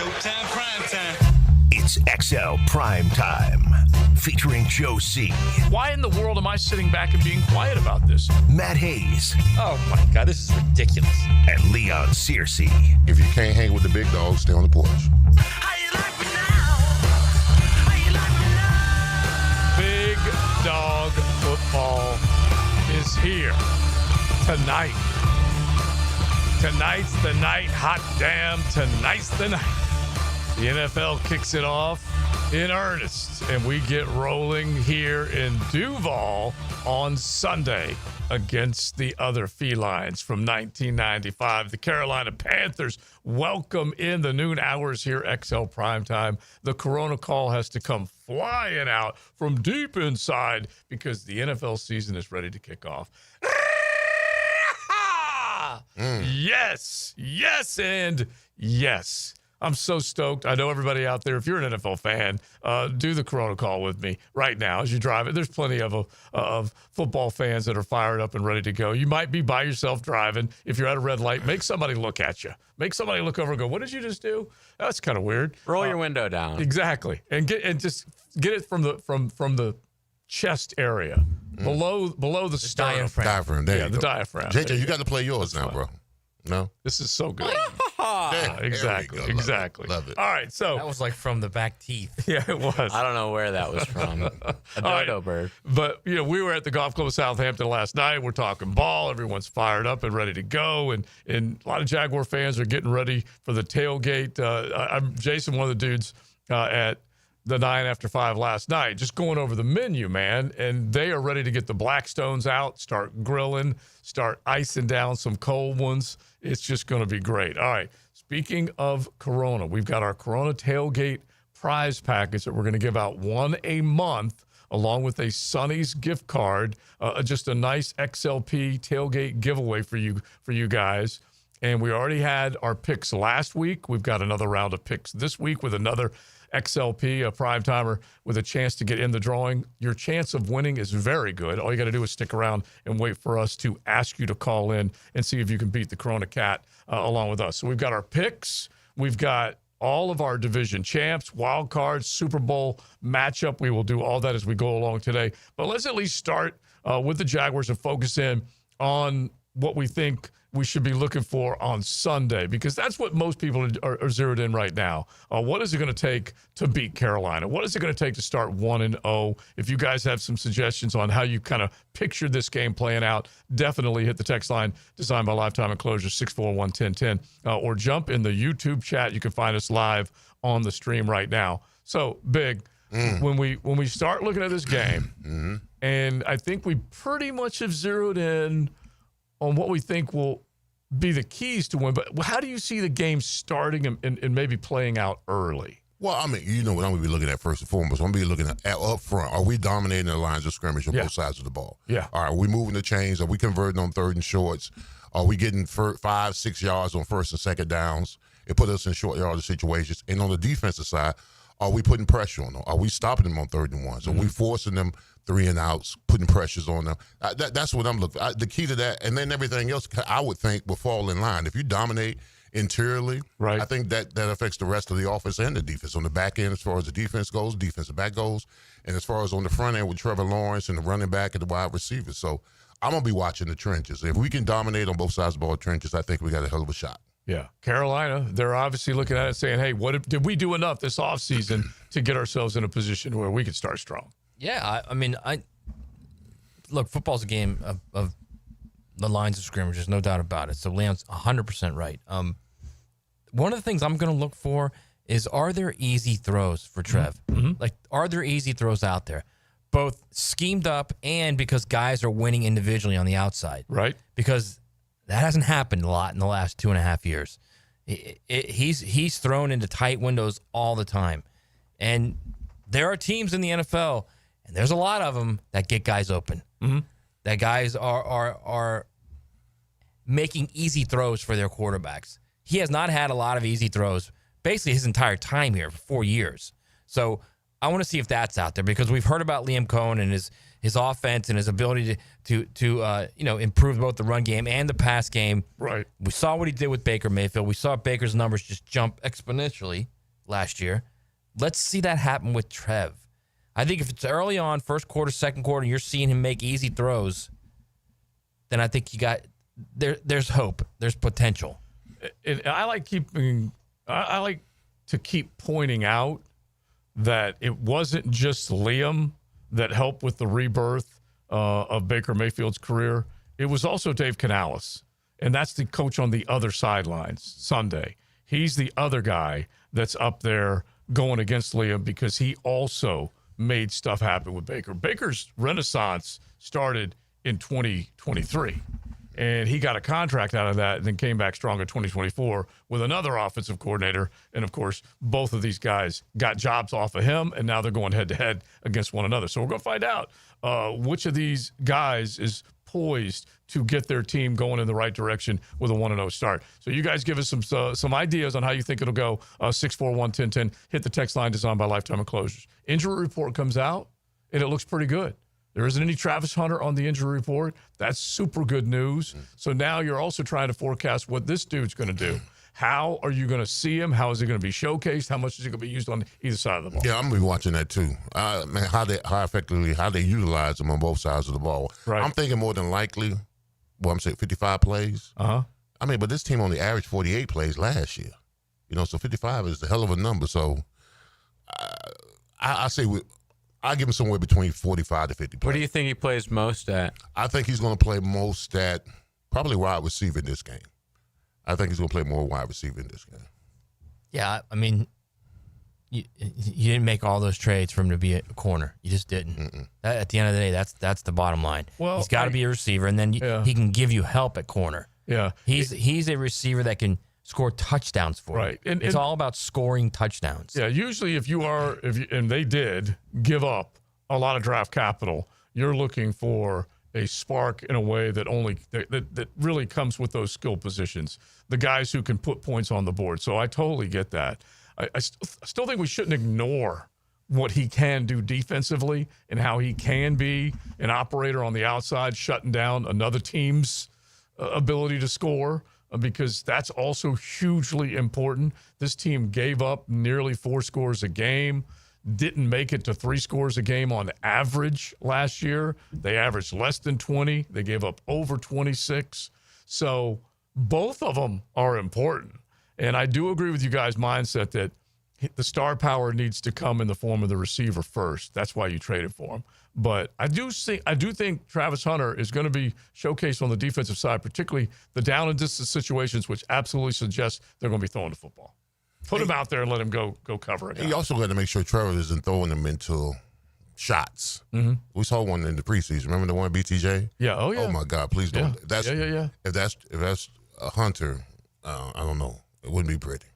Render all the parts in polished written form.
Showtime Primetime. It's XL Primetime, featuring Joe C. Why in the world am I sitting back and being quiet about this? Matt Hayes. Oh, my God, this is ridiculous. And Leon Searcy. If you can't hang with the big dogs, stay on the porch. How you like me now? How you like me now? Big dog football is here tonight. Tonight's the night. Hot damn, tonight's the night. The NFL kicks it off in earnest, and we get rolling here in Duval on Sunday against the other felines from 1995. The Carolina Panthers welcome in the noon hours here, XL Primetime. The Corona call has to come flying out from deep inside because the NFL season is ready to kick off. Yes, and yes. I'm so stoked. I know everybody out there, if you're an NFL fan, do the Corona call with me right now as you drive it. There's plenty of football fans that are fired up and ready to go. You might be by yourself driving. If you're at a red light, make somebody look at you. Make somebody look over and go, what did you just do? That's kind of weird. Roll your window down. Exactly. And just get it from the chest area. Below the sternum. Diaphragm. There you the go. diaphragm. JJ, you got to play yours now, bro. No? This is so good. There Exactly. we go. Exactly. Love it. All right, so That was like from the back teeth. yeah, it was. I don't know where that was from. A dodo bird. But, we were at the golf club of Southampton last night. We're talking ball. Everyone's fired up and ready to go. And a lot of Jaguar fans are getting ready for the tailgate. I'm Jason, one of the dudes at the 9 after 5 last night, just going over the menu, man. And they are ready to get the Blackstones out, start grilling, start icing down some cold ones. It's just going to be great. All right. Speaking of Corona, we've got our Corona tailgate prize package that we're going to give out one a month, along with a Sonny's gift card, just a nice XLP tailgate giveaway for you guys. And we already had our picks last week. We've got another round of picks this week with another XLP, a prime timer with a chance to get in the drawing. Your chance of winning is very good. All you got to do is stick around and wait for us to ask you to call in and see if you can beat the Corona Cat along with us. So we've got our picks. We've got all of our division champs, wild cards, Super Bowl matchup. We will do all that as we go along today. But let's at least start with the Jaguars and focus in on what we think we should be looking for on Sunday, because that's what most people are zeroed in right now. What is it going to take to beat Carolina? What is it going to take to start 1-0? If you guys have some suggestions on how you kind of picture this game playing out, definitely hit the text line designed by Lifetime Enclosure 641-1010, or jump in the YouTube chat. You can find us live on the stream right now. So, Big, when we start looking at this game, and I think we pretty much have zeroed in on what we think will be the keys to win. But how do you see the game starting and maybe playing out early? Well, I mean, what I'm going to be looking at first and foremost. I'm going to be looking at up front. Are we dominating the lines of scrimmage on both sides of the ball? Yeah. All right, are we moving the chains? Are we converting on third and shorts? Are we getting 5-6 yards on first and second downs? It put us in short yardage situations. And on the defensive side, are we putting pressure on them? Are we stopping them on third and ones? Are we forcing them 3 and outs, putting pressures on them? That's what I'm looking at. The key to that, and then everything else, I would think, will fall in line. If you dominate interiorly, right, I think that affects the rest of the offense and the defense. On the back end, as far as the defense goes, defensive back goes, and as far as on the front end with Trevor Lawrence and the running back and the wide receivers. So I'm going to be watching the trenches. If we can dominate on both sides of the ball trenches, I think we got a hell of a shot. Yeah. Carolina, they're obviously looking at it saying, hey, did we do enough this offseason to get ourselves in a position where we could start strong? Yeah, look, football's a game of the lines of scrimmage. There's no doubt about it. So Leon's 100% right. One of the things I'm going to look for is, are there easy throws for Trev? Mm-hmm. Like, are there easy throws out there? Both schemed up and because guys are winning individually on the outside. Right. Because that hasn't happened a lot in the last 2.5 years. He's thrown into tight windows all the time. And there are teams in the NFL, and there's a lot of them, that get guys open. Mm-hmm. That guys are making easy throws for their quarterbacks. He has not had a lot of easy throws basically his entire time here for 4 years. So I want to see if that's out there, because we've heard about Liam Cohen and his offense and his ability to improve both the run game and the pass game. Right. We saw what he did with Baker Mayfield. We saw Baker's numbers just jump exponentially. last year. Let's see that happen with Trev. I think if it's early on, first quarter, second quarter, you're seeing him make easy throws, then I think there's hope. There's potential. And I like to keep pointing out that it wasn't just Liam that helped with the rebirth of Baker Mayfield's career. It was also Dave Canales, and that's the coach on the other sidelines Sunday. He's the other guy that's up there going against Liam because he also made stuff happen with Baker. Baker's renaissance started in 2023, and he got a contract out of that and then came back strong in 2024 with another offensive coordinator. And, of course, both of these guys got jobs off of him, and now they're going head-to-head against one another. So we're going to find out which of these guys is poised to get their team going in the right direction with a 1-0 start. So you guys give us some ideas on how you think it'll go. 641-1010. Hit the text line designed by Lifetime Enclosures. Injury report comes out, and it looks pretty good. There isn't any Travis Hunter on the injury report. That's super good news. So now you're also trying to forecast what this dude's going to do. How are you going to see him? How is he going to be showcased? How much is he going to be used on either side of the ball? Yeah, I'm going to be watching that too. Man, how they utilize him on both sides of the ball. Right. I'm thinking more than likely, I'm saying 55 plays. Uh-huh. I mean, but this team only averaged 48 plays last year. So 55 is a hell of a number. So I say I give him somewhere between 45 to 50 plays. What do you think he plays most at? I think he's going to play most at probably wide receiver in this game. I think he's going to play more wide receiver in this game. Yeah, I mean, you didn't make all those trades for him to be a corner. You just didn't. At the end of the day, that's the bottom line. Well, he's got to be a receiver, and then he can give you help at corner. Yeah, he's a receiver that can score touchdowns for right. you. It's all about scoring touchdowns. Yeah, usually and they did give up a lot of draft capital, you're looking for a spark in a way that that really comes with those skill positions, the guys who can put points on the board. So I totally get that. I still think we shouldn't ignore what he can do defensively and how he can be an operator on the outside, shutting down another team's ability to score, because that's also hugely important. This team gave up nearly 4 scores a game. Didn't make it to 3 scores a game on average last year. They averaged less than 20. They gave up over 26. So both of them are important. And I do agree with you guys' mindset that the star power needs to come in the form of the receiver first. That's why you traded for him. But I do think Travis Hunter is going to be showcased on the defensive side, particularly the down and distance situations, which absolutely suggest they're going to be throwing the football. Put him out there and let him go cover it. You also got to make sure Trevor isn't throwing them into shots. Mm-hmm. We saw one in the preseason. Remember the one BTJ? Yeah. Oh, yeah. Oh, my God. Please don't. Yeah. If that's a Hunter, I don't know. It wouldn't be pretty.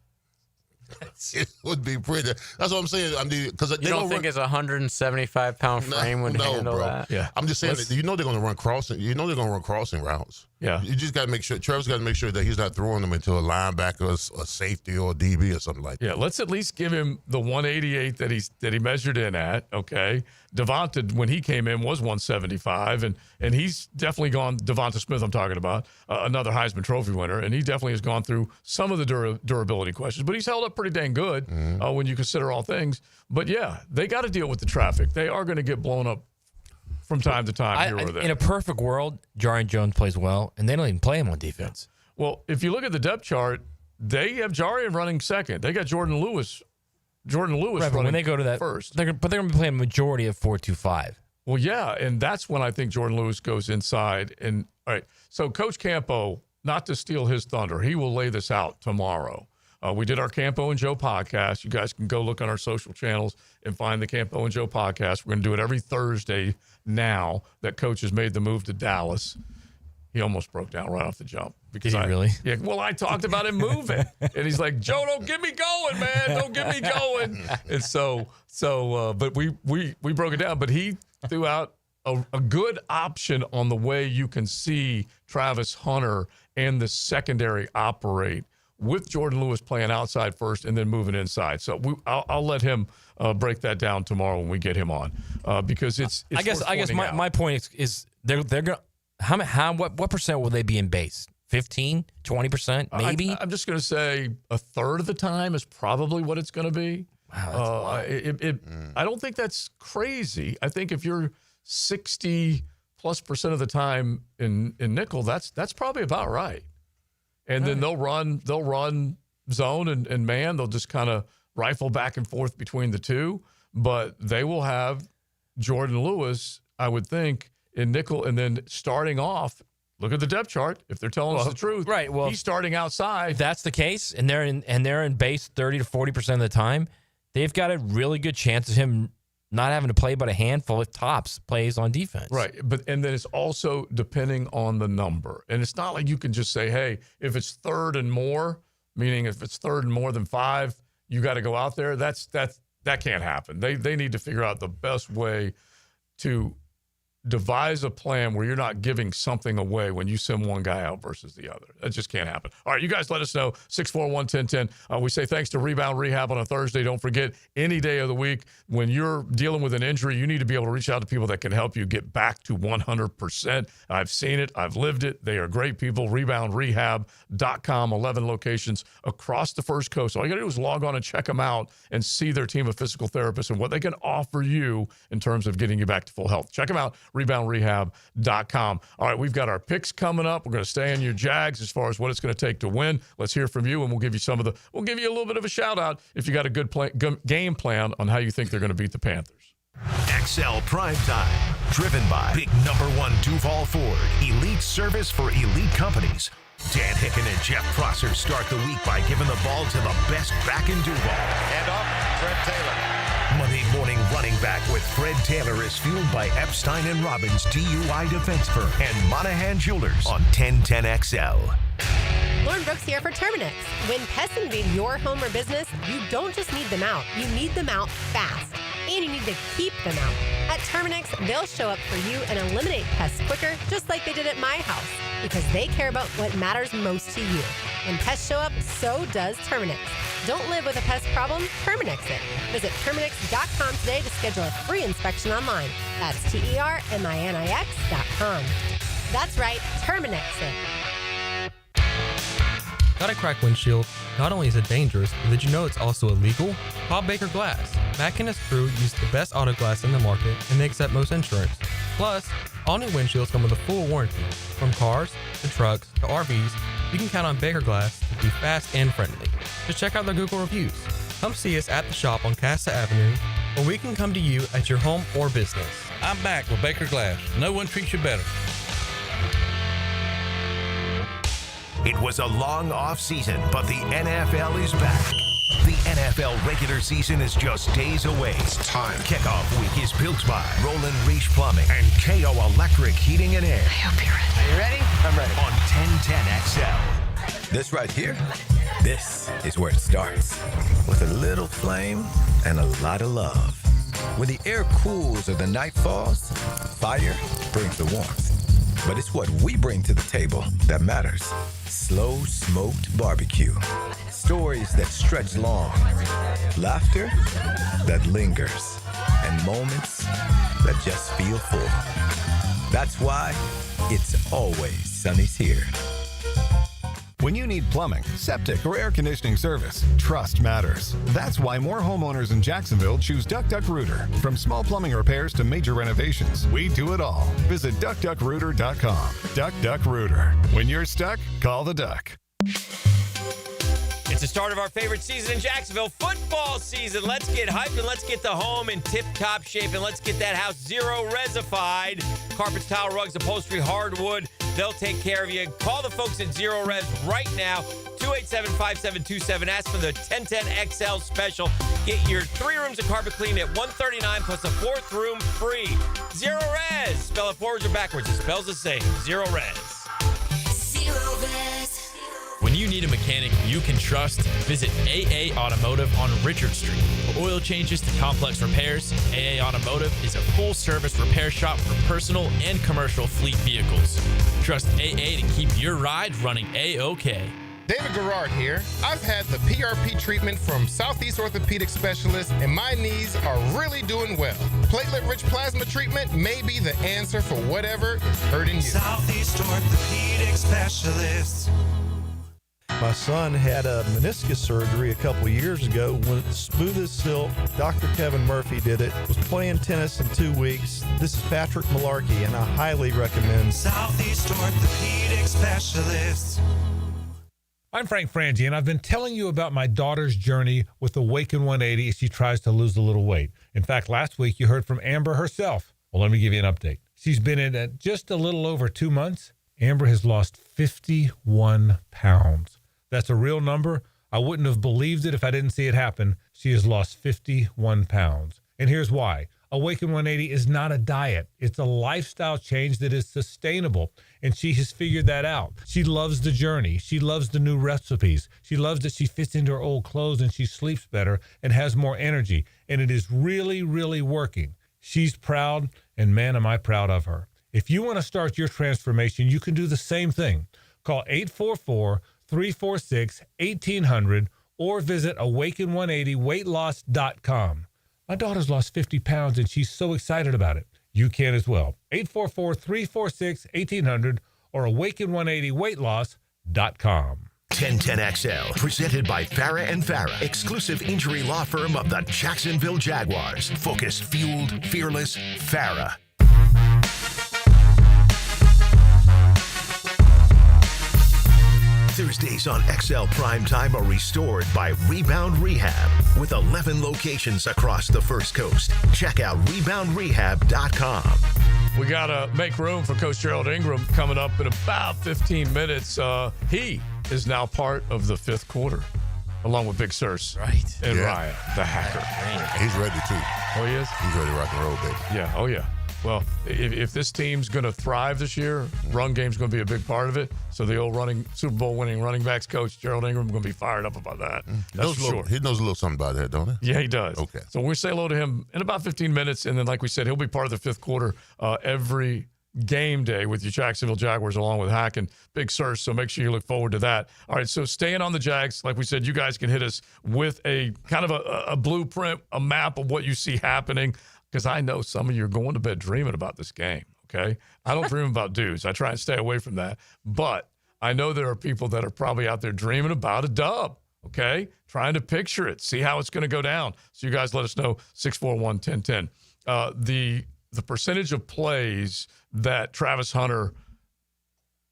It would be pretty. That's what I'm saying. Because you don't think it's a 175-pound frame would handle that? Yeah. I'm just saying that they're going to run crossing. They're going to run crossing routes. Yeah. You just got to make sure. Trevor's got to make sure that he's not throwing them into a linebacker, a safety, or a DB or something like that. Yeah. Let's at least give him the 188 that he measured in at. Okay. Devonta, when he came in, was 175, and he's definitely gone. Devonta Smith, I'm talking about, another Heisman Trophy winner, and he definitely has gone through some of the durability questions, but he's held up pretty dang good when you consider all things. But yeah, they got to deal with the traffic. They are going to get blown up from time to time here or there. In a perfect world, Jarian Jones plays well, and they don't even play him on defense. Yeah. Well, if you look at the depth chart, they have Jarian running second. They got Jordan Lewis right, running when they go to that first. They're going to be playing a majority of 4-2-5. Well, yeah, and that's when I think Jordan Lewis goes inside. And all right, so Coach Campo, not to steal his thunder, he will lay this out tomorrow. We did our Campo and Joe podcast. You guys can go look on our social channels and find the Campo and Joe podcast. We're going to do it every Thursday now that Coach has made the move to Dallas. He almost broke down right off the jump. Did he really? Yeah, well, I talked about him moving. And he's like, Joe, don't get me going, man. Don't get me going. And but we broke it down. But he threw out a good option on the way you can see Travis Hunter and the secondary operate with Jordan Lewis playing outside first and then moving inside. So I'll let him break that down tomorrow when we get him on because it's I guess my point is they're going to what percent will they be in base 15, 20%, maybe. I'm just going to say a third of the time is probably what it's going to be. Wow, I don't think that's crazy. I think if you're 60+% of the time in nickel, that's probably about right. And then they'll run zone and man. They'll just kind of rifle back and forth between the two. But they will have Jordan Lewis, I would think, in nickel, and then starting off. Look at the depth chart. If they're telling us the truth, right? Well, he's starting outside. If that's the case, and they're in base 30 to 40% of the time, they've got a really good chance of him not having to play but a handful of tops plays on defense. Right. And then it's also depending on the number. And it's not like you can just say, hey, if it's third and more, meaning if it's third and more than 5, you got to go out there. That can't happen. They need to figure out the best way to devise a plan where you're not giving something away when you send one guy out versus the other. That just can't happen. All right, you guys let us know. 641-1010. We say thanks to Rebound Rehab on a Thursday. Don't forget, any day of the week, when you're dealing with an injury, you need to be able to reach out to people that can help you get back to 100%. I've seen it. I've lived it. They are great people. ReboundRehab.com, 11 locations across the First Coast. All you got to do is log on and check them out and see their team of physical therapists and what they can offer you in terms of getting you back to full health. Check them out. ReboundRehab.com. All right, we've got our picks coming up. We're going to stay on your Jags as far as what it's going to take to win. Let's hear from you, and we'll give you we'll give you a little bit of a shout out if you got a good game plan on how you think they're going to beat the Panthers. XL Primetime, driven by Big Number 1 Duval Ford, elite service for elite companies. Dan Hicken and Jeff Prosser start the week by giving the ball to the best back in Duval. And off, Fred Taylor. Monday morning running back with Fred Taylor is fueled by Epstein & Robbins DUI Defense Firm and Monahan Jewelers on 1010XL. Lauren Brooks here for Terminix. When pests invade your home or business, you don't just need them out, you need them out fast. And you need to keep them out. At Terminix, they'll show up for you and eliminate pests quicker, just like they did at my house, because they care about what matters most to you. When pests show up, so does Terminix. Don't live with a pest problem, Terminix it. Visit Terminix.com today to schedule a free inspection online. That's TERMINIX.com. That's right, Terminix it. Got a cracked windshield? Not only is it dangerous, but did you know it's also illegal? Call Baker Glass. Mac and his crew use the best auto glass in the market, and they accept most insurance. Plus, all new windshields come with a full warranty. From cars, to trucks, to RVs, you can count on Baker Glass to be fast and friendly. Just check out their Google reviews. Come see us at the shop on Cassa Avenue, or we can come to you at your home or business. I'm back with Baker Glass. No one treats you better. It was a long off season, but the NFL is back. The NFL regular season is just days away. It's time. Kickoff week is built by Roland Reach Plumbing and KO Electric Heating and Air. I hope you're ready. Are you ready? I'm ready. On 1010XL. This right here, this is where it starts. With a little flame and a lot of love. When the air cools or the night falls, fire brings the warmth. But it's what we bring to the table that matters. Slow smoked barbecue. Stories that stretch long. Laughter that lingers. And moments that just feel full. That's why it's always Sunny's here. When you need plumbing, septic, or air conditioning service, trust matters. That's why more homeowners in Jacksonville choose DuckDuckRooter. From small plumbing repairs to major renovations, we do it all. Visit DuckDuckRooter.com. DuckDuckRooter. When you're stuck, call the Duck. It's the start of our favorite season in Jacksonville, football season. Let's get hyped and let's get the home in tip-top shape and let's get that house zero-resified. Carpets, tile, rugs, upholstery, hardwood, they'll take care of you. Call the folks at Zero Res right now, 287-5727. Ask for the 1010XL special. Get your 3 rooms of carpet cleaned at $139 plus a 4th room free. Zero Res. Spell it forwards or backwards. It spells the same. Zero Res. Zero Res. When you need a mechanic you can trust, visit AA Automotive on Richard Street. For oil changes to complex repairs, AA Automotive is a full-service repair shop for personal and commercial fleet vehicles. Trust AA to keep your ride running A-OK. David Garrard here. I've had the PRP treatment from Southeast Orthopedic Specialists, and my knees are really doing well. Platelet-rich plasma treatment may be the answer for whatever is hurting you. Southeast Orthopedic Specialists. My son had a meniscus surgery a couple years ago. When it's smooth as silk, Dr. Kevin Murphy did it. Was playing tennis in 2 weeks. This is Patrick Malarkey, and I highly recommend Southeast Orthopedic Specialists. I'm Frank Frangie, and I've been telling you about my daughter's journey with Awaken 180 as she tries to lose a little weight. In fact, last week you heard from Amber herself. Well, let me give you an update. She's been in it just a little over 2 months. Amber has lost 51 pounds. That's a real number. I wouldn't have believed it if I didn't see it happen. She has lost 51 pounds. And here's why. Awaken 180 is not a diet. It's a lifestyle change that is sustainable. And she has figured that out. She loves the journey. She loves the new recipes. She loves that she fits into her old clothes and she sleeps better and has more energy. And it is really, really working. She's proud, and man, am I proud of her. If you want to start your transformation, you can do the same thing. Call 844-346-1800 or visit awaken180weightloss.com. My daughter's lost 50 pounds and she's so excited about it. You can as well. 844-346-1800 or awaken180weightloss.com. 1010XL, presented by Farah and Farah, exclusive injury law firm of the Jacksonville Jaguars. Focused, fueled, fearless, Farah. Thursdays on XL Primetime are restored by Rebound Rehab with 11 locations across the First Coast. Check out reboundrehab.com. We got to make room for Coach Gerald Ingram coming up in about 15 minutes. He is now part of the fifth quarter, along with Big Sirs. Right. And Ryan, the hacker. He's ready, too. Oh, he is? He's ready to rock and roll, baby. Yeah, oh, yeah. Well, if this team's going to thrive this year, run game's going to be a big part of it. So the old Super Bowl winning running backs coach, Gerald Ingram, going to be fired up about that. That's for sure. He knows a little something about that, don't he? Yeah, he does. Okay. So we'll say hello to him in about 15 minutes. And then, like we said, he'll be part of the fifth quarter every game day with your Jacksonville Jaguars along with Hack and Big Sur. So make sure you look forward to that. All right, so staying on the Jags, like we said, you guys can hit us with a kind of a blueprint, a map of what you see happening. Because I know some of you are going to bed dreaming about this game, okay? I don't dream about dudes. I try and stay away from that. But I know there are people that are probably out there dreaming about a dub, okay? Trying to picture it, see how it's going to go down. So you guys let us know, 641-1010. The percentage of plays that Travis Hunter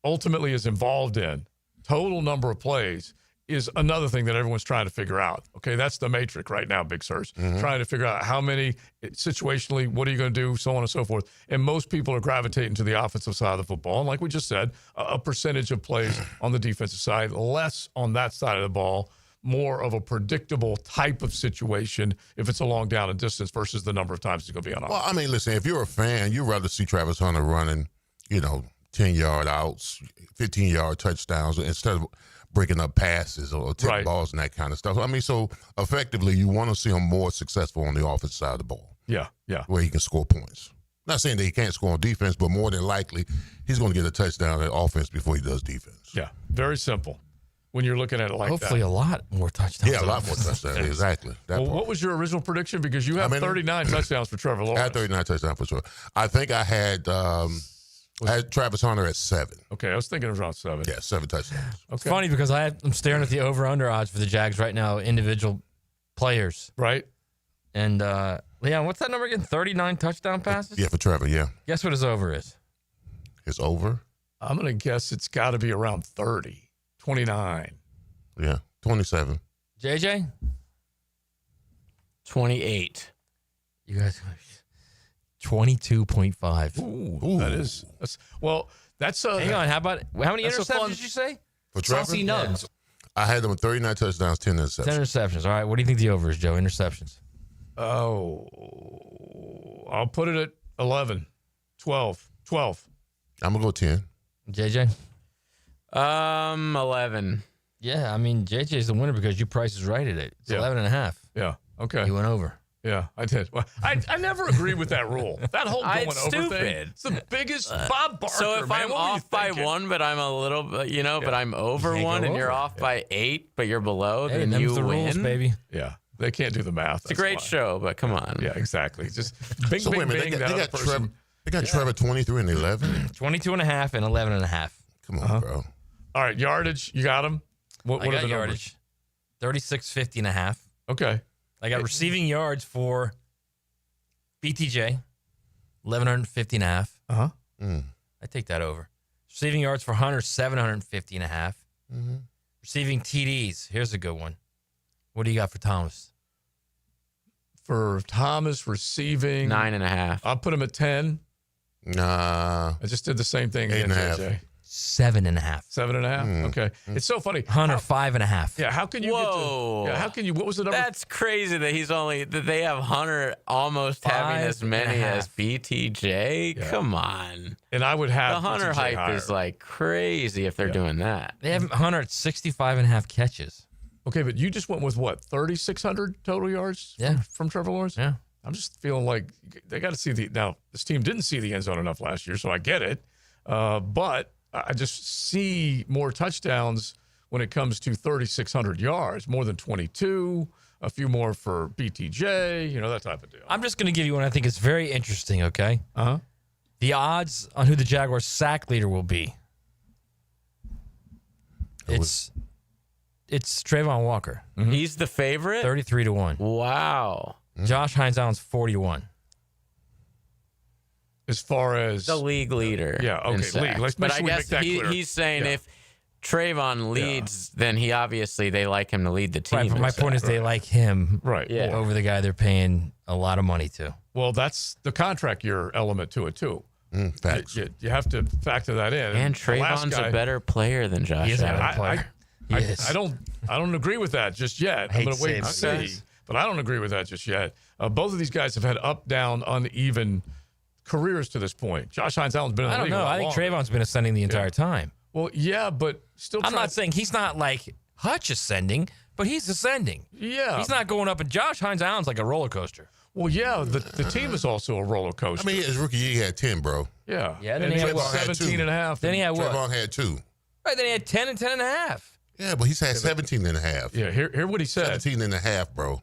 ultimately is involved in, total number of plays, is another thing that everyone's trying to figure out. Okay, that's the matrix right now, Big Sirs. Trying to figure out how many, situationally, what are you going to do, so on and so forth. And most people are gravitating to the offensive side of the football. And like we just said, a percentage of plays on the defensive side, less on that side of the ball, more of a predictable type of situation if it's a long down and distance versus the number of times it's going to be on offense. Well, I mean, listen, if you're a fan, you'd rather see Travis Hunter running, 10-yard outs, 15-yard touchdowns instead of breaking up passes or tipping balls and that kind of stuff. I mean, so effectively, you want to see him more successful on the offensive side of the ball. Yeah. Where he can score points. Not saying that he can't score on defense, but more than likely, he's going to get a touchdown at offense before he does defense. Yeah, very simple when you're looking at it like Hopefully that. a lot more touchdowns. Yeah, a lot more touchdowns. Exactly. What was your original prediction? Because you have 39 touchdowns for Trevor Lawrence. I had 39 touchdowns for sure. I think I had Travis Hunter at 7. Okay, I was thinking around 7. Yeah, 7 touchdowns. Okay. It's funny because I'm staring at the over-under odds for the Jags right now, individual players. Right. And, Leon, what's that number again? 39 touchdown passes? Yeah, for Trevor, yeah. Guess what his over is? His over? I'm going to guess it's got to be around 30, 29. Yeah, 27. JJ? 28. You guys... 22.5. Ooh. That's hang on, how many interceptions did you say? For Trevor? Saucy nugs. Yeah. I had them with 39 touchdowns, 10 interceptions. 10 interceptions. All right, what do you think the over is, Joe? Interceptions. Oh, I'll put it at 11, 12. I'm going to go 10. JJ? 11. Yeah, I mean, JJ's the winner because you price is right at it. It's 11.5. Yeah, okay. You went over. Yeah, I did. Well, I never agree with that rule. That whole going It's over thing. stupid. It's the biggest Bob Barker. So if man, I'm what were you off by thinking? 1, but I'm a little, but I'm over can't 1, go and you're over. off by 8, but you're below, Hey, then them's you the win. rules, baby. Yeah, they can't do the math. It's a great show, but come on. Yeah, exactly. Just bing, So bing, wait a minute, bing. they that other got person. Trevor. They got Trevor 23 and 11. 22 and a half and 11 and a half. Come on, bro. All right, yardage. You got him. What I are got the yardage. 36, 50 and a half. numbers? Okay. I got receiving yards for BTJ, 1,150 and a half. Uh-huh. I take that over. Receiving yards for Hunter, 750 and a half. Mm-hmm. Receiving TDs. Here's a good one. What do you got for Thomas? For Thomas receiving 9.5. I'll put him at 10. Nah. I just did the same thing. 8.5. JJ. 7.5. 7.5. Okay. It's so funny. Hunter, 5.5. Yeah. How can you Whoa. get to? Yeah. How can you? What was the number? That's crazy that they have Hunter almost having as many as BTJ. Yeah. Come on. And I would have The Hunter BTJ hype higher. is like crazy if they're doing that. They have Hunter at 65 and a half catches. Okay, but you just went with what? 3,600 total yards from Trevor Lawrence? Yeah. I'm just feeling like they got to see the. Now, this team didn't see the end zone enough last year, so I get it. But I just see more touchdowns when it comes to 3,600 yards, more than 22, a few more for BTJ, that type of deal. I'm just going to give you one I think is very interesting, okay? Uh-huh. The odds on who the Jaguars sack leader will be. It's Trayvon Walker. Mm-hmm. He's the favorite? 33-1. Wow. Josh Hines Allen's 40-1. As far as The league leader. Yeah, okay, in league. sacks. Let's but make sure I we guess make that clear. he's saying Yeah. if Trayvon leads, then he obviously they like him to lead the team. Right, but in my point is sacks. they like him Right. Yeah. over the guy they're paying a lot of money to. Well, that's the contract year element to it, too. Facts. You have to factor that in. And the last Trayvon's guy- a better player than Josh He is a Allen. better player. I don't agree with that just yet. I'm hate going to to wait and say it, but see. But I don't agree with that just yet. Both of these guys have had up, down, uneven careers to this point. Josh Hines Allen's been in the I don't league a know. lot I think longer. Trayvon's been ascending the entire time. Well, yeah, but still. I'm not saying he's not like Hutch ascending, but he's ascending. Yeah. He's not going up. And Josh Hines Allen's like a roller coaster. Well, yeah, the team is also a roller I coaster. mean, his rookie year, he had 10, bro. Yeah. Yeah, And then he he had had what? 17 and a half. Then he had what? Trayvon had 2. Right, then he had 10 and 10 and a half. Yeah, but he's had 17 and a half. Yeah, hear what he said. 17 and a half, bro.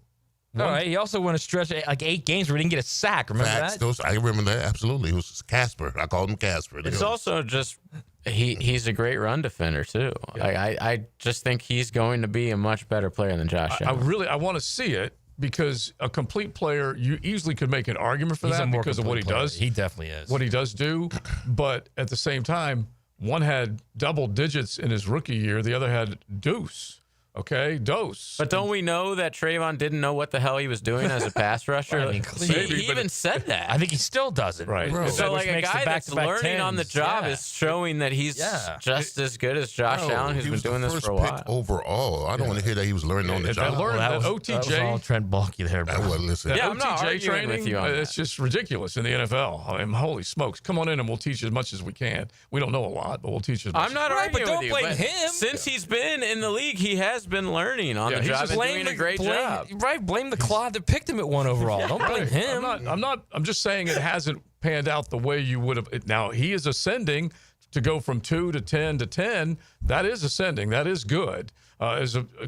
All right. He also won a stretch like 8 games where he didn't get a sack. Remember Facts. that? Those, I remember that. Absolutely. He was Casper. I called him Casper. It's also just he's a great run defender too. I just think he's going to be a much better player than Josh Allen. I want to see it because a complete player, you easily could make an argument for He's a that more because of what he complete player. does. He definitely is. What he does do, but at the same time, one had double digits in his rookie year, the other had deuce. Okay, dose. But don't we know that Trayvon didn't know what the hell he was doing as a pass rusher? I mean, he even said that. I think he still does it. Right. Bro. So like a makes the guy that's back-to-back learning on the tens. job Yeah. is showing that he's Yeah. just as good as Josh Bro, Allen, who's he been was doing the this first for a pick while. overall. I don't want to hear that he was learning on the If that job. learned That that was OTJ, all Trent Baalke there, bro. That wasn't listening. Yeah, I'm not OTJ arguing training, with you on it's that. just ridiculous in the NFL. I mean, holy smokes. Come on in and we'll teach you as much as we can. We don't know a lot, but we'll teach you as much I'm not Right, but arguing don't with you. blame but him. Since he's been in the league, he has been learning on Yeah, the he's job just and doing a great job. Right, blame the Clod that picked him at 1 overall. Don't blame him. I'm just saying it hasn't panned out the way you would have. Now, he is ascending to go from 2 to 10 to 10. That is ascending. That is good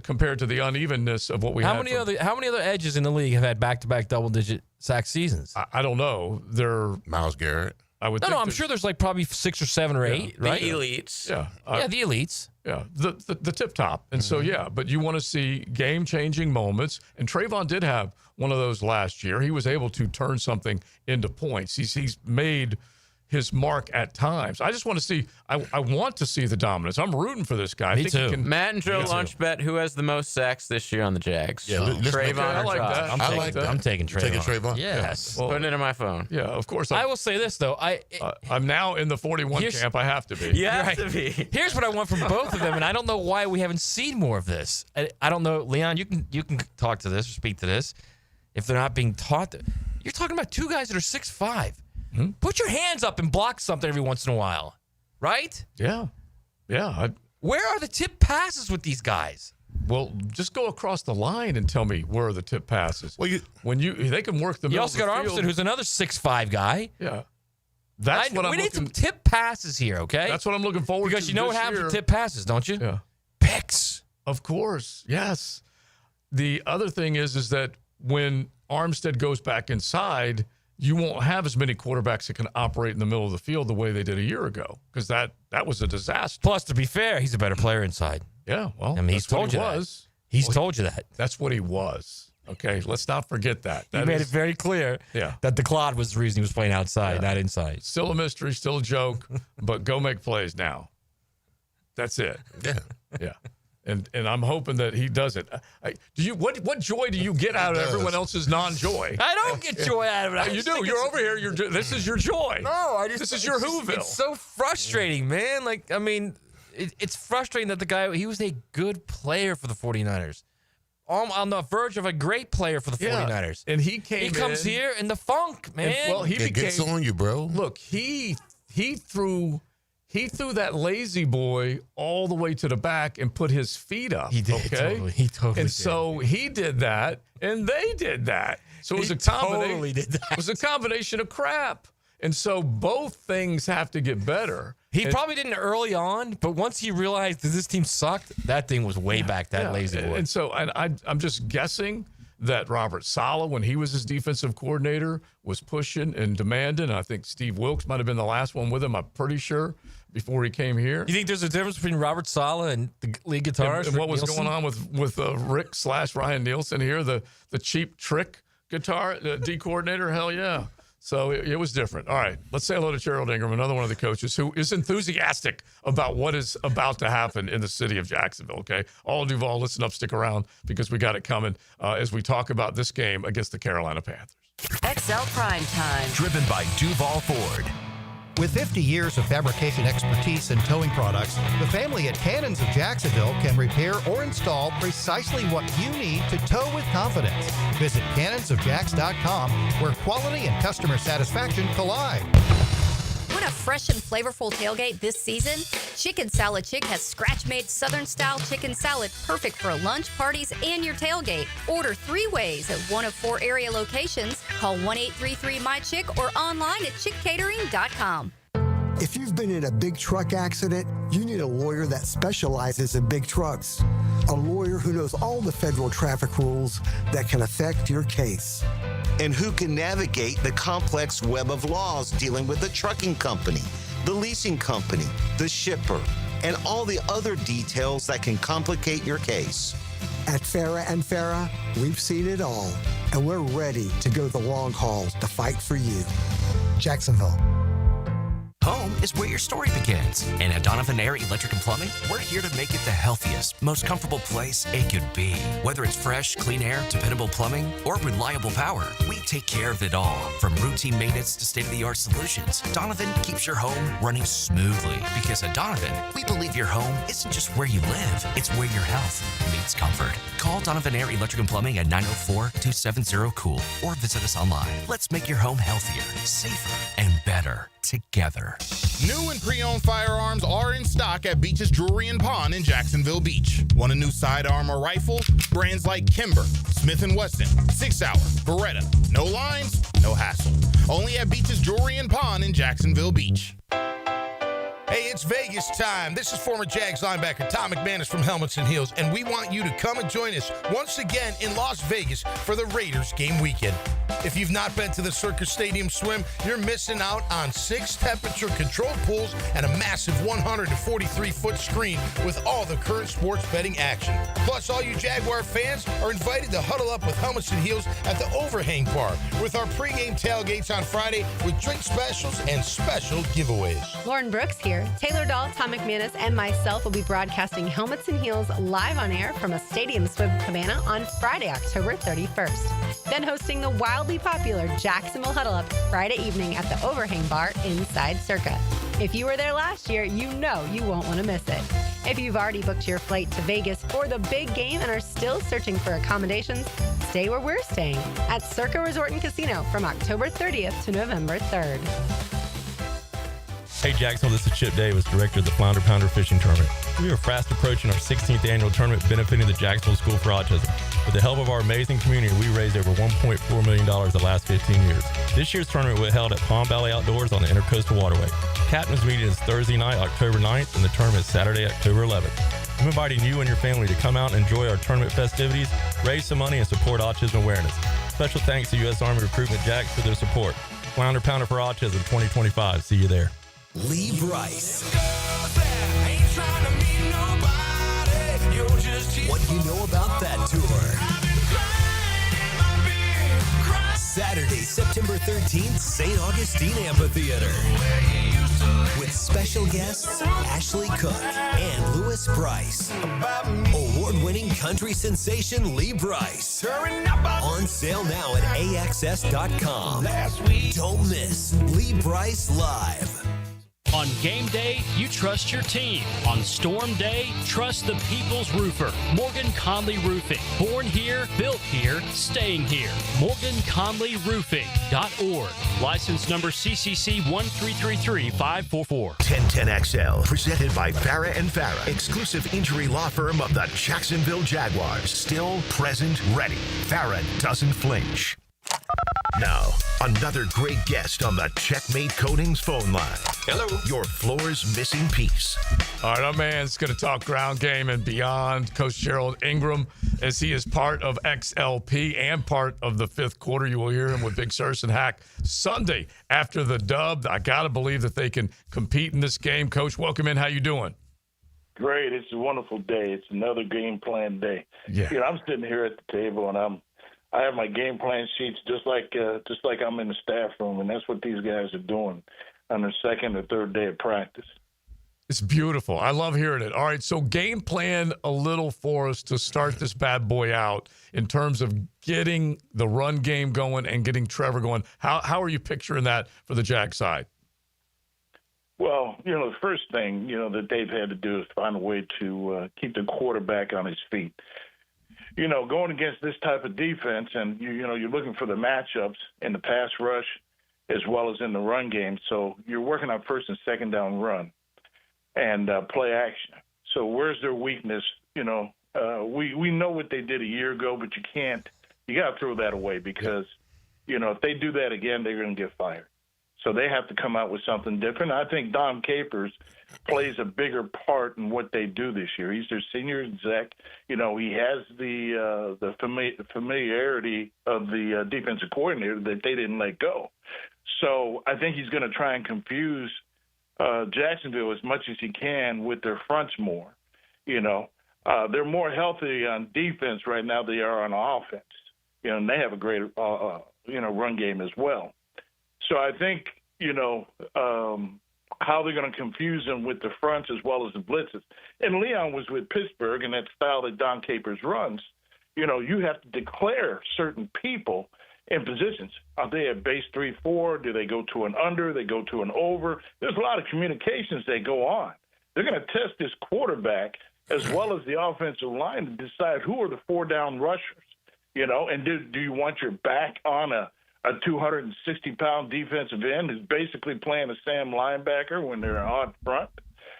compared to the unevenness of what we How had. many other edges in the league have had back-to-back double-digit sack seasons? I don't know. They're Miles Garrett. I would. No, think I'm there's- sure there's like probably 6 or 7 or 8, right? The elites. Yeah. Yeah, the elites. Yeah, the tip top. And so, yeah, but you want to see game-changing moments. And Trayvon did have one of those last year. He was able to turn something into points. He's made his mark at times. I just want to see – I want to see the dominance. I'm rooting for this guy. Me I think too. He can, Matt and Joe Me too. Lunch bet who has the most sacks this year on the Jags. Yeah, let's make Trayvon that- I or like Josh? that. I like that. I'm taking Trayvon. Taking Trayvon? Yes. Well, Putting it in my phone. yeah, of course. I will say this, though. I'm now in the 41 Here's- camp. I have to be. You have Right. to be. Here's what I want from both of them, and I don't know why we haven't seen more of this. I don't know, Leon. You can talk to this or speak to this. If they're not being taught, you're talking about 2 guys that are 6'5". Put your hands up and block something every once in a while, right? Yeah. Yeah. Where are the tip passes with these guys? Well, just go across the line and tell me where are the tip passes. Well, they can work the You middle also of the got field. Armstead, who's another 6'5" guy. Yeah. That's what I'm we need looking. some tip passes here, okay? That's what I'm looking forward to. Because you know what this happens year. with tip passes, don't you? Yeah. Picks. Of course, yes. The other thing is that when Armstead goes back inside, you won't have as many quarterbacks that can operate in the middle of the field the way they did a year ago, because that was a disaster. Plus, to be fair, he's a better player inside. Yeah, well, I mean, he's that's what told he you that. was. He's told you that. That's what he was. Okay, let's not forget that. He made it very clear that the clod was the reason he was playing outside, not inside. Still a mystery, still a joke, but go make plays now. That's it. Yeah. Yeah. And I'm hoping that he does it. What joy do you get out of everyone else's non-joy? I don't get joy out of it. You do. You're over here. This is your joy. No, This is your Whoville. It's so frustrating, man. Like, I mean, it's frustrating that the guy, he was a good player for the 49ers. On the verge of a great player for the 49ers. And he comes in, here in the funk, man. And, It gets on you, bro. Look, he threw that lazy boy all the way to the back and put his feet up. He did, okay? totally. He totally And did. so he did that, and they did that. So it was He a combination. totally did that. It was a combination of crap. And so both things have to get better. He probably didn't early on, but once he realized that this team sucked, that thing was way back, that lazy boy. And so I'm just guessing that Robert Saleh, when he was his defensive coordinator, was pushing and demanding. I think Steve Wilkes might have been the last one with him, I'm pretty sure, before he came here. You think there's a difference between Robert Saleh and the lead guitarist? And what was Nielsen? going on with Rick/Ryan Nielsen here, the cheap trick guitar D coordinator? Hell yeah. So it was different. All right, let's say hello to Gerald Ingram, another one of the coaches who is enthusiastic about what is about to happen in the city of Jacksonville, okay? All Duval, listen up, stick around, because we got it coming as we talk about this game against the Carolina Panthers. XL Primetime. Driven by Duval Ford. With 50 years of fabrication expertise in towing products, the family at Cannons of Jacksonville can repair or install precisely what you need to tow with confidence. Visit cannonsofjacks.com, where quality and customer satisfaction collide. Want a fresh and flavorful tailgate this season? Chicken Salad Chick has scratch-made Southern-style chicken salad perfect for lunch, parties, and your tailgate. Order 3 ways at one of 4 area locations. Call 1-833-MY-CHICK or online at chickcatering.com. If you've been in a big truck accident, you need a lawyer that specializes in big trucks. A lawyer who knows all the federal traffic rules that can affect your case. And who can navigate the complex web of laws dealing with the trucking company, the leasing company, the shipper, and all the other details that can complicate your case. At Farah and Farah, we've seen it all, and we're ready to go the long haul to fight for you. Jacksonville. Home is where your story begins. And at Donovan Air Electric and Plumbing, we're here to make it the healthiest, most comfortable place it could be. Whether it's fresh, clean air, dependable plumbing, or reliable power, we take care of it all. From routine maintenance to state-of-the-art solutions, Donovan keeps your home running smoothly. Because at Donovan, we believe your home isn't just where you live, it's where your health meets comfort. Call Donovan Air Electric and Plumbing at 904-270-COOL or visit us online. Let's make your home healthier, safer, and better together. New and pre-owned firearms are in stock at Beach's Jewelry and Pawn in Jacksonville Beach. Want a new sidearm or rifle? Brands like Kimber, Smith & Wesson, 6 Hour, Beretta. No lines, no hassle. Only at Beach's Jewelry and Pawn in Jacksonville Beach. Hey, it's Vegas time. This is former Jags linebacker Tom McManus from Helmets and Heels, and we want you to come and join us once again in Las Vegas for the Raiders game weekend. If you've not been to the Circus Stadium Swim, you're missing out on 6 temperature-controlled pools and a massive 143-foot screen with all the current sports betting action. Plus, all you Jaguar fans are invited to huddle up with Helmets and Heels at the Overhang Bar with our pregame tailgates on Friday with drink specials and special giveaways. Lauren Brooks here. Taylor Dahl, Tom McManus, and myself will be broadcasting Helmets and Heels live on air from a Stadium Swim Cabana on Friday, October 31st. Then hosting the wildly popular Jacksonville Huddle Up Friday evening at the Overhang Bar inside Circa. If you were there last year, you know you won't want to miss it. If you've already booked your flight to Vegas for the big game and are still searching for accommodations, stay where we're staying at Circa Resort and Casino from October 30th to November 3rd. Hey Jacksonville, this is Chip Davis, director of the Flounder Pounder Fishing Tournament. We are fast approaching our 16th annual tournament benefiting the Jacksonville School for Autism. With the help of our amazing community, we raised over $1.4 million the last 15 years. This year's tournament will be held at Palm Valley Outdoors on the Intercoastal Waterway. Captain's meeting is Thursday night, October 9th, and the tournament is Saturday, October 11th. I'm inviting you and your family to come out and enjoy our tournament festivities, raise some money, and support autism awareness. Special thanks to U.S. Army Recruitment Jacks for their support. Flounder Pounder for Autism 2025. See you there. Lee Bryce. What do you know about that tour? Saturday, September 13th, St. Augustine Amphitheater. With special guests Ashley Cook and Lewis Bryce. Award-winning country sensation Lee Bryce. On sale now at AXS.com. Don't miss Lee Bryce Live. On game day, you trust your team. On storm day, trust the people's roofer. Morgan Conley Roofing. Born here, built here, staying here. MorganConleyRoofing.org. License number CCC 1333544. 1010XL, presented by Farah & Farah, exclusive injury law firm of the Jacksonville Jaguars. Still, present, ready. Farah doesn't flinch. Now, another great guest on the Checkmate Coatings phone line. Hello. Your floor's missing piece. All right, our man's going to talk ground game and beyond. Coach Gerald Ingram, as he is part of XLP and part of the fifth quarter. You will hear him with Big Sirs and Hack Sunday after the dub. I got to believe that they can compete in this game. Coach, welcome in. How you doing? Great. It's a wonderful day. It's another game plan day. Yeah. You know, I'm sitting here at the table and I have my game plan sheets just like I'm in the staff room, and that's what these guys are doing on their second or third day of practice. It's beautiful. I love hearing it. All right, so game plan a little for us to start this bad boy out in terms of getting the run game going and getting Trevor going. How are you picturing that for the Jag side? Well, you know, the first thing, you know, that they've had to do is find a way to keep the quarterback on his feet. You know, going against this type of defense, and you know, you're looking for the matchups in the pass rush as well as in the run game. So you're working on first and second down run and play action. So where's their weakness? You know, we know what they did a year ago, but you got to throw that away because, you know, if they do that again, they're going to get fired. So they have to come out with something different. I think Dom Capers plays a bigger part in what they do this year. He's their senior exec. You know, he has the familiarity of the defensive coordinator that they didn't let go. So I think he's going to try and confuse Jacksonville as much as he can with their fronts more. You know, they're more healthy on defense right now than they are on offense. You know, and they have a great, run game as well. So I think, you know, how they're going to confuse them with the fronts as well as the blitzes. And Leon was with Pittsburgh, and that style that Don Capers runs, you know, you have to declare certain people in positions. Are they at base 3-4? Do they go to an under? They go to an over? There's a lot of communications that go on. They're going to test this quarterback as well as the offensive line to decide who are the four-down rushers, you know, and do you want your back on a 260-pound defensive end who's basically playing a Sam linebacker when they're on front?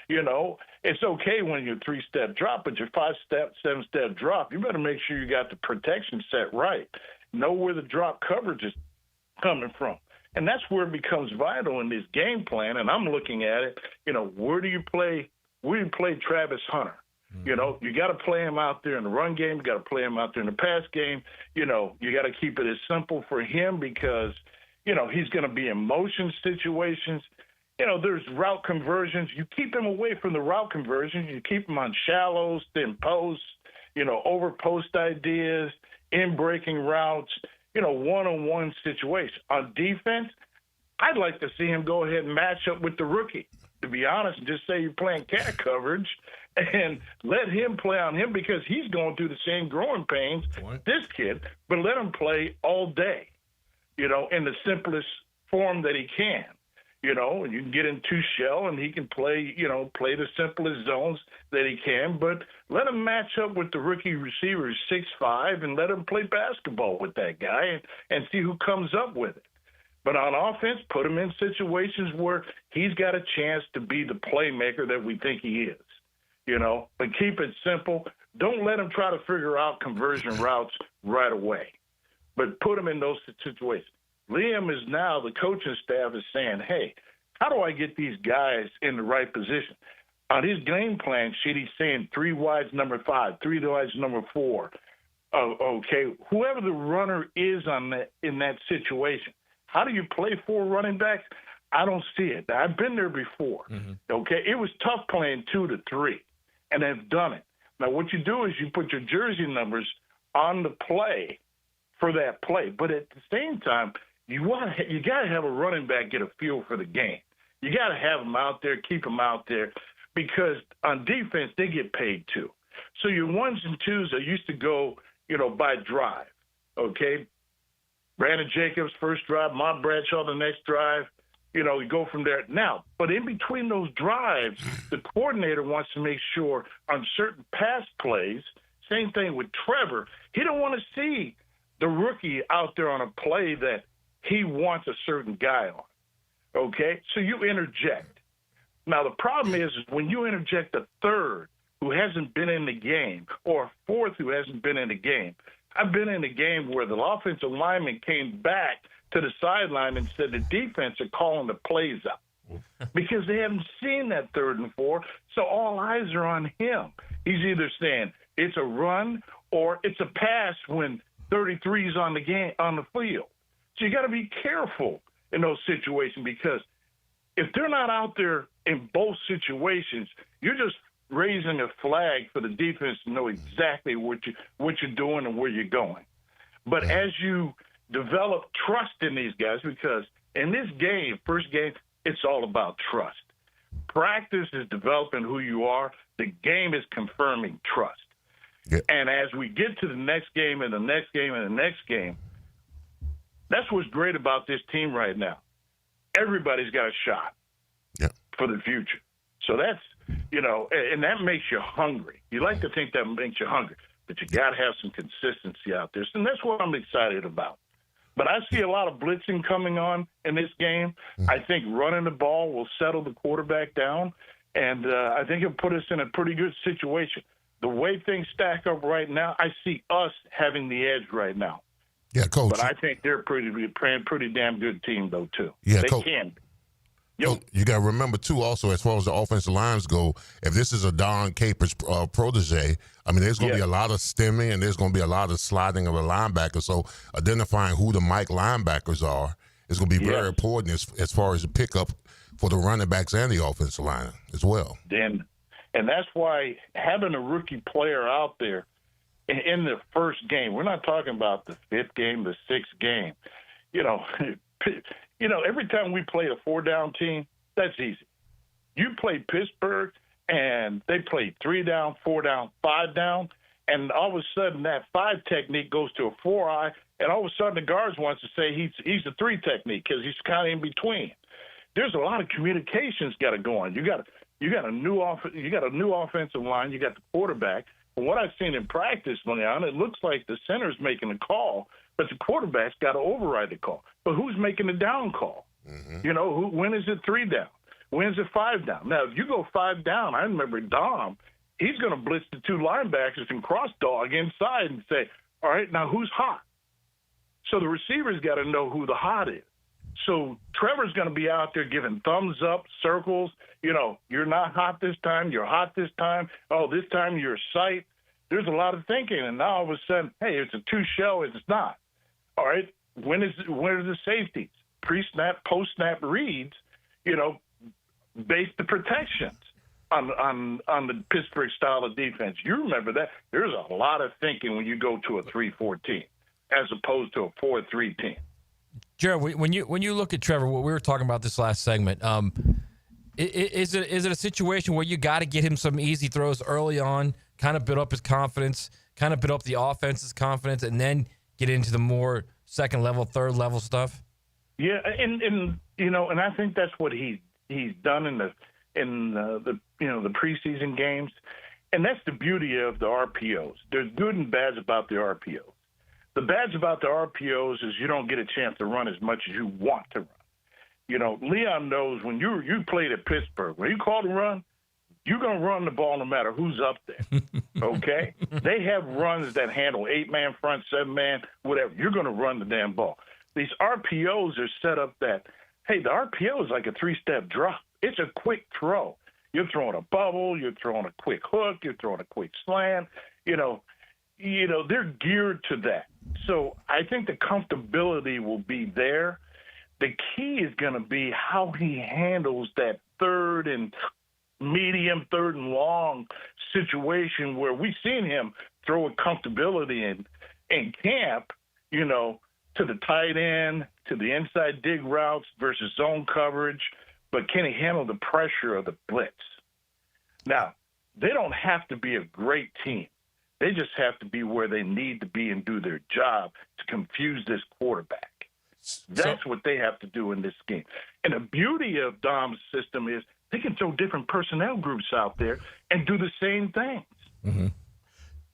You know, it's okay when you're three-step drop, but your five-step, seven-step drop, you better make sure you got the protection set right. Know where the drop coverage is coming from. And that's where it becomes vital in this game plan. And I'm looking at it, you know, where do you play Travis Hunter? You know, you got to play him out there in the run game. You got to play him out there in the pass game. You know, you got to keep it as simple for him because, you know, he's going to be in motion situations. You know, there's route conversions. You keep him away from the route conversions. You keep him on shallows, thin posts, you know, over post ideas, in breaking routes, you know, one-on-one situation. On defense, I'd like to see him go ahead and match up with the rookie, to be honest, and just say you're playing cat coverage and let him play on him because he's going through the same growing pains, this kid, but let him play all day, you know, in the simplest form that he can. You know, you can get in two shell and he can play, you know, play the simplest zones that he can, but let him match up with the rookie receiver 6'5" and let him play basketball with that guy and see who comes up with it. But on offense, put him in situations where he's got a chance to be the playmaker that we think he is, But keep it simple. Don't let him try to figure out conversion routes right away, but put him in those situations. Liam is now, the coaching staff is saying, hey, how do I get these guys in the right position? On his game plan sheet, he's saying 3 wides, number 5, 3 wides, number 4. Okay, whoever the runner is in that situation, how do you play 4 running backs? I don't see it. I've been there before. Okay, it was tough playing 2 to 3, and they've done it. Now, what you do is you put your jersey numbers on the play for that play, but at the same time, you got to have a running back get a feel for the game. You got to have them out there, keep them out there, because on defense they get paid too. So your 1s and 2s are used to go, by drive. Okay, Brandon Jacobs first drive, Mont Bradshaw the next drive. We go from there. Now, but in between those drives, the coordinator wants to make sure on certain pass plays. Same thing with Trevor. He don't want to see the rookie out there on a play that he wants a certain guy on. Okay? So you interject. Now, the problem is when you interject a third who hasn't been in the game or a fourth who hasn't been in the game. I've been in a game where the offensive lineman came back to the sideline and said the defense are calling the plays out because they haven't seen that 3rd and 4, so all eyes are on him. He's either saying it's a run or it's a pass when 33 is on the field. So you got to be careful in those situations because if they're not out there in both situations, you're just raising a flag for the defense to know exactly what you're doing and where you're going. But as you develop trust in these guys, because in this game, first game, it's all about trust. Practice is developing who you are. The game is confirming trust. Yeah. And as we get to the next game and the next game and the next game, that's what's great about this team right now. Everybody's got a shot for the future. So that's, and that makes you hungry. You like to think that makes you hungry, but you got to have some consistency out there. And that's what I'm excited about. But I see a lot of blitzing coming on in this game. I think running the ball will settle the quarterback down, and I think it'll put us in a pretty good situation. The way things stack up right now, I see us having the edge right now. Yeah, Coach. But I think they're pretty damn good team, though, too. Yeah, they Coach. can. You got to remember, too, also, as far as the offensive lines go, if this is a Don Capers protege, I mean, there's going to be a lot of stemming and there's going to be a lot of sliding of the linebackers. So identifying who the Mike linebackers are is going to be very important as far as the pickup for the running backs and the offensive line as well. And that's why having a rookie player out there in the first game, we're not talking about the 5th game, the 6th game. Every time we play a 4-down team, that's easy. You play Pittsburgh, and they play 3 down, 4 down, 5 down, and all of a sudden that 5 technique goes to a 4-eye, and all of a sudden the guards wants to say he's a 3 technique because he's kind of in between. There's a lot of communications got to go on. You got a new offensive line. You got the quarterback. From what I've seen in practice, Leon, it looks like the center's making a call, but the quarterback's got to override the call. But who's making the down call? When is it 3 down? When is it 5 down? Now, if you go 5 down, I remember Dom, he's going to blitz the 2 linebackers and cross dog inside and say, all right, now who's hot? So the receivers got to know who the hot is. So Trevor's going to be out there giving thumbs up, circles. You're not hot this time. You're hot this time. Oh, this time you're sight. There's a lot of thinking. And now all of a sudden, hey, it's a 2-shell. It's not. All right, where are the safeties? Pre-snap, post-snap reads, base the protections on the Pittsburgh style of defense. You remember that. There's a lot of thinking when you go to a 3-4 team as opposed to a 4-3 team. Gerald, when you look at Trevor, what we were talking about this last segment, is it a situation where you got to get him some easy throws early on, kind of build up his confidence, kind of build up the offense's confidence, and then get into the more second level, third level stuff? Yeah, and I think that's what he's done in the preseason games, and that's the beauty of the RPOs. There's good and bad about the RPOs. The bad about the RPOs is you don't get a chance to run as much as you want to run. You know, Leon knows when you played at Pittsburgh, when you call the run, you're going to run the ball no matter who's up there, okay? They have runs that handle 8-man front, 7-man, whatever. You're going to run the damn ball. These RPOs are set up that, hey, the RPO is like a 3-step drop. It's a quick throw. You're throwing a bubble. You're throwing a quick hook. You're throwing a quick slant. You know, they're geared to that. So I think the comfortability will be there. The key is going to be how he handles that third and medium, third and long situation where we've seen him throw a comfortability in camp, you know, to the tight end, to the inside dig routes versus zone coverage. But can he handle the pressure of the blitz? Now, they don't have to be a great team. They just have to be where they need to be and do their job to confuse this quarterback. That's what they have to do in this game. And the beauty of Dom's system is they can throw different personnel groups out there and do the same things. Mm-hmm.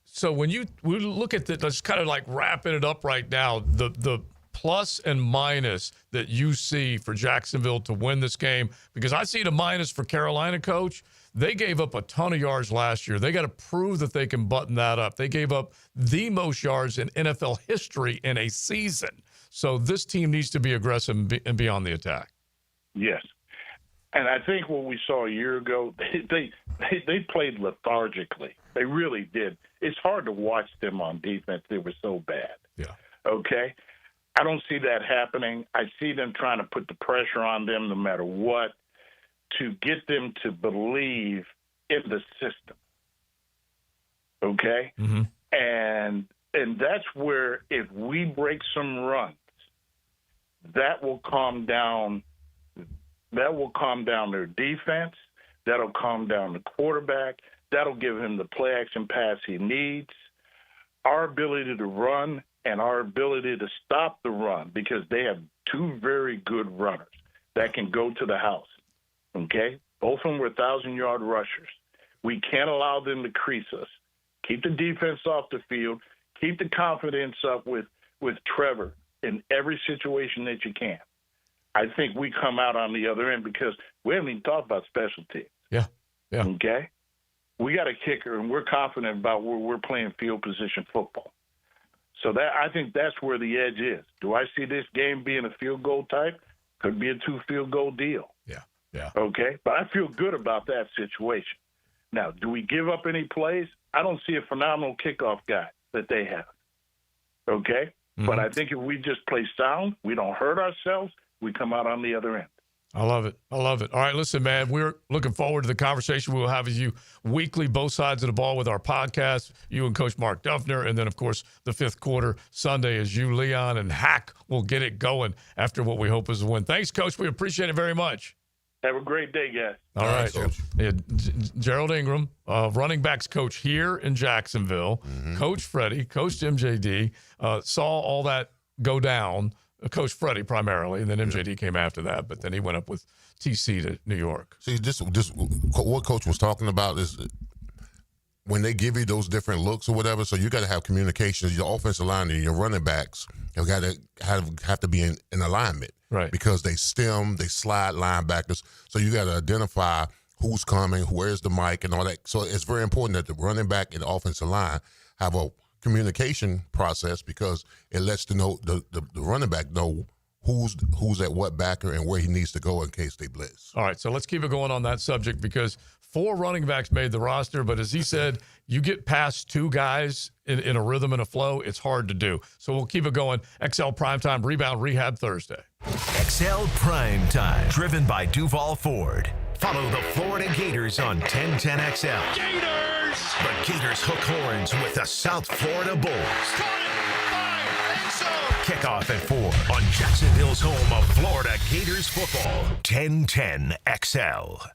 So when we look at let's kind of like wrapping it up right now, the plus and minus that you see for Jacksonville to win this game, because I see the minus for Carolina, Coach. They gave up a ton of yards last year. They got to prove that they can button that up. They gave up the most yards in NFL history in a season. So this team needs to be aggressive and be on the attack. Yes. And I think what we saw a year ago, they played lethargically. They really did. It's hard to watch them on defense. They were so bad. Yeah. Okay? I don't see that happening. I see them trying to put the pressure on them no matter what to get them to believe in the system. Okay? Mm-hmm. And that's where if we break some runs, that will calm down their defense. That'll calm down the quarterback. That'll give him the play action pass he needs. Our ability to run and our ability to stop the run, because they have two very good runners that can go to the house. Okay? Both of them were 1,000-yard rushers. We can't allow them to crease us. Keep the defense off the field. Keep the confidence up with Trevor in every situation that you can. I think we come out on the other end because we haven't even talked about special teams. Yeah. Okay? We got a kicker, and we're confident about where we're playing field position football. So I think that's where the edge is. Do I see this game being a field goal type? Could be a 2-field goal deal. Yeah. Okay? But I feel good about that situation. Now, do we give up any plays? I don't see a phenomenal kickoff guy that they have. Okay? Mm-hmm. But I think if we just play sound, we don't hurt ourselves, we come out on the other end. I love it. All right, listen, man, we're looking forward to the conversation we'll have with you weekly, both sides of the ball with our podcast, you and Coach Mark Duffner, and then, of course, the fifth quarter Sunday as you, Leon, and Hack will get it going after what we hope is a win. Thanks, Coach. We appreciate it very much. Have a great day, guys. All right. Yeah, Gerald Ingram, running backs coach here in Jacksonville, Coach Freddie, Coach MJD, saw all that go down. Coach Freddie primarily, and then MJD came after that, but then he went up with TC to New York. See, this what Coach was talking about is when they give you those different looks or whatever, so you got to have communication. Your offensive line and your running backs have got to have to be in alignment. Right. Because they stem, they slide linebackers. So you got to identify who's coming, where's the mic, and all that. So it's very important that the running back and the offensive line have a communication process, because it lets the running back know who's at what backer and where he needs to go in case they blitz. All right, so let's keep it going on that subject, because 4 running backs made the roster, but as he said, you get past 2 guys in a rhythm and a flow, it's hard to do. So we'll keep it going. XL Primetime Rebound Rehab Thursday. XL Primetime, driven by Duval Ford. Follow the Florida Gators on 1010XL. Gators! The Gators hook horns with the South Florida Bulls. Kickoff at 4 on Jacksonville's home of Florida Gators football. 1010XL.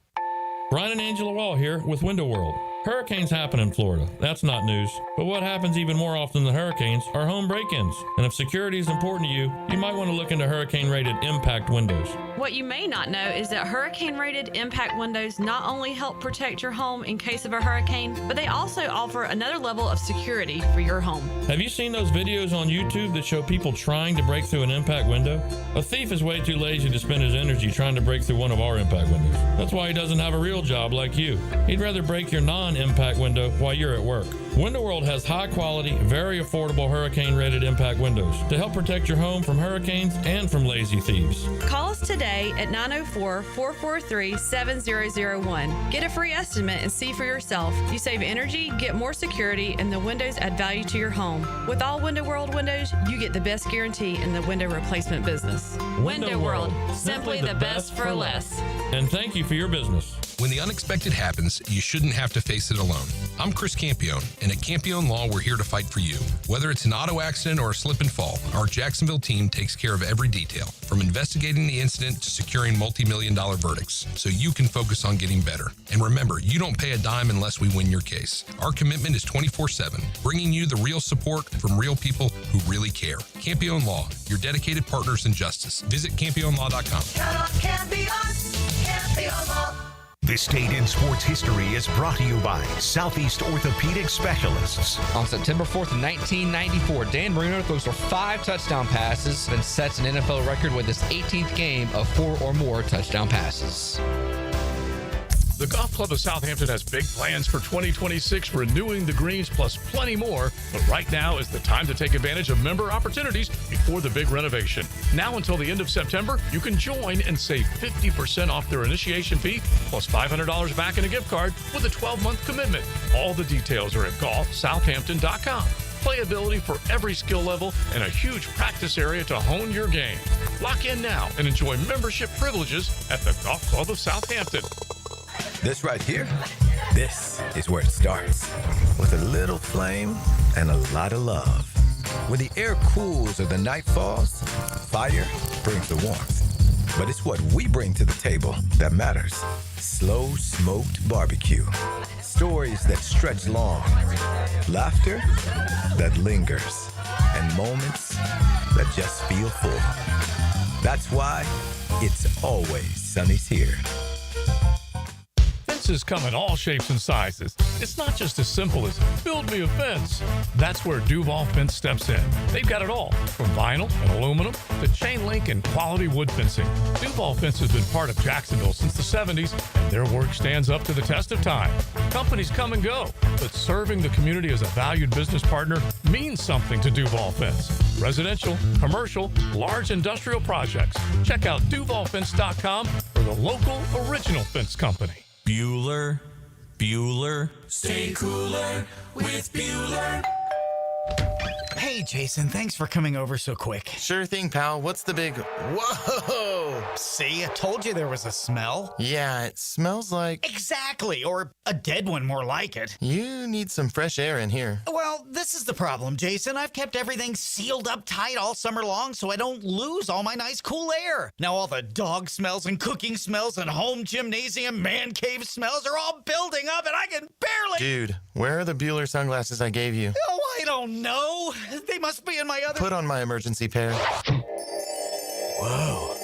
Brian and Angela Wall here with Window World. Hurricanes happen in Florida. That's not news. But what happens even more often than hurricanes are home break-ins. And if security is important to you, you might want to look into hurricane-rated impact windows. What you may not know is that hurricane-rated impact windows not only help protect your home in case of a hurricane, but they also offer another level of security for your home. Have you seen those videos on YouTube that show people trying to break through an impact window? A thief is way too lazy to spend his energy trying to break through one of our impact windows. That's why he doesn't have a real job like you. He'd rather break your non-impact window while you're at work. Window World has high-quality, very affordable hurricane-rated impact windows to help protect your home from hurricanes and from lazy thieves. Call us today at 904-443-7001. Get a free estimate and see for yourself. You save energy, get more security, and the windows add value to your home. With all Window World windows, you get the best guarantee in the window replacement business. Window World, simply the best for less. And thank you for your business. When the unexpected happens, you shouldn't have to face it alone. I'm Chris Campione, and at Campione Law, we're here to fight for you. Whether it's an auto accident or a slip and fall, our Jacksonville team takes care of every detail, from investigating the incident to securing multi-million-dollar verdicts, so you can focus on getting better. And remember, you don't pay a dime unless we win your case. Our commitment is 24/7, bringing you the real support from real people who really care. Campione Law, your dedicated partners in justice. Visit CampioneLaw.com. Count on Campione Law. This date in sports history is brought to you by Southeast Orthopedic Specialists. On September 4th, 1994, Dan Marino throws for 5 touchdown passes and sets an NFL record with his 18th game of 4 or more touchdown passes. The Golf Club of Southampton has big plans for 2026, renewing the greens plus plenty more. But right now is the time to take advantage of member opportunities before the big renovation. Now until the end of September, you can join and save 50% off their initiation fee plus $500 back in a gift card with a 12-month commitment. All the details are at golfsouthampton.com. Playability for every skill level and a huge practice area to hone your game. Lock in now and enjoy membership privileges at the Golf Club of Southampton. This right here, this is where it starts. With a little flame and a lot of love. When the air cools or the night falls, fire brings the warmth. But it's what we bring to the table that matters. Slow smoked barbecue. Stories that stretch long. Laughter that lingers. And moments that just feel full. That's why it's always Sonny's here. Fences come in all shapes and sizes. It's not just as simple as build me a fence. That's where Duval Fence steps in. They've got it all, from vinyl and aluminum to chain link and quality wood fencing. Duval Fence has been part of Jacksonville since the 70s, and their work stands up to the test of time. Companies come and go, but serving the community as a valued business partner means something to Duval Fence. Residential, commercial, large industrial projects. Check out DuvalFence.com for the local original fence company. Bueller. Stay cooler with Bueller. Hey, Jason, thanks for coming over so quick. Sure thing, pal. What's the big... Whoa! See, I told you there was a smell. Yeah, it smells like... Exactly, or a dead one more like it. You need some fresh air in here. Well, this is the problem, Jason. I've kept everything sealed up tight all summer long so I don't lose all my nice cool air. Now all the dog smells and cooking smells and home gymnasium man cave smells are all building up and I can barely... Dude, where are the Bueller sunglasses I gave you? Oh, I don't know. They must be in my other... Put on my emergency pair. Whoa.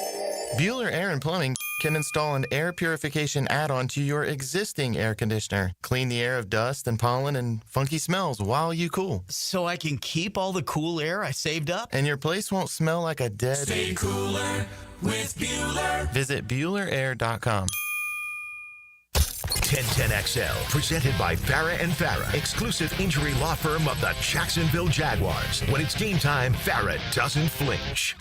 Bueller Air and Plumbing can install an air purification add-on to your existing air conditioner. Clean the air of dust and pollen and funky smells while you cool. So I can keep all the cool air I saved up? And your place won't smell like a dead... Stay cooler with Bueller. Visit BuellerAir.com. 1010XL, presented by Farrah & Farrah, exclusive injury law firm of the Jacksonville Jaguars. When it's game time, Farrah doesn't flinch.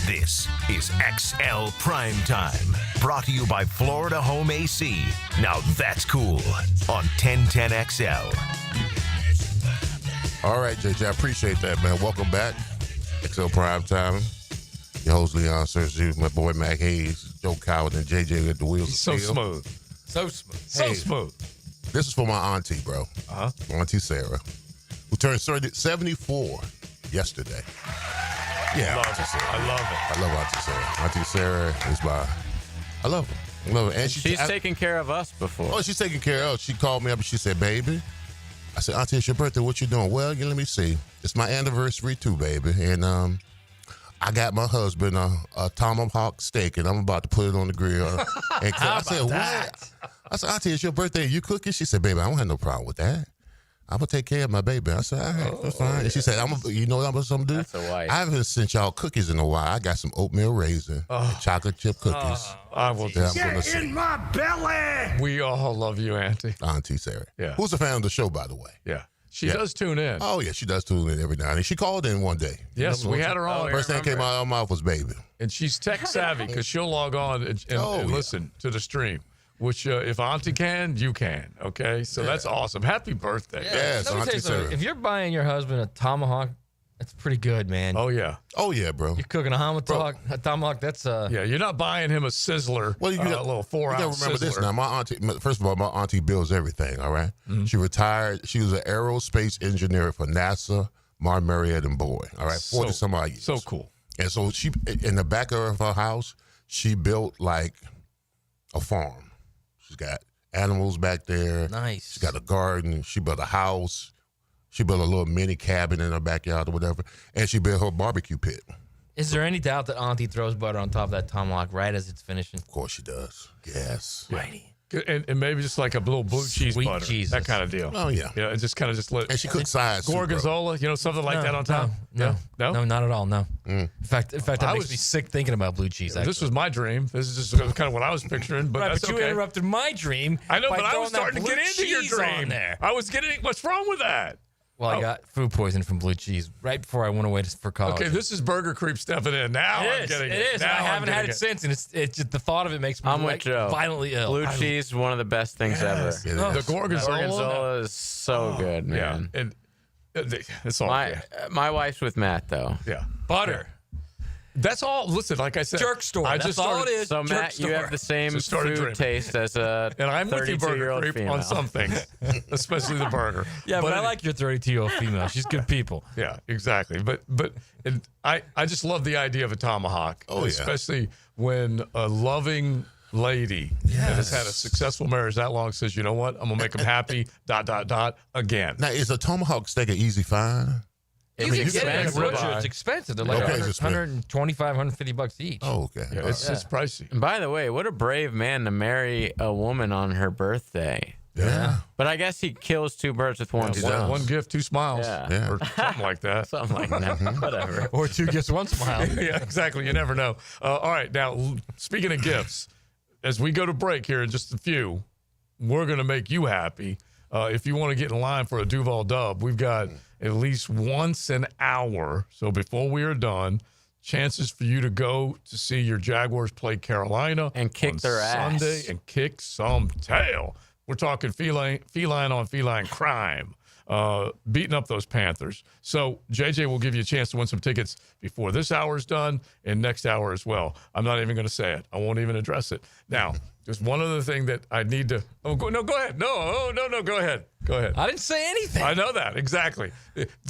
This is XL Primetime, brought to you by Florida Home AC. Now that's cool on 1010XL. All right, JJ, I appreciate that, man. Welcome back. XL Primetime. Your host, Leon Sergio, my boy, Mac Hayes, Joe Coward, and JJ at the wheels of So steel. smooth. So smooth. This is for my auntie, bro. Auntie Sarah, who turned 74 yesterday. Yeah, love Auntie it. Sarah. I love it. I love Auntie Sarah. Auntie Sarah is my. I love her. I love her. And She's taken care of us before. Oh, she's taking care of. She called me up and she said, "Baby," I said, "Auntie, it's your birthday. What you doing?" "Well, let me see. It's my anniversary too, baby. And I got my husband a tomahawk steak, and I'm about to put it on the grill." And I said, "What?" I said, "Auntie, it's your birthday. You cooking?" She said, "Baby, I don't have no problem with that. I'm gonna take care of my baby." I said, "All right, that's fine." And she said, you know what I'm gonna do? That's a wife. I haven't sent y'all cookies in a while. I got some oatmeal raisin, and chocolate chip cookies. I will that I'm gonna Get send. in my belly. We all love you, Auntie. Auntie Sarah. Yeah. Who's a fan of the show, by the way? Yeah. She Yeah. does tune in. Oh, yeah, she does tune in every now and then. She called in one day. Yes, we had her on. First thing came out of her mouth was baby. And she's tech savvy because she'll log on and listen to the stream. Which, if Auntie can, you can. Okay, so that's awesome. Happy birthday! Yes, Let me tell you something. If you're buying your husband a tomahawk, that's pretty good, man. Oh yeah. Oh yeah, bro. You're cooking a tomahawk. That's Yeah, you're not buying him a sizzler. Well, you got a little 4 You ounce gotta remember sizzler. this now. My auntie, first of all, my auntie builds everything. All right? She retired. She was an aerospace engineer for NASA, Martin Marietta and Boyd. All right, 40 some odd years. So cool. And so she, in the back of her house, she built like a farm. She's got animals back there. Nice. She's got a garden. She built a house. She built a little mini cabin in her backyard or whatever. And she built her barbecue pit. Is there any doubt that Auntie throws butter on top of that tomahawk right as it's finishing? Of course she does. Yes. Righty. And maybe just like a little blue cheese Sweet butter. Jesus. That kind of deal. Oh, yeah. Yeah, and just kind of just let. And she cooks sides too, bro. Gorgonzola, something like that on top. No, Yeah? no, not at all. No. Mm. In fact, that I makes was- me sick thinking about blue cheese. Actually. This was my dream. This is just kind of what I was picturing, but Right, that's but you okay. interrupted my dream. I know, by but I was throwing that starting to get blue into your cheese on dream. there. I was getting. What's wrong with that? Well, I got food poisoning from blue cheese right before I went away for college. Okay, this is Burger Creep stepping in. Now I'm getting it. It is. Now I I'm haven't had getting it since, and it's just the thought of it makes me I'm with Joe. violently ill. Blue cheese, one of the best things ever. The Gorgonzola is so good, man. Yeah, and it's all my good. my wife's with Matt though. Yeah, butter. That's all. Listen, like I said, Jerk store. I That's just all started, it is. So Jerk Matt, you have store. the same Just started food dreaming. taste as a and I'm with you, Burger 32-year-old Creep, female. on some things, especially the burger. Yeah, but I like your 32-year-old female. She's good people. Yeah, exactly. But and I just love the idea of a tomahawk. Oh, yeah. Especially when a loving lady that has had a successful marriage that long says, you know what, I'm gonna make them happy. ... again. Now, is a tomahawk steak an easy find? It's expensive. It's expensive. They're like Okay, it's expensive. $125, $150 each. Oh, okay. Yeah, it's pricey. And by the way, what a brave man to marry a woman on her birthday. Yeah. But I guess he kills two birds with one stone. One gift, 2 smiles. Yeah. Or something like that. Something like that. Whatever. Or 2 gifts, 1 smile. Yeah, exactly. You never know. All right. Now, speaking of gifts, as we go to break here in just a few, we're going to make you happy. If you want to get in line for a Duval Dub, we've got at least once an hour. So before we are done, chances for you to go to see your Jaguars play Carolina and kick on their ass. Sunday and kick some tail. We're talking feline on feline crime, beating up those Panthers. So JJ will give you a chance to win some tickets before this hour is done and next hour as well. I'm not even going to say it. I won't even address it. Now, just one other thing that I need to. Oh, go ahead. No, go ahead. Go ahead. I didn't say anything. I know that exactly.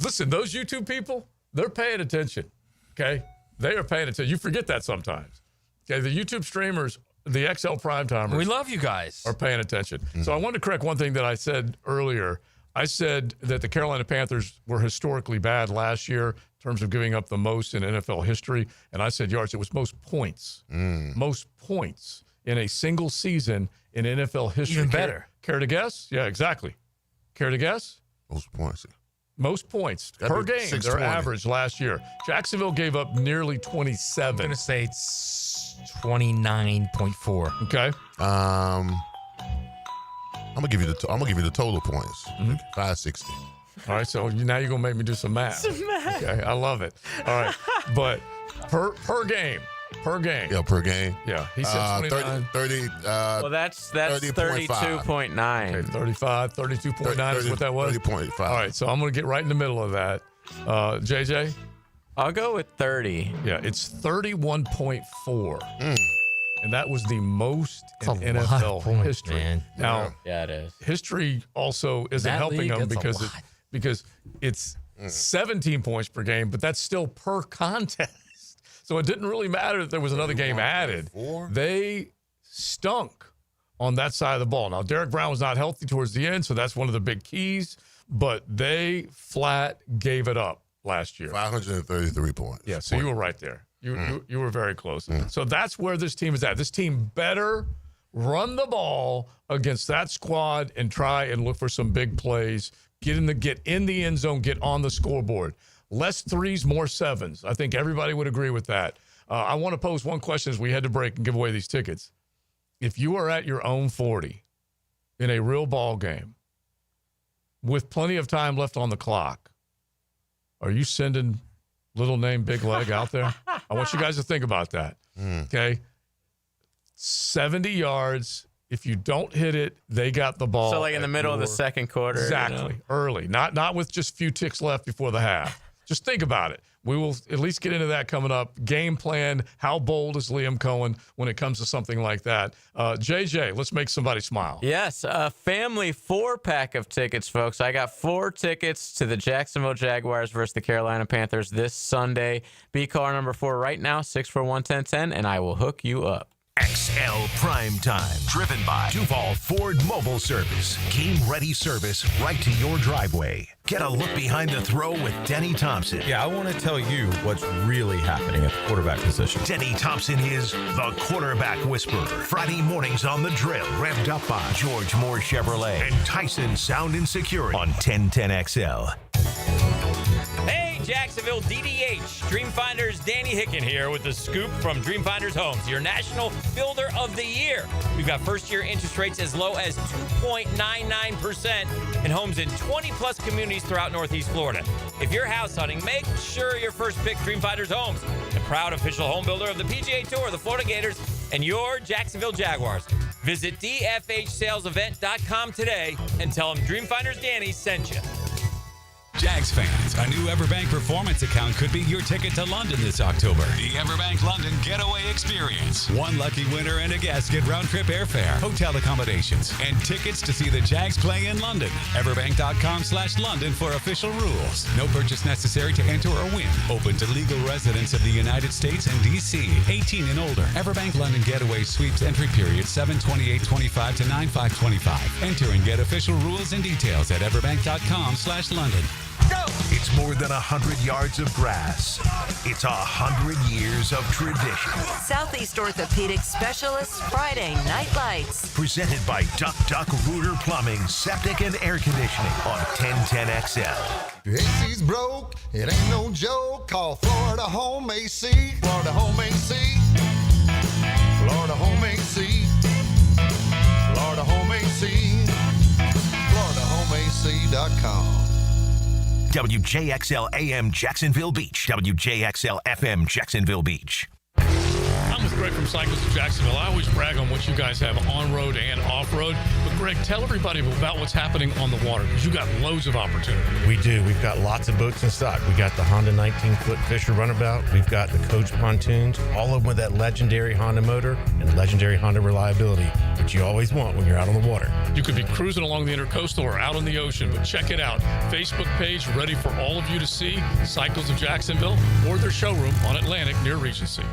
Listen, those YouTube people, they're paying attention. Okay, they are paying attention. You forget that sometimes. Okay, the YouTube streamers, the XL Primetimers, We love you guys. are paying attention. So I wanted to correct one thing that I said earlier. I said that the Carolina Panthers were historically bad last year in terms of giving up the most in NFL history. And I said yards. It was most points. Most points in a single season in NFL history. Even better. Care to guess? Yeah, exactly. Care to guess? Most points. Most points Gotta per be game, their 620. average last year. Jacksonville gave up nearly 27. I'm going to say it's 29.4. Okay. I'm gonna give you the total points. 560. All right, so now you're gonna make me do some math. Okay, I love it. All right, but per game. Yeah, per game. Yeah, he said 29. 30. Well, that's 30.5. 32.9. Okay, 35, 32.9 is what that was. 30.5. All right, so I'm gonna get right in the middle of that. JJ? I'll go with 30. Yeah, it's 31.4. And that was the most in That's a lot NFL of points, history. man. Now, Yeah, it is. history also isn't That helping league, them that's a because lot. because it's 17 points per game, but that's still per contest. So it didn't really matter that there was another game added. They stunk on that side of the ball. Now, Derek Brown was not healthy towards the end, so that's one of the big keys, but they flat gave it up last year. 533 points. Yeah, so you were right there. You were very close. So that's where this team is at. This team better run the ball against that squad and try and look for some big plays. Get in the end zone, get on the scoreboard. Less threes, more sevens. I think everybody would agree with that. I want to pose one question as we head to break and give away these tickets. If you are at your own 40 in a real ball game with plenty of time left on the clock, are you sending little name Big Leg out there? I want you guys to think about that. Okay? 70 yards. If you don't hit it, they got the ball. So like in the middle of the second quarter. Exactly. Early. Not with just a few ticks left before the half. Just think about it. We will at least get into that coming up. Game plan. How bold is Liam Cohen when it comes to something like that? JJ, let's make somebody smile. Yes, a family 4-pack of tickets, folks. I got 4 tickets to the Jacksonville Jaguars versus the Carolina Panthers this Sunday. Be caller number 4 right now, 641-1010, and I will hook you up. XL Primetime, driven by Duval Ford Mobile Service. Game-ready service right to your driveway. Get a look behind the throw with Denny Thompson. Yeah, I want to tell you what's really happening at the quarterback position. Denny Thompson is the quarterback whisperer. Friday mornings on The Drill, revved up by George Moore Chevrolet and Tyson Sound and Security on 1010XL. Hey, Jacksonville DDH. Dreamfinders Danny Hicken here with the scoop from Dreamfinders Homes, your national builder of the year. We've got first-year interest rates as low as 2.99% in homes in 20-plus communities throughout Northeast Florida. If you're house hunting, make sure your first pick Dreamfinders Homes, the proud official home builder of the PGA Tour, the Florida Gators, and your Jacksonville Jaguars. Visit dfhsalesevent.com today and tell them Dreamfinders Danny sent you. Jags fans, a new Everbank Performance account could be your ticket to London this October. The Everbank London Getaway Experience. One lucky winner and a guest get round-trip airfare, hotel accommodations, and tickets to see the Jags play in London. Everbank.com/London for official rules. No purchase necessary to enter or win. Open to legal residents of the United States and D.C. 18 and older. Everbank London Getaway sweeps entry period 7/28/25 to 9/5/25. Enter and get official rules and details at everbank.com/London. It's more than 100 yards of grass. It's 100 years of tradition. Southeast Orthopedic Specialists Friday Night Lights. Presented by Duck Duck Rooter Plumbing, Septic and Air Conditioning on 1010XL. Your AC's broke, it ain't no joke. Call Florida Home AC. Florida Home AC. Florida Home AC. Florida Home AC. FloridaHomeAC.com. WJXL AM Jacksonville Beach. WJXL FM Jacksonville Beach. I'm with Greg from Cycles of Jacksonville. I always brag on what you guys have on-road and off-road. But, Greg, tell everybody about what's happening on the water, because you got loads of opportunity. We do. We've got lots of boats in stock. We got the Honda 19-foot Fisher Runabout. We've got the Coach pontoons, all of them with that legendary Honda motor and legendary Honda reliability, which you always want when you're out on the water. You could be cruising along the Intercoastal or out on the ocean, but check it out. Facebook page ready for all of you to see, Cycles of Jacksonville, or their showroom on Atlantic near Regency.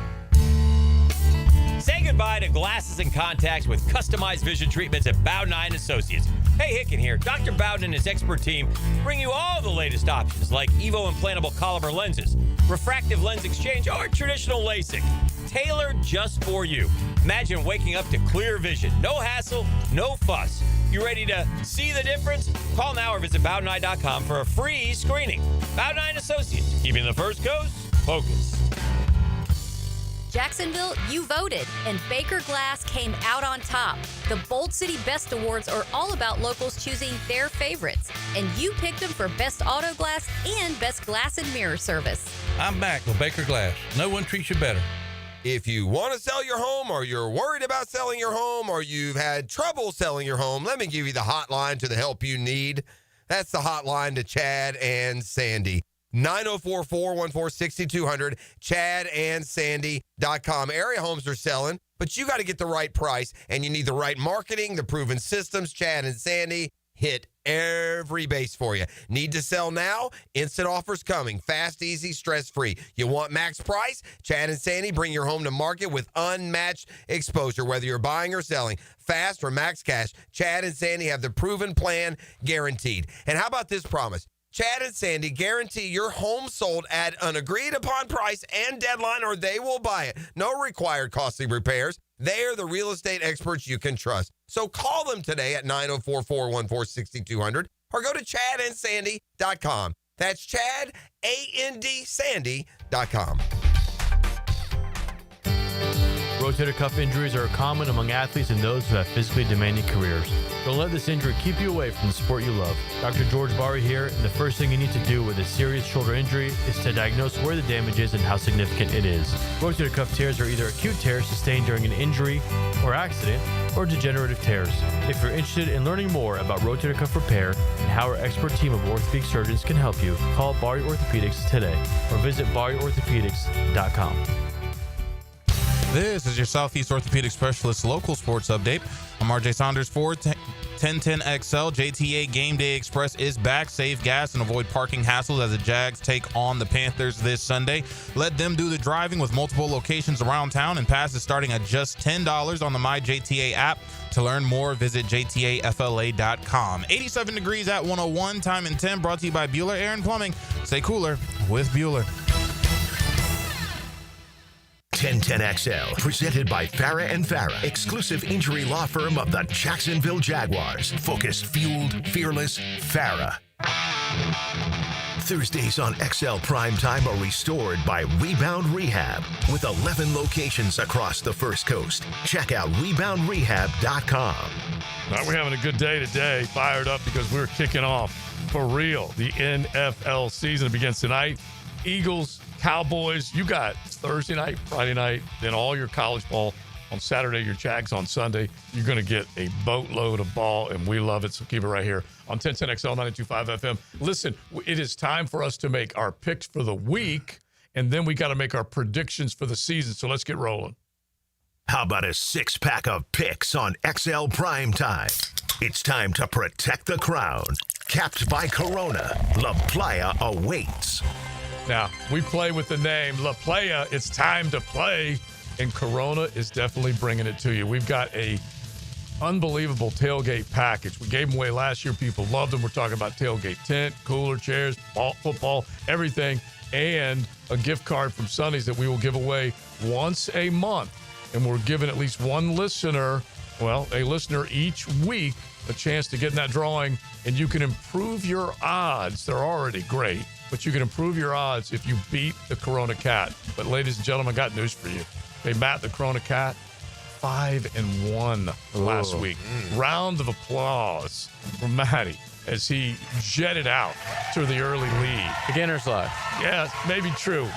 Say goodbye to glasses and contacts with customized vision treatments at Bowden Eye & Associates. Hey, Hicken here. Dr. Bowden and his expert team bring you all the latest options like Evo implantable Caliber lenses, refractive lens exchange, or traditional LASIK. Tailored just for you. Imagine waking up to clear vision. No hassle, no fuss. You ready to see the difference? Call now or visit BowdenEye.com for a free screening. Bowden Eye & Associates, keeping the first coast focused. Jacksonville, you voted, and Baker Glass came out on top. The Bold City Best Awards are all about locals choosing their favorites, and you picked them for Best Auto Glass and Best Glass and Mirror Service. I'm back with Baker Glass. No one treats you better. If you want to sell your home, or you're worried about selling your home, or you've had trouble selling your home, let me give you the hotline to the help you need. That's the hotline to Chad and Sandy. 904-414-6200, ChadandSandy.com. Area homes are selling, but you got to get the right price, and you need the right marketing, the proven systems. Chad and Sandy, hit every base for you. Need to sell now? Instant offers coming. Fast, easy, stress-free. You want max price? Chad and Sandy bring your home to market with unmatched exposure, whether you're buying or selling. Fast or max cash, Chad and Sandy have the proven plan guaranteed. And how about this promise? Chad and Sandy guarantee your home sold at an agreed-upon price and deadline, or they will buy it. No required costly repairs. They are the real estate experts you can trust. So call them today at 904-414-6200 or go to chadandsandy.com. That's Chad, A-N-D, Sandy.com. Rotator cuff injuries are common among athletes and those who have physically demanding careers. Don't let this injury keep you away from the sport you love. Dr. George Bari here, and the first thing you need to do with a serious shoulder injury is to diagnose where the damage is and how significant it is. Rotator cuff tears are either acute tears sustained during an injury or accident, or degenerative tears. If you're interested in learning more about rotator cuff repair and how our expert team of orthopedic surgeons can help you, call Bari Orthopedics today or visit bariorthopedics.com. This is your Southeast Orthopedic Specialist local sports update. I'm RJ Saunders for 1010XL. JTA Game Day Express is back. Save gas and avoid parking hassles as the Jags take on the Panthers this Sunday. Let them do the driving with multiple locations around town and passes starting at just $10 on the MyJTA app. To learn more, visit jtafla.com. 87 degrees at 101, time and 10, brought to you by Bueller Air and Plumbing. Stay cooler with Bueller. 1010XL, presented by Farah and Farah, exclusive injury law firm of the Jacksonville Jaguars. Focused, fueled, fearless, Farah. Thursdays on XL Primetime are restored by Rebound Rehab with 11 locations across the First Coast. Check out reboundrehab.com. Now we're having a good day today, fired up because we're kicking off for real. The NFL season begins tonight. Eagles, Cowboys, you got Thursday night, Friday night, then all your college ball on Saturday, your Jags on Sunday. You're going to get a boatload of ball, and we love it, so keep it right here on 1010XL 92.5 FM. Listen, it is time for us to make our picks for the week, and then we got to make our predictions for the season, so let's get rolling. How about a six-pack of picks on XL Primetime? It's time to protect the crown. Capped by Corona, La Playa awaits. Now, we play with the name La Playa. It's time to play, and Corona is definitely bringing it to you. We've got a unbelievable tailgate package. We gave them away last year. People loved them. We're talking about tailgate tent, cooler, chairs, ball, football, everything, and a gift card from Sonny's that we will give away once a month. And we're giving at least one listener, well, a listener each week, a chance to get in that drawing, and you can improve your odds. They're already great, but you can improve your odds if you beat the Corona Cat. But ladies and gentlemen, I got news for you. Hey, Matt, the Corona Cat, 5-1 last week. Round of applause for Matty as he jetted out to the early lead. Beginner's luck. Yeah, maybe true.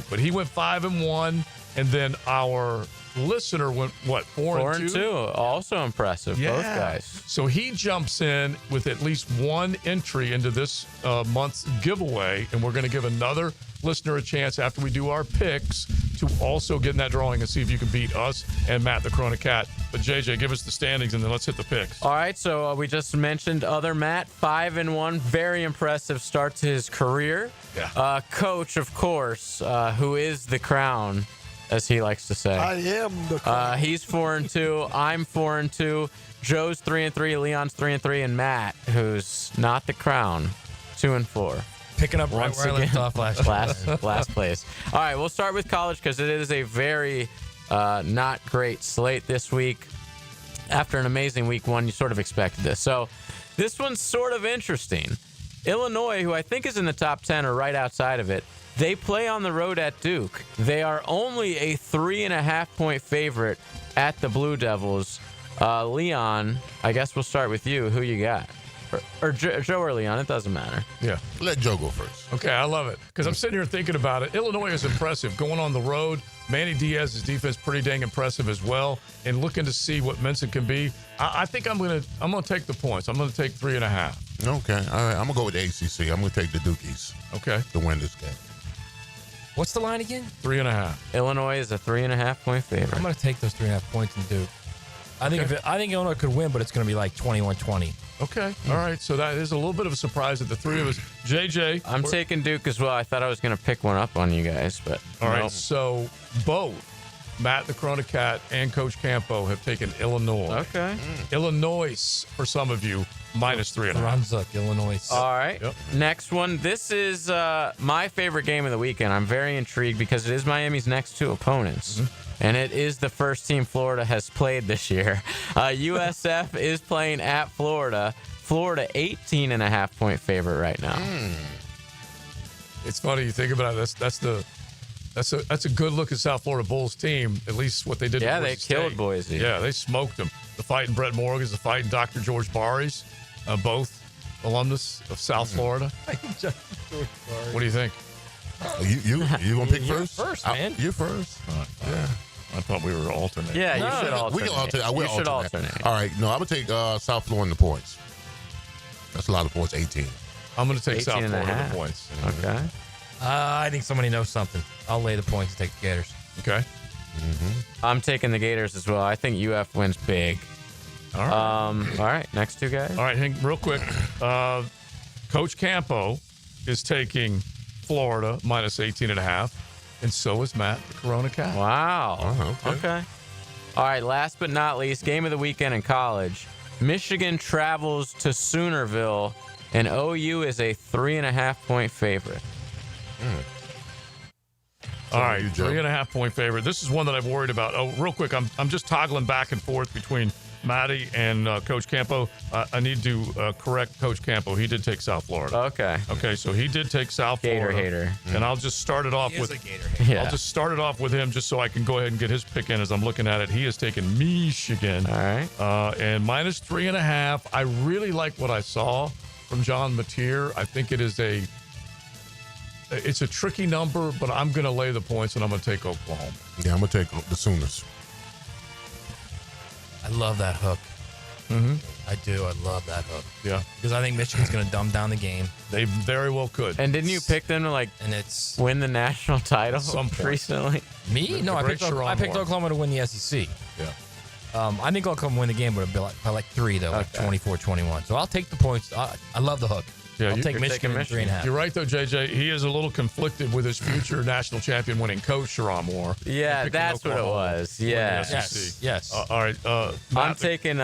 But he went 5-1, and then our listener went, what, 4-2? Also impressive, both guys. So he jumps in with at least one entry into this month's giveaway, and we're going to give another listener a chance after we do our picks to also get in that drawing and see if you can beat us and Matt the Corona Cat. But JJ, give us the standings, and then let's hit the picks. All right, so we just mentioned other Matt, 5-1, very impressive start to his career. Yeah. Coach, of course, who is the crown, as he likes to say. I am the crown. He's 4-2. I'm 4-2. Joe's 3-3. Leon's 3-3, and Matt, who's not the crown, 2-4. Picking up right where I left off last place. All right, we'll start with college because it is a very not great slate this week. After an amazing week one, you sort of expected this. So this one's sort of interesting. Illinois, who I think is in the top 10 or right outside of it, they play on the road at Duke. They are only a 3.5-point favorite at the Blue Devils. Leon, I guess we'll start with you. Who you got? Or Joe or Leon, it doesn't matter. Yeah. Let Joe go first. Okay, I love it. Because I'm sitting here thinking about it. Illinois is impressive. Going on the road, Manny Diaz's defense pretty dang impressive as well. And looking to see what Menson can be. I think I'm gonna take the points. I'm gonna take 3.5. Okay. All right. I'm gonna go with the ACC. I'm gonna take the Dukies. Okay. To win this game. What's the line again? 3.5. Illinois is a 3.5-point favorite. I'm going to take those 3.5 points and Duke. I think Illinois could win, but it's going to be like 21-20. Okay. All right. So that is a little bit of a surprise that the three of us. JJ. I'm taking Duke as well. I thought I was going to pick one up on you guys, but All right. nope. So both Matt the Corona Cat and Coach Campo have taken Illinois. Okay. Illinois, for some of you, -3.5. Brunswick, Illinois. All right. Next one. This is my favorite game of the weekend. I'm very intrigued because it is Miami's next two opponents. And it is the first team Florida has played this year. USF is playing at Florida. Florida 18.5-point favorite right now. It's funny you think about it. That's a good look at South Florida Bulls team. At least what they did. Yeah, to they killed Boise. Yeah, they smoked them. The fighting Brett Morgans, the fighting Dr. George Barry's, both alumnus of South Florida. What do you think? You gonna pick first? First, man. You first. Yeah. I thought we were alternating. Yeah, you should alternate. We can alternate. You should alternate. All right. No, I'm gonna take South Florida in the points. That's a lot of points. 18. I'm gonna take South 18 and a Florida in half. the points. Okay. I think somebody knows something. I'll lay the points and take the Gators. Okay. I'm taking the Gators as well. I think UF wins big. All right. All right. Next two guys. All right, Hank, real quick. Coach Campo is taking Florida -18.5, and so is Matt the Corona Cat. Wow. Okay. All right. Last but not least, game of the weekend in college. Michigan travels to Soonerville, and OU is a 3.5-point favorite. All right, 3.5-point favorite. This is one that I've worried about. Oh, real quick, I'm just toggling back and forth between Matty and Coach Campo. I need to correct Coach Campo. He did take South Florida. Okay, so he did take South Gator Florida. hater. And I'll just start it off with Yeah. I'll just start it off with him just so I can go ahead and get his pick in as I'm looking at it. He has taken Michigan. All right. And -3.5. I really like what I saw from John Mateer. I think it's a tricky number, but I'm going to lay the points, and I'm going to take Oklahoma. Yeah, I'm gonna take the Sooners. I love that hook. Mm-hmm. I do. I love that hook. Yeah. Because I think Michigan's going to dumb down the game. They very well could. And didn't you pick them to win the national title some point. recently? Me? No, I picked Oklahoma to win the SEC. Yeah. I think Oklahoma win the game, but it'll be by like 3, though, like 24-21. So I'll take the points. I love the hook. Yeah, I'll take Michigan 3.5. You're right, though, JJ. He is a little conflicted with his future national champion winning coach, Sharon Moore. Yeah, that's what it was. Yeah. Yes. All right. I'm taking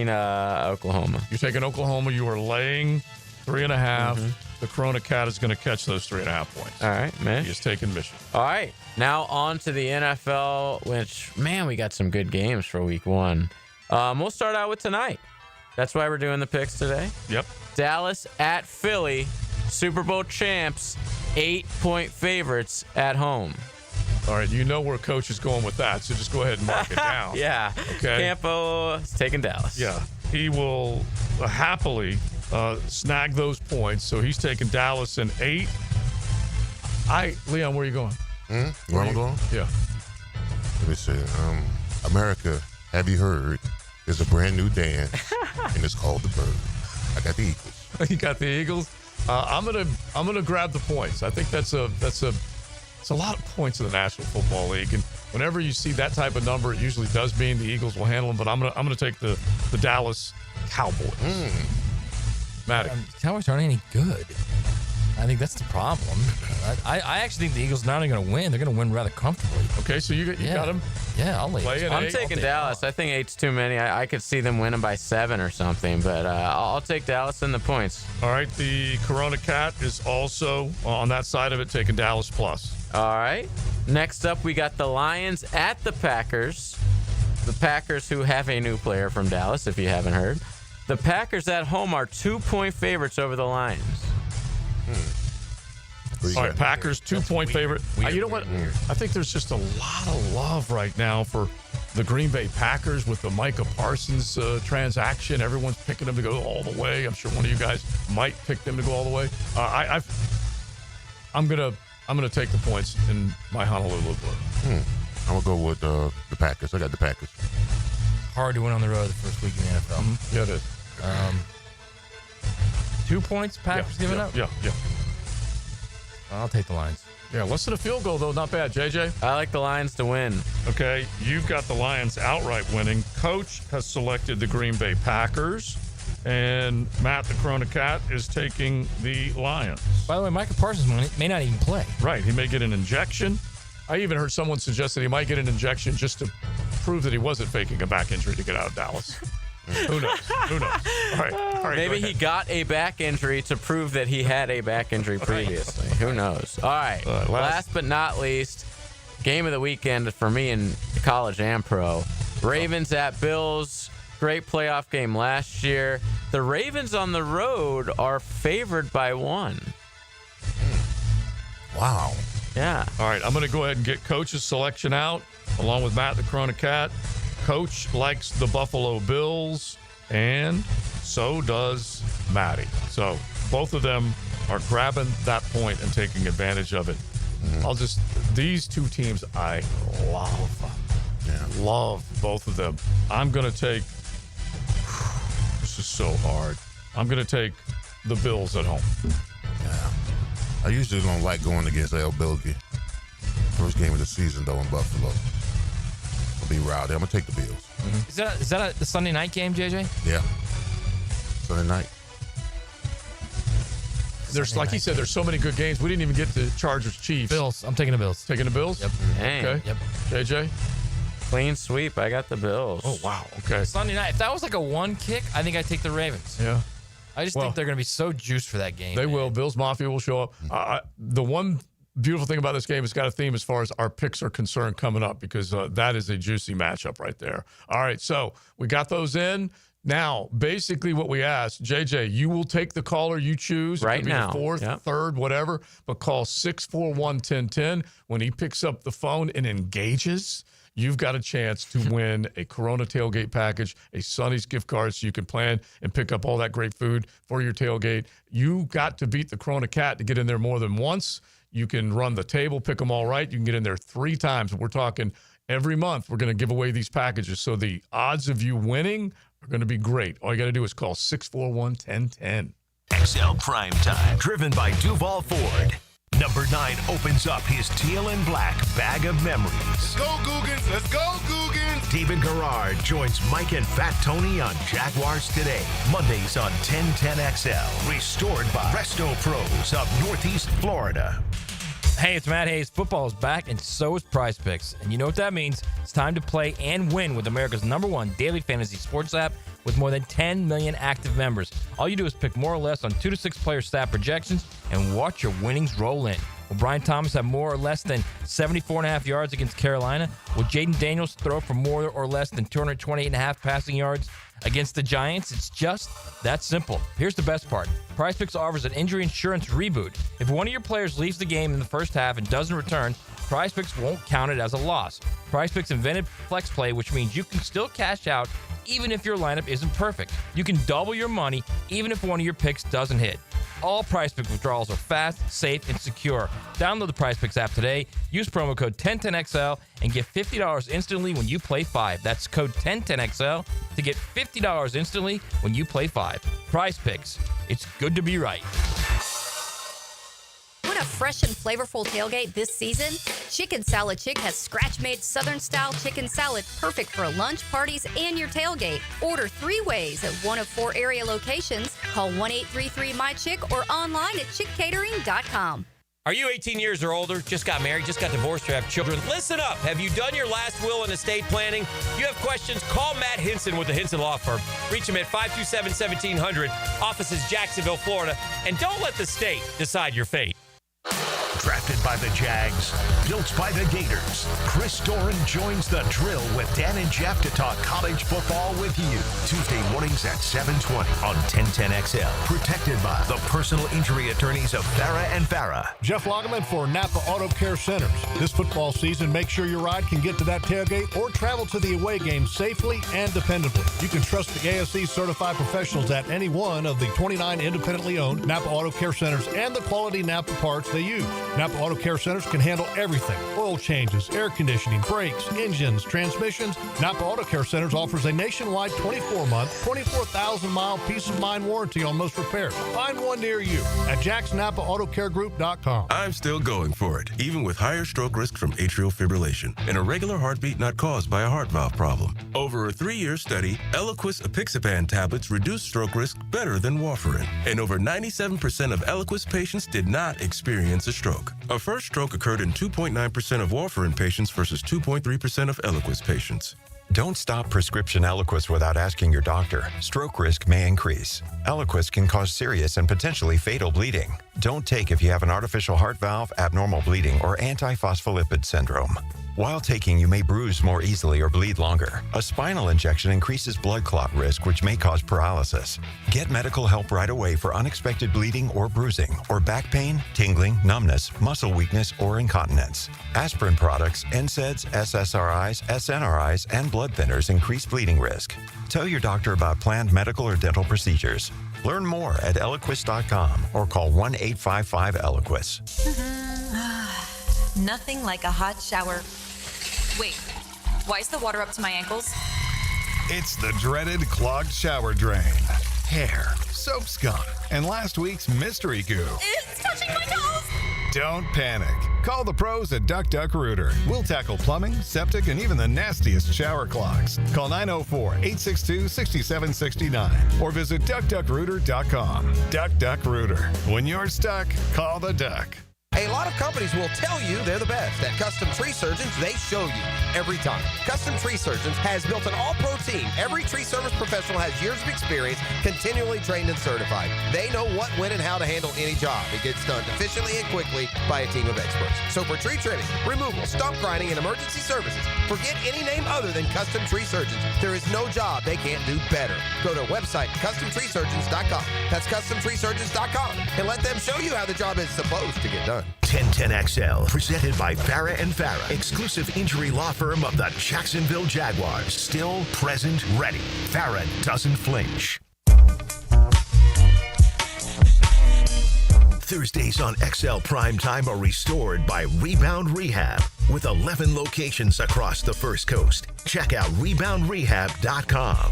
Oklahoma. You're taking Oklahoma. You are laying 3.5. The Corona Cat is going to catch those 3.5 points. All right, man. He is taking Michigan. All right. Now on to the NFL, which, man, we got some good games for week 1. We'll start out with tonight. That's why we're doing the picks today. Yep. Dallas at Philly, Super Bowl champs, 8-point favorites at home. All right, you know where Coach is going with that, so just go ahead and mark it down. Yeah. Okay. Campo is taking Dallas. Yeah. He will happily snag those points, so he's taking Dallas in 8. Leon, where are you going? Where am I going? Yeah. Let me see. America, have you heard? There's a brand new dance, and it's called the Bird. I got the Eagles. You got the Eagles. I'm gonna grab the points. I think that's a lot of points in the National Football League, and whenever you see that type of number, it usually does mean the Eagles will handle them. But I'm gonna take the Dallas Cowboys. Matty. Cowboys aren't any good. I think that's the problem. I actually think the Eagles not only going to win, they're going to win rather comfortably. Okay, so you got them. Yeah, I'll lay it. I'm taking Dallas. I think 8's too many. I could see them winning by 7 or something, but I'll take Dallas in the points. All right, the Corona Cat is also on that side of it, taking Dallas plus. All right. Next up, we got the Lions at the Packers. The Packers, who have a new player from Dallas, if you haven't heard. The Packers at home are 2-point favorites over the Lions. All right, Packers 2-point favorite. You know what? I think there's just a lot of love right now for the Green Bay Packers with the Micah Parsons transaction. Everyone's picking them to go all the way. I'm sure one of you guys might pick them to go all the way. I'm gonna take the points in my Honolulu Blue. I'm gonna go with the Packers. I got the Packers. Hard to win on the road the first week in the NFL. Yeah, it is. 2 points, Packers giving up? Yeah. I'll take the Lions. Yeah, less than a field goal, though. Not bad. JJ? I like the Lions to win. Okay, you've got the Lions outright winning. Coach has selected the Green Bay Packers. And Matt the Corona Cat is taking the Lions. By the way, Micah Parsons may not even play. Right. He may get an injection. I even heard someone suggest that he might get an injection just to prove that he wasn't faking a back injury to get out of Dallas. Who knows? Who knows? All right. Maybe he got a back injury to prove that he had a back injury previously. Who knows? All right. Last but not least, game of the weekend for me in college and pro. Ravens at Bills. Great playoff game last year. The Ravens on the road are favored by 1. Wow. Yeah. All right. I'm going to go ahead and get Coach's selection out along with Matt the Corona Cat. Coach likes the Buffalo Bills, and so does Matty. So both of them are grabbing that point and taking advantage of it. These two teams I love. Love both of them. I'm going to take, this is so hard. I'm going to take the Bills at home. Yeah. I usually don't like going against El Bilgi. First game of the season, though, in Buffalo. I'll be rowdy. I'm going to take the Bills. Is that the Sunday night game, JJ? Yeah. Sunday night. There's, like he said, there's so many good games. We didn't even get to Chargers Chiefs. Bills. I'm taking the Bills. Taking the Bills? Yep. Dang. Okay. Yep. JJ? Clean sweep. I got the Bills. Oh, wow. Okay. Sunday night. If that was like a 1 kick, I think I'd take the Ravens. Yeah. I just think they're going to be so juiced for that game. They will. Bills Mafia will show up. The one beautiful thing about this game, it's got a theme as far as our picks are concerned coming up, because that is a juicy matchup right there. All right, so we got those in. Now, basically what we asked, JJ, you will take the caller you choose. Right it could be now. The fourth, third, whatever, but call 641-1010. When he picks up the phone and engages, you've got a chance to win a Corona tailgate package, a Sonny's gift card, so you can plan and pick up all that great food for your tailgate. You got to beat the Corona Cat to get in there more than once. You can run the table, pick them all right. You can get in there 3 times. We're talking every month we're going to give away these packages. So the odds of you winning are going to be great. All you got to do is call 641-1010. XL Primetime, driven by Duval Ford. Number 9 opens up his teal and black bag of memories. Let's go, Googans. Let's go, Googans. David Garrard joins Mike and Fat Tony on Jaguars Today. Mondays on 1010XL. Restored by Resto Pros of Northeast Florida. Hey, it's Matt Hayes. Football is back, and so is Prize Picks. And you know what that means. It's time to play and win with America's #1 daily fantasy sports app with more than 10 million active members. All you do is pick more or less on 2 to 6 player stat projections and watch your winnings roll in. Will Brian Thomas have more or less than 74.5 yards against Carolina? Will Jaden Daniels throw for more or less than 228.5 passing yards against the Giants? It's just that simple. Here's the best part. PrizePicks offers an injury insurance reboot. If one of your players leaves the game in the first half and doesn't return, PrizePicks won't count it as a loss. PrizePicks invented Flex Play, which means you can still cash out even if your lineup isn't perfect. You can double your money even if one of your picks doesn't hit. All PrizePicks withdrawals are fast, safe, and secure. Download the PrizePicks app today. Use promo code 1010XL and get $50 instantly when you play 5. That's code 1010XL to get $50 instantly when you play 5. PrizePicks. It's good to be right. Want a fresh and flavorful tailgate this season? Chicken Salad Chick has scratch-made Southern-style chicken salad perfect for lunch, parties, and your tailgate. Order 3 ways at one of 4 area locations. Call 1-833-MY-CHICK or online at chickcatering.com. Are you 18 years or older, just got married, just got divorced, or have children? Listen up. Have you done your last will and estate planning? If you have questions, call Matt Hinson with the Hinson Law Firm. Reach him at 527-1700, offices Jacksonville, Florida. And don't let the state decide your fate. Drafted by the Jags, built by the Gators, Chris Doran joins the drill with Dan and Jeff to talk college football with you. Tuesday mornings at 7:20 on 1010XL. Protected by the personal injury attorneys of Farah and Farah. Jeff Lagerman for Napa Auto Care Centers. This football season, make sure your ride can get to that tailgate or travel to the away game safely and dependably. You can trust the ASE certified professionals at any one of the 29 independently owned Napa Auto Care Centers and the quality Napa parts they use. Napa Auto Care Care Centers can handle everything. Oil changes, air conditioning, brakes, engines, transmissions. Napa Auto Care Centers offers a nationwide 24-month, 24,000-mile peace of mind warranty on most repairs. Find one near you at jacksnapaautocare.com. I'm still going for it, even with higher stroke risk from atrial fibrillation and a regular heartbeat not caused by a heart valve problem. Over a 3-year study, Eliquis apixaban tablets reduce stroke risk better than warfarin, and over 97% of Eliquis patients did not experience a stroke. A first stroke occurred in 2.9% of warfarin patients versus 2.3% of Eliquis patients. Don't stop prescription Eliquis without asking your doctor. Stroke risk may increase. Eliquis can cause serious and potentially fatal bleeding. Don't take if you have an artificial heart valve, abnormal bleeding, or antiphospholipid syndrome. While taking, you may bruise more easily or bleed longer. A spinal injection increases blood clot risk, which may cause paralysis. Get medical help right away for unexpected bleeding or bruising, or back pain, tingling, numbness, muscle weakness, or incontinence. Aspirin products, NSAIDs, SSRIs, SNRIs, and blood thinners increase bleeding risk. Tell your doctor about planned medical or dental procedures. Learn more at Eliquis.com or call 1-855-ELIQUIS. Nothing like a hot shower. Wait, why is the water up to my ankles? It's the dreaded clogged shower drain. Hair, soap scum, and last week's mystery goo. It's touching my toes! Don't panic. Call the pros at Duck Duck Rooter. We'll tackle plumbing, septic, and even the nastiest shower clogs. Call 904-862-6769 or visit duckduckrooter.com. Duck Duck Rooter. When you're stuck, call the duck. A lot of companies will tell you they're the best. At Custom Tree Surgeons, they show you every time. Custom Tree Surgeons has built an all-pro team. Every tree service professional has years of experience, continually trained and certified. They know what, when, and how to handle any job. It gets done efficiently and quickly by a team of experts. So for tree trimming, removal, stump grinding, and emergency services, forget any name other than Custom Tree Surgeons. There is no job they can't do better. Go to our website, CustomTreeSurgeons.com. That's CustomTreeSurgeons.com. And let them show you how the job is supposed to get done. 1010XL, presented by Farah and Farah, exclusive injury law firm of the Jacksonville Jaguars. Still, present, ready. Farah doesn't flinch. Thursdays on XL Primetime are restored by Rebound Rehab with 11 locations across the First Coast. Check out reboundrehab.com.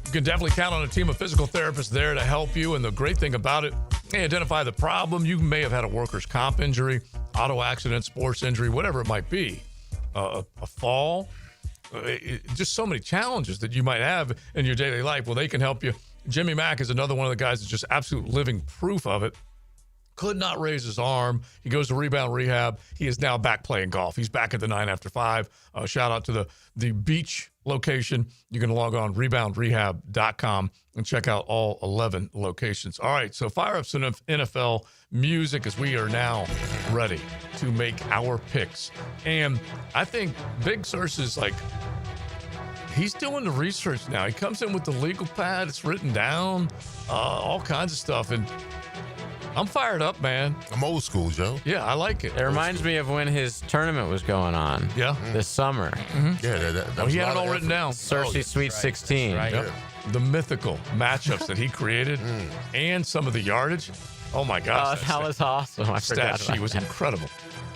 You can definitely count on a team of physical therapists there to help you. And the great thing about it, they identify the problem. You may have had a workers' comp injury, auto accident, sports injury, whatever it might be, a fall, just so many challenges that you might have in your daily life. Well, they can help you. Jimmy Mack is another one of the guys that's just absolute living proof of it. Could not raise his arm. He goes to Rebound Rehab. He is now back playing golf. He's back at the 9 after 5. Shout out to the beach location. You can log on reboundrehab.com and check out all 11 locations. All right, so fire up some NFL music as we are now ready to make our picks. And I think Big Source is like, he's doing the research now. He comes in with the legal pad. It's written down, all kinds of stuff. And I'm fired up, man. I'm old school, Joe. Yeah, I like it. It reminds me of when his tournament was going on. Yeah. This summer. Mm-hmm. Yeah, that he had it all written down. Cersei Sweet 16. Right. Yep. The mythical matchups that he created and some of the yardage. Oh, my gosh. That was awesome. I forgot Stat sheet was incredible.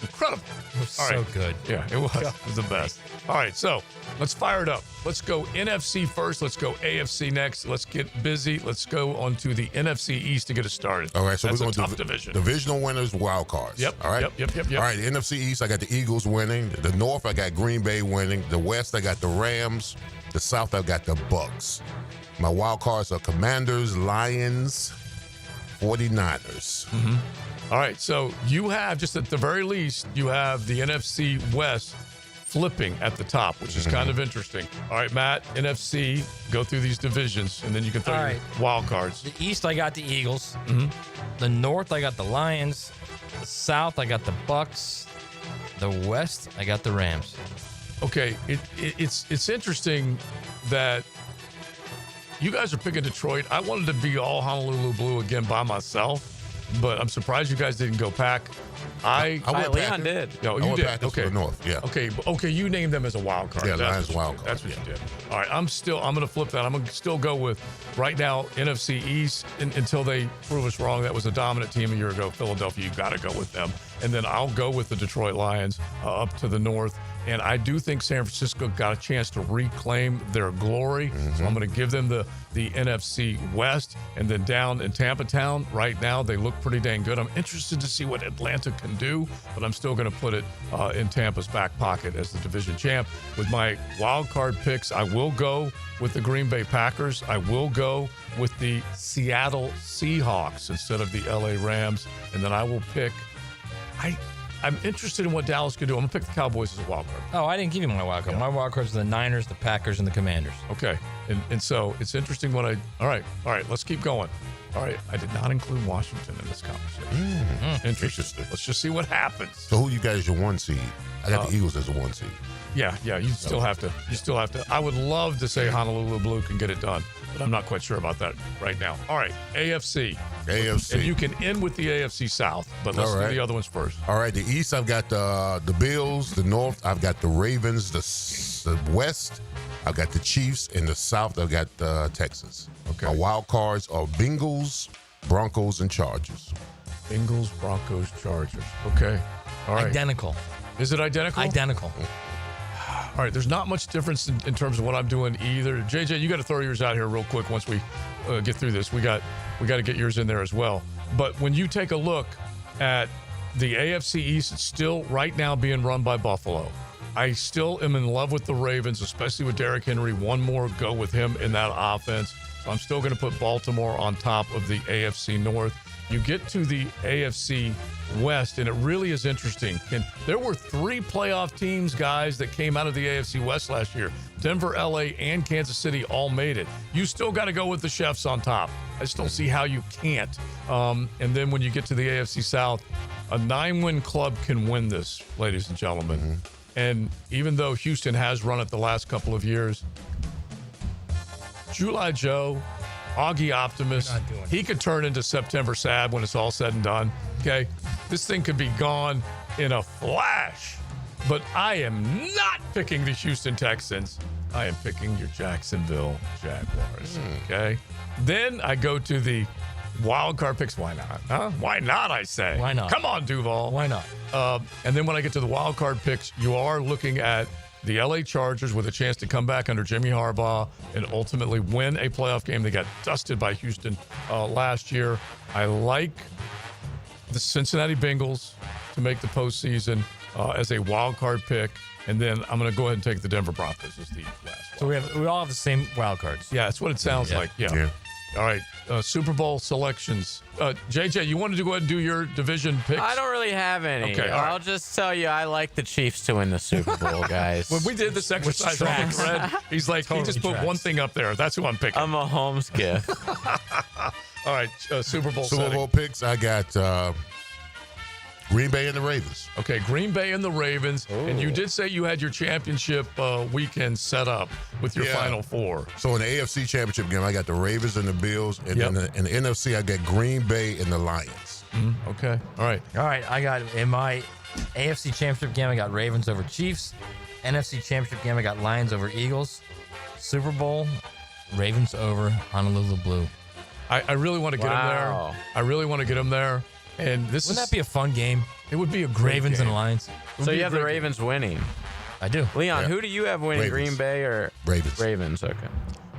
Incredible. It was All so right. good. Yeah, it was. It was the best. All right, so let's fire it up. Let's go NFC first. Let's go AFC next. Let's get busy. Let's go on to the NFC East to get us started. All right, so that's we're a going tough to division. Divisional winners, wild cards. Yep. All right. Yep. All right, the NFC East, I got the Eagles winning. The North, I got Green Bay winning. The West, I got the Rams. The South, I got the Bucks. My wild cards are Commanders, Lions, 49ers. Mm-hmm. All right, so you have, just at the very least, you have the NFC West flipping at the top, which is kind of interesting. All right, Matt, NFC, go through these divisions, and then you can throw your wild cards. The East, I got the Eagles. Mm-hmm. The North, I got the Lions. The South, I got the Bucks. The West, I got the Rams. Okay, it's interesting that you guys are picking Detroit. I wanted to be all Honolulu blue again by myself, but I'm surprised you guys didn't go Pack. I went Leon did. No, I you went did. Packers Okay. for the North. Yeah. Okay. You named them as a wild card. Yeah, That's Lions what wild you did. card. That's what you did. All right. I'm going to flip that. I'm going to still go with right now NFC East until they prove us wrong. That was a dominant team a year ago. Philadelphia, you got to go with them. And then I'll go with the Detroit Lions up to the north. And I do think San Francisco got a chance to reclaim their glory. So I'm going to give them the NFC West. And then down in Tampa Town, right now, they look pretty dang good. I'm interested to see what Atlanta can do, but I'm still going to put it in Tampa's back pocket as the division champ. With my wild card picks, I will go with the Green Bay Packers. I will go with the Seattle Seahawks instead of the LA Rams. And then I will pick... I'm interested in what Dallas could do. I'm going to pick the Cowboys as a wild card. Oh, I didn't give you my wild card. Yeah. My wild cards are the Niners, the Packers, and the Commanders. Okay. And so it's interesting what all right, let's keep going. All right, I did not include Washington in this conversation. Interesting. Let's just see what happens. So who you got as your 1 seed? I got the Eagles as a 1 seed. Yeah, you still have to. I would love to say Honolulu Blue can get it done, but I'm not quite sure about that right now. All right, AFC. And you can end with the AFC South, but let's do the other ones first. All right, the East, I've got the Bills. The North, I've got the Ravens. The West, I've got the Chiefs. And the South, I've got the Texans. Okay. My wild cards are Bengals, Broncos, and Chargers. Bengals, Broncos, Chargers. Okay. All right. Identical. Is it identical? Identical. All right, there's not much difference in terms of what I'm doing either. JJ, you got to throw yours out here real quick once we get through this. We got to get yours in there as well. But when you take a look at the AFC East, it's still right now being run by Buffalo. I still am in love with the Ravens, especially with Derrick Henry. One more go with him in that offense. So I'm still going to put Baltimore on top of the AFC North. You get to the AFC West, and it really is interesting. And there were 3 playoff teams, guys, that came out of the AFC West last year. Denver, LA, and Kansas City all made it. You still got to go with the Chiefs on top. I just don't see how you can't. And then when you get to the AFC South, a 9-win club can win this, ladies and gentlemen. And even though Houston has run it the last couple of years, July Joe, Augie Optimus, he could turn into September Sad when it's all said and done. Okay, this thing could be gone in a flash. But I am not picking the Houston Texans. I am picking your Jacksonville Jaguars. Okay, then I go to the wild card picks. Why not? Huh? Why not? I say. Why not? Come on, Duval. Why not? And then when I get to the wild card picks, you are looking at the LA Chargers with a chance to come back under Jimmy Harbaugh and ultimately win a playoff game. They got dusted by Houston last year. I like the Cincinnati Bengals to make the postseason as a wild card pick. And then I'm going to go ahead and take the Denver Broncos as the last. So we all have the same wild cards. Yeah, that's what it sounds like. Yeah. All right. Super Bowl selections. JJ, you wanted to go ahead and do your division picks? I don't really have any. Okay, all right. I'll just tell you, I like the Chiefs to win the Super Bowl, guys. When we did this exercise on the thread, he's like, he just put one thing up there. That's who I'm picking. I'm a Holmes gift. All right, Super Bowl picks, I got Green Bay and the Ravens. Okay, Green Bay and the Ravens. Ooh. And you did say you had your championship weekend set up with your Final Four. So in the AFC Championship game, I got the Ravens and the Bills. And then in the NFC, I got Green Bay and the Lions. Okay. All right. I got in my AFC Championship game, I got Ravens over Chiefs. NFC Championship game, I got Lions over Eagles. Super Bowl, Ravens over Honolulu Blue. I really want to get him there. I really want to get him there. And this wouldn't that be a fun game? It would be a great Ravens game. and Lions. So you have the Ravens winning. I do. Leon, who do you have winning? Ravens. Green Bay or Ravens? Ravens. Okay.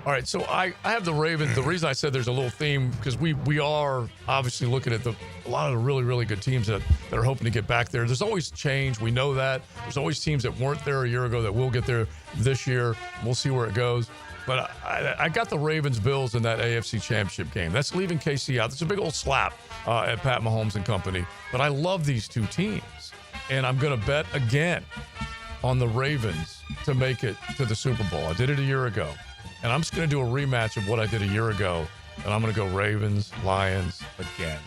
All right, so I have the Ravens. The reason I said there's a little theme because we are obviously looking at a lot of the really, really good teams that are hoping to get back there. There's always change. We know that. There's always teams that weren't there a year ago that will get there this year. We'll see where it goes. But I got the Ravens-Bills in that AFC Championship game. That's leaving KC out. That's a big old slap at Pat Mahomes and company. But I love these two teams. And I'm going to bet again on the Ravens to make it to the Super Bowl. I did it a year ago. And I'm just going to do a rematch of what I did a year ago. And I'm going to go Ravens, Lions again.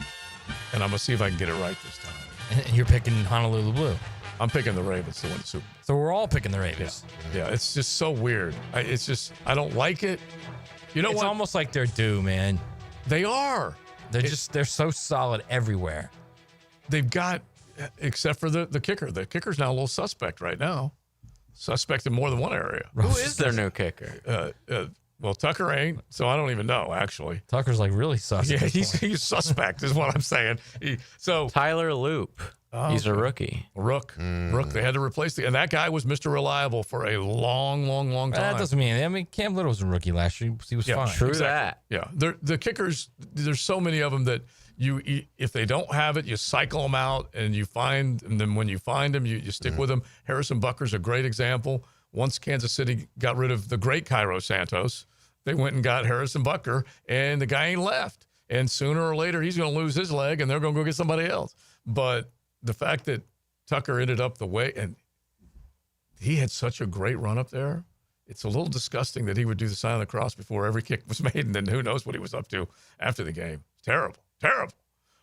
And I'm going to see if I can get it right this time. And you're picking Honolulu Blue. I'm picking the Ravens to win the Super Bowl. So we're all picking the Ravens. Yeah, it's just so weird. I don't like it. You know what? It's almost like they're due, man. They are. They're so solid everywhere. They've got, except for the kicker. The kicker's now a little suspect right now. Suspect in more than one area. Who is their new kicker? Well, Tucker ain't, so I don't even know, actually. Tucker's like really suspect. Yeah, he's suspect is what I'm saying. Tyler Loop. He's a rookie. Rook. They had to replace and that guy was Mr. Reliable for a long time. That doesn't mean. Cam Little was a rookie last year. He was fine. True that. Yeah, the kickers. There's so many of them that if they don't have it, you cycle them out and you find. And then when you find them, you stick with them. Harrison Butker's a great example. Once Kansas City got rid of the great Cairo Santos, they went and got Harrison Butker, and the guy ain't left. And sooner or later, he's going to lose his leg, and they're going to go get somebody else. But the fact that Tucker ended up the way, and he had such a great run up there, it's a little disgusting that he would do the sign of the cross before every kick was made, and then who knows what he was up to after the game. Terrible.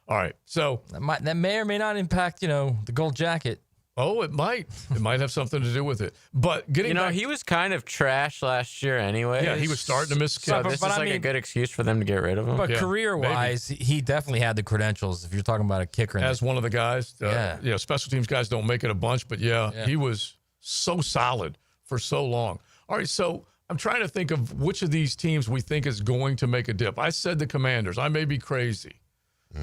All right, so that may or may not impact, the gold jacket. Oh, it might. It might have something to do with it. But getting back, he was kind of trash last year anyway. Yeah, he was starting to miss kicks. So this is a good excuse for them to get rid of him. But career-wise, he definitely had the credentials if you're talking about a kicker. As one of the guys. Special teams guys don't make it a bunch, but he was so solid for so long. All right, so I'm trying to think of which of these teams we think is going to make a dip. I said the Commanders. I may be crazy.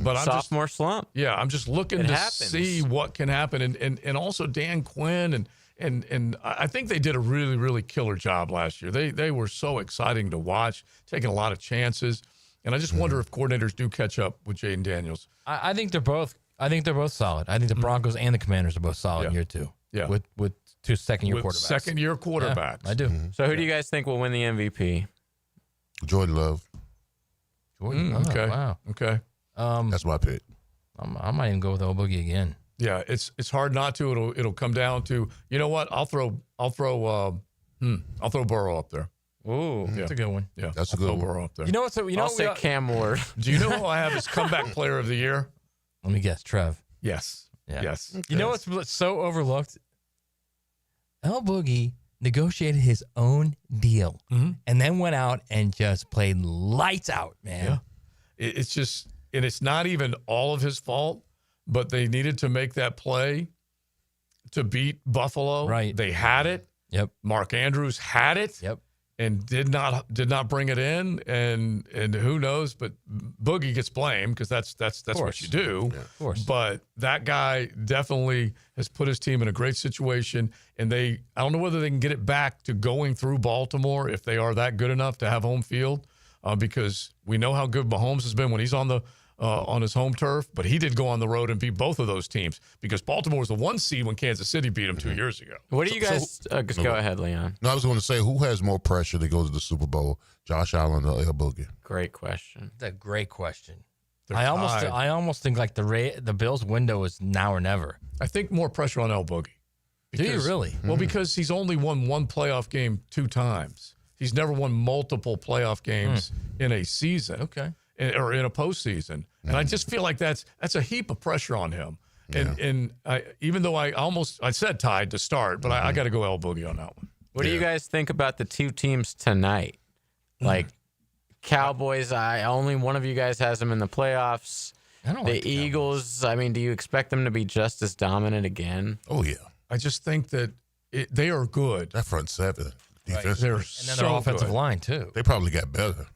But sophomore slump. Yeah, I'm just looking to see what can happen, and also Dan Quinn and I think they did a really, really killer job last year. They were so exciting to watch, taking a lot of chances, and I just wonder if coordinators do catch up with Jaden Daniels. I think they're both. I think they're both solid. I think the Broncos and the Commanders are both solid in year two. Yeah, with two second-year quarterbacks. Second-year quarterbacks. Yeah, I do. So who do you guys think will win the MVP? Jordan Love. Jordan. Okay. Wow. Okay. That's my pick. I might even go with Old Boogie again. Yeah, it's hard not to. It'll come down to, you know what? I'll throw Burrow up there. Ooh, that's a good one. Yeah, that's a good one. Burrow up there. You know what? I'll say Cam Ward. Do you know who I have as comeback player of the year? Let me guess, Trev. Yes. Yeah. Yes. You know what's so overlooked? El Boogie negotiated his own deal and then went out and just played lights out, man. Yeah. It's just, and it's not even all of his fault, but they needed to make that play to beat Buffalo. Right. They had it. Yep. Mark Andrews had it. Yep. And did not bring it in, and who knows? But Boogie gets blamed because that's what you do. Yeah, of course. But that guy definitely has put his team in a great situation, and I don't know whether they can get it back to going through Baltimore if they are that good enough to have home field, because we know how good Mahomes has been when he's on his home turf, but he did go on the road and beat both of those teams because Baltimore was the 1 seed when Kansas City beat him 2 years ago. What do you guys go ahead, Leon? No, I was going to say, who has more pressure to go to the Super Bowl, Josh Allen or El Boogie? Great question. That's a great question. They're I tied. almost think like the Bills' window is now or never. I think more pressure on El Boogie. Do you really? Well, because he's only won one playoff game 2 times. He's never won multiple playoff games in a season. Okay. Or in a postseason. And I just feel like that's a heap of pressure on him. And even though I said tied to start, but I got to go El Boogie on that one. What do you guys think about the 2 teams tonight? Like Cowboys, only one of you guys has them in the playoffs. I don't the like the Eagles, I mean, do you expect them to be just as dominant again? Oh, yeah. I just think that they are good. That front seven. Defense. They're And then so their offensive good. line, too. They probably got better.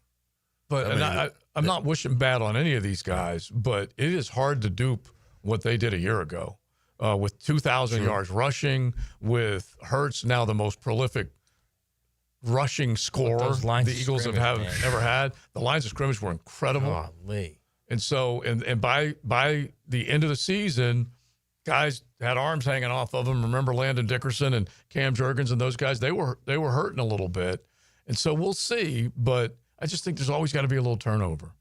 But I'm not wishing bad on any of these guys, but it is hard to dupe what they did a year ago with 2,000 yards rushing, with Hurts now the most prolific rushing scorer the Eagles have ever had. The lines of scrimmage were incredible. Golly. And so, and by the end of the season, guys had arms hanging off of them. Remember Landon Dickerson and Cam Jurgens and those guys? They were hurting a little bit. And so we'll see, but I just think there's always got to be a little turnover.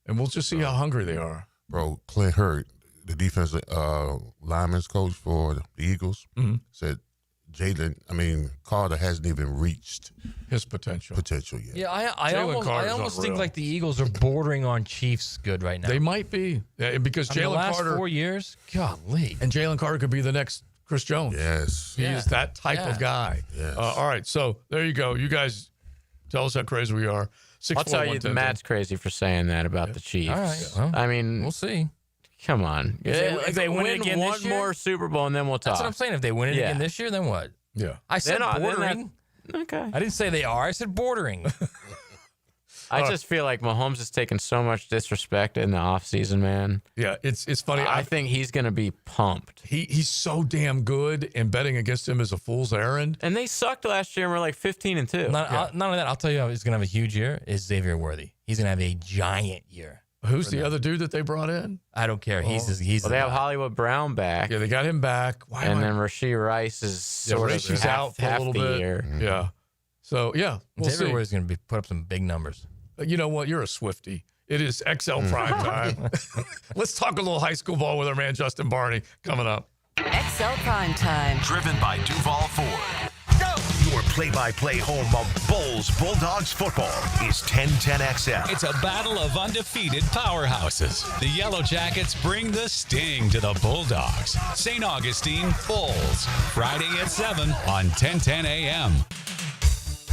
And we'll just see how hungry they are. Bro, Clint Hurt, the defensive lineman's coach for the Eagles, said Carter hasn't even reached his potential yet. Yeah, I almost think like the Eagles are bordering on Chiefs good right now. They might be. Yeah, because the Jalen last Carter. 4 years, golly. And Jalen Carter could be the next Chris Jones. Yes. He is that type of guy. Yes. All right, so there you go. You guys tell us how crazy we are. I'll tell you, Matt's crazy for saying that about the Chiefs. All right. Well, I mean, we'll see. Come on. If they win it again one this year? more Super Bowl, and then we'll talk. That's what I'm saying. If they win it again this year, then what? Yeah. I said bordering. Okay. I didn't say they are. I said bordering. I just feel like Mahomes has taken so much disrespect in the offseason, man. Yeah, it's funny. I think he's going to be pumped. He's so damn good, and betting against him is a fool's errand. And they sucked last year, and we're like 15-2. None of that. I'll tell you who's going to have a huge year is Xavier Worthy. He's going to have a giant year. Who's the other dude that they brought in? I don't care. He's well, they have Hollywood Brown back. Yeah, they got him back. And then Rashee Rice is sort of Rashee's out for a little bit. Year. Yeah. So, yeah, we'll see. Xavier is going to put up some big numbers. You know what? You're a Swiftie. It is XL Prime Time. Let's talk a little high school ball with our man Justin Barney coming up. XL Prime Time. Driven by Duval Ford. Your play-by-play home of Bulls Bulldogs football is 1010XL. It's a battle of undefeated powerhouses. The Yellow Jackets bring the sting to the Bulldogs. St. Augustine Bulls, Friday at 7 on 1010 AM.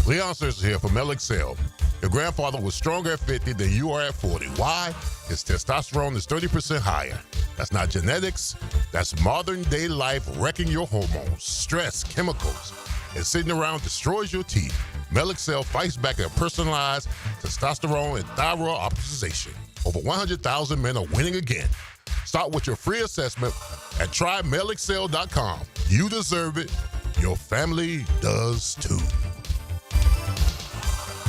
Leon Sears here from LXL. Your grandfather was stronger at 50 than you are at 40. Why? His testosterone is 30% higher. That's not genetics. That's modern day life wrecking your hormones, stress, chemicals, and sitting around destroys your teeth. Melixel fights back their personalized testosterone and thyroid optimization. Over 100,000 men are winning again. Start with your free assessment at trymelixel.com. You deserve it. Your family does too.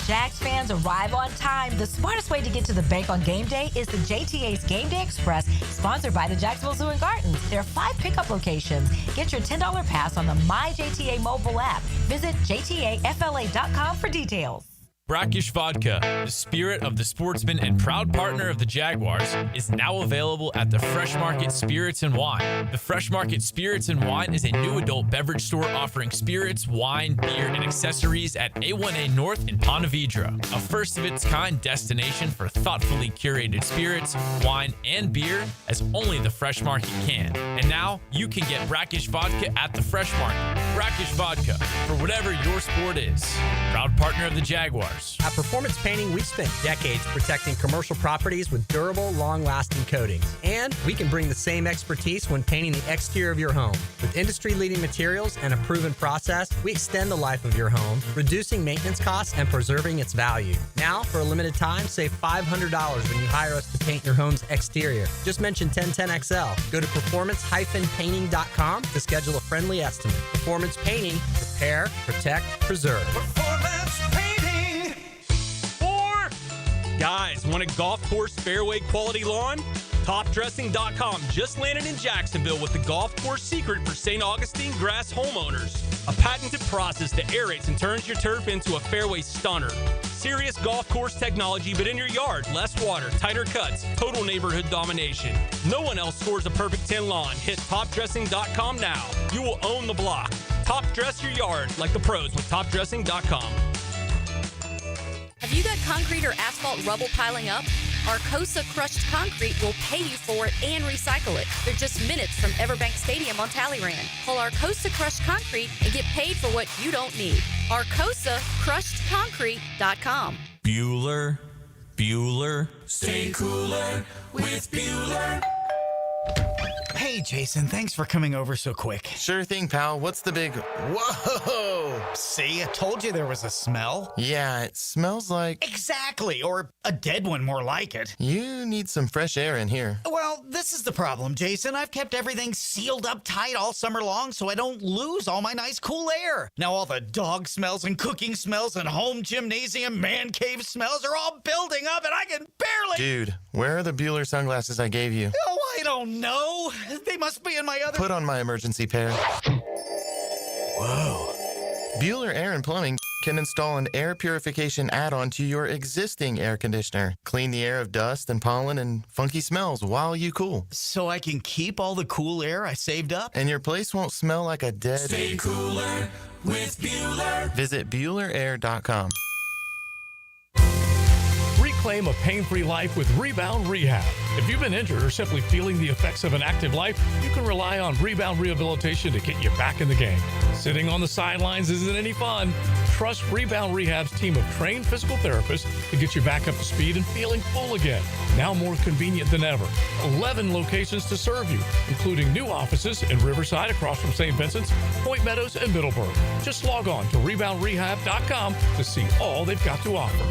Jags fans, arrive on time. The smartest way to get to the bank on game day is the JTA's Game Day Express, sponsored by the Jacksonville Zoo and Gardens. There are 5 pickup locations. Get your $10 pass on the MyJTA mobile app. Visit jtafla.com for details. Brackish Vodka, the spirit of the sportsman and proud partner of the Jaguars, is now available at the Fresh Market Spirits and Wine. The Fresh Market Spirits and Wine is a new adult beverage store offering spirits, wine, beer, and accessories at A1A North in Ponte Vedra, a first-of-its-kind destination for thoughtfully curated spirits, wine, and beer as only the Fresh Market can. And now, you can get Brackish Vodka at the Fresh Market. Brackish Vodka, for whatever your sport is. Proud partner of the Jaguars. At Performance Painting, we've spent decades protecting commercial properties with durable, long-lasting coatings. And we can bring the same expertise when painting the exterior of your home. With industry-leading materials and a proven process, we extend the life of your home, reducing maintenance costs and preserving its value. Now, for a limited time, save $500 when you hire us to paint your home's exterior. Just mention 1010XL. Go to performance-painting.com to schedule a friendly estimate. Performance Painting. Repair, protect, preserve. Performance Painting. Guys, want a golf course fairway quality lawn? TopDressing.com just landed in Jacksonville with the golf course secret for St. Augustine grass homeowners. A patented process that aerates and turns your turf into a fairway stunner. Serious golf course technology, but in your yard. Less water, tighter cuts, total neighborhood domination. No one else scores a perfect 10 lawn. Hit TopDressing.com now. You will own the block. Top dress your yard like the pros with TopDressing.com. Have you got concrete or asphalt rubble piling up? Arcosa Crushed Concrete will pay you for it and recycle it. They're just minutes from Everbank Stadium on Talleyrand. Call Arcosa Crushed Concrete and get paid for what you don't need. ArcosaCrushedConcrete.com. Bueller. Stay cooler with Bueller. Hey, Jason, thanks for coming over so quick. Sure thing, pal. What's the big... Whoa! See, I told you there was a smell. Yeah, it smells like... Exactly, or a dead one more like it. You need some fresh air in here. Well, this is the problem, Jason. I've kept everything sealed up tight all summer long so I don't lose all my nice cool air. Now all the dog smells and cooking smells and home gymnasium man cave smells are all building up and I can barely... Dude, where are the Bueller sunglasses I gave you? Oh, I don't know. They must be in my other... Put on my emergency pair. Whoa. Bueller Air and Plumbing can install an air purification add-on to your existing air conditioner. Clean the air of dust and pollen and funky smells while you cool. So I can keep all the cool air I saved up? And your place won't smell like a dead... Stay cooler with Bueller. Visit BuellerAir.com. Reclaim a pain-free life with Rebound Rehab. If you've been injured or simply feeling the effects of an active life, you can rely on Rebound Rehabilitation to get you back in the game. Sitting on the sidelines isn't any fun. Trust Rebound Rehab's team of trained physical therapists to get you back up to speed and feeling full again. Now more convenient than ever. 11 locations to serve you, including new offices in Riverside across from St. Vincent's, Point Meadows, and Middleburg. Just log on to reboundrehab.com to see all they've got to offer.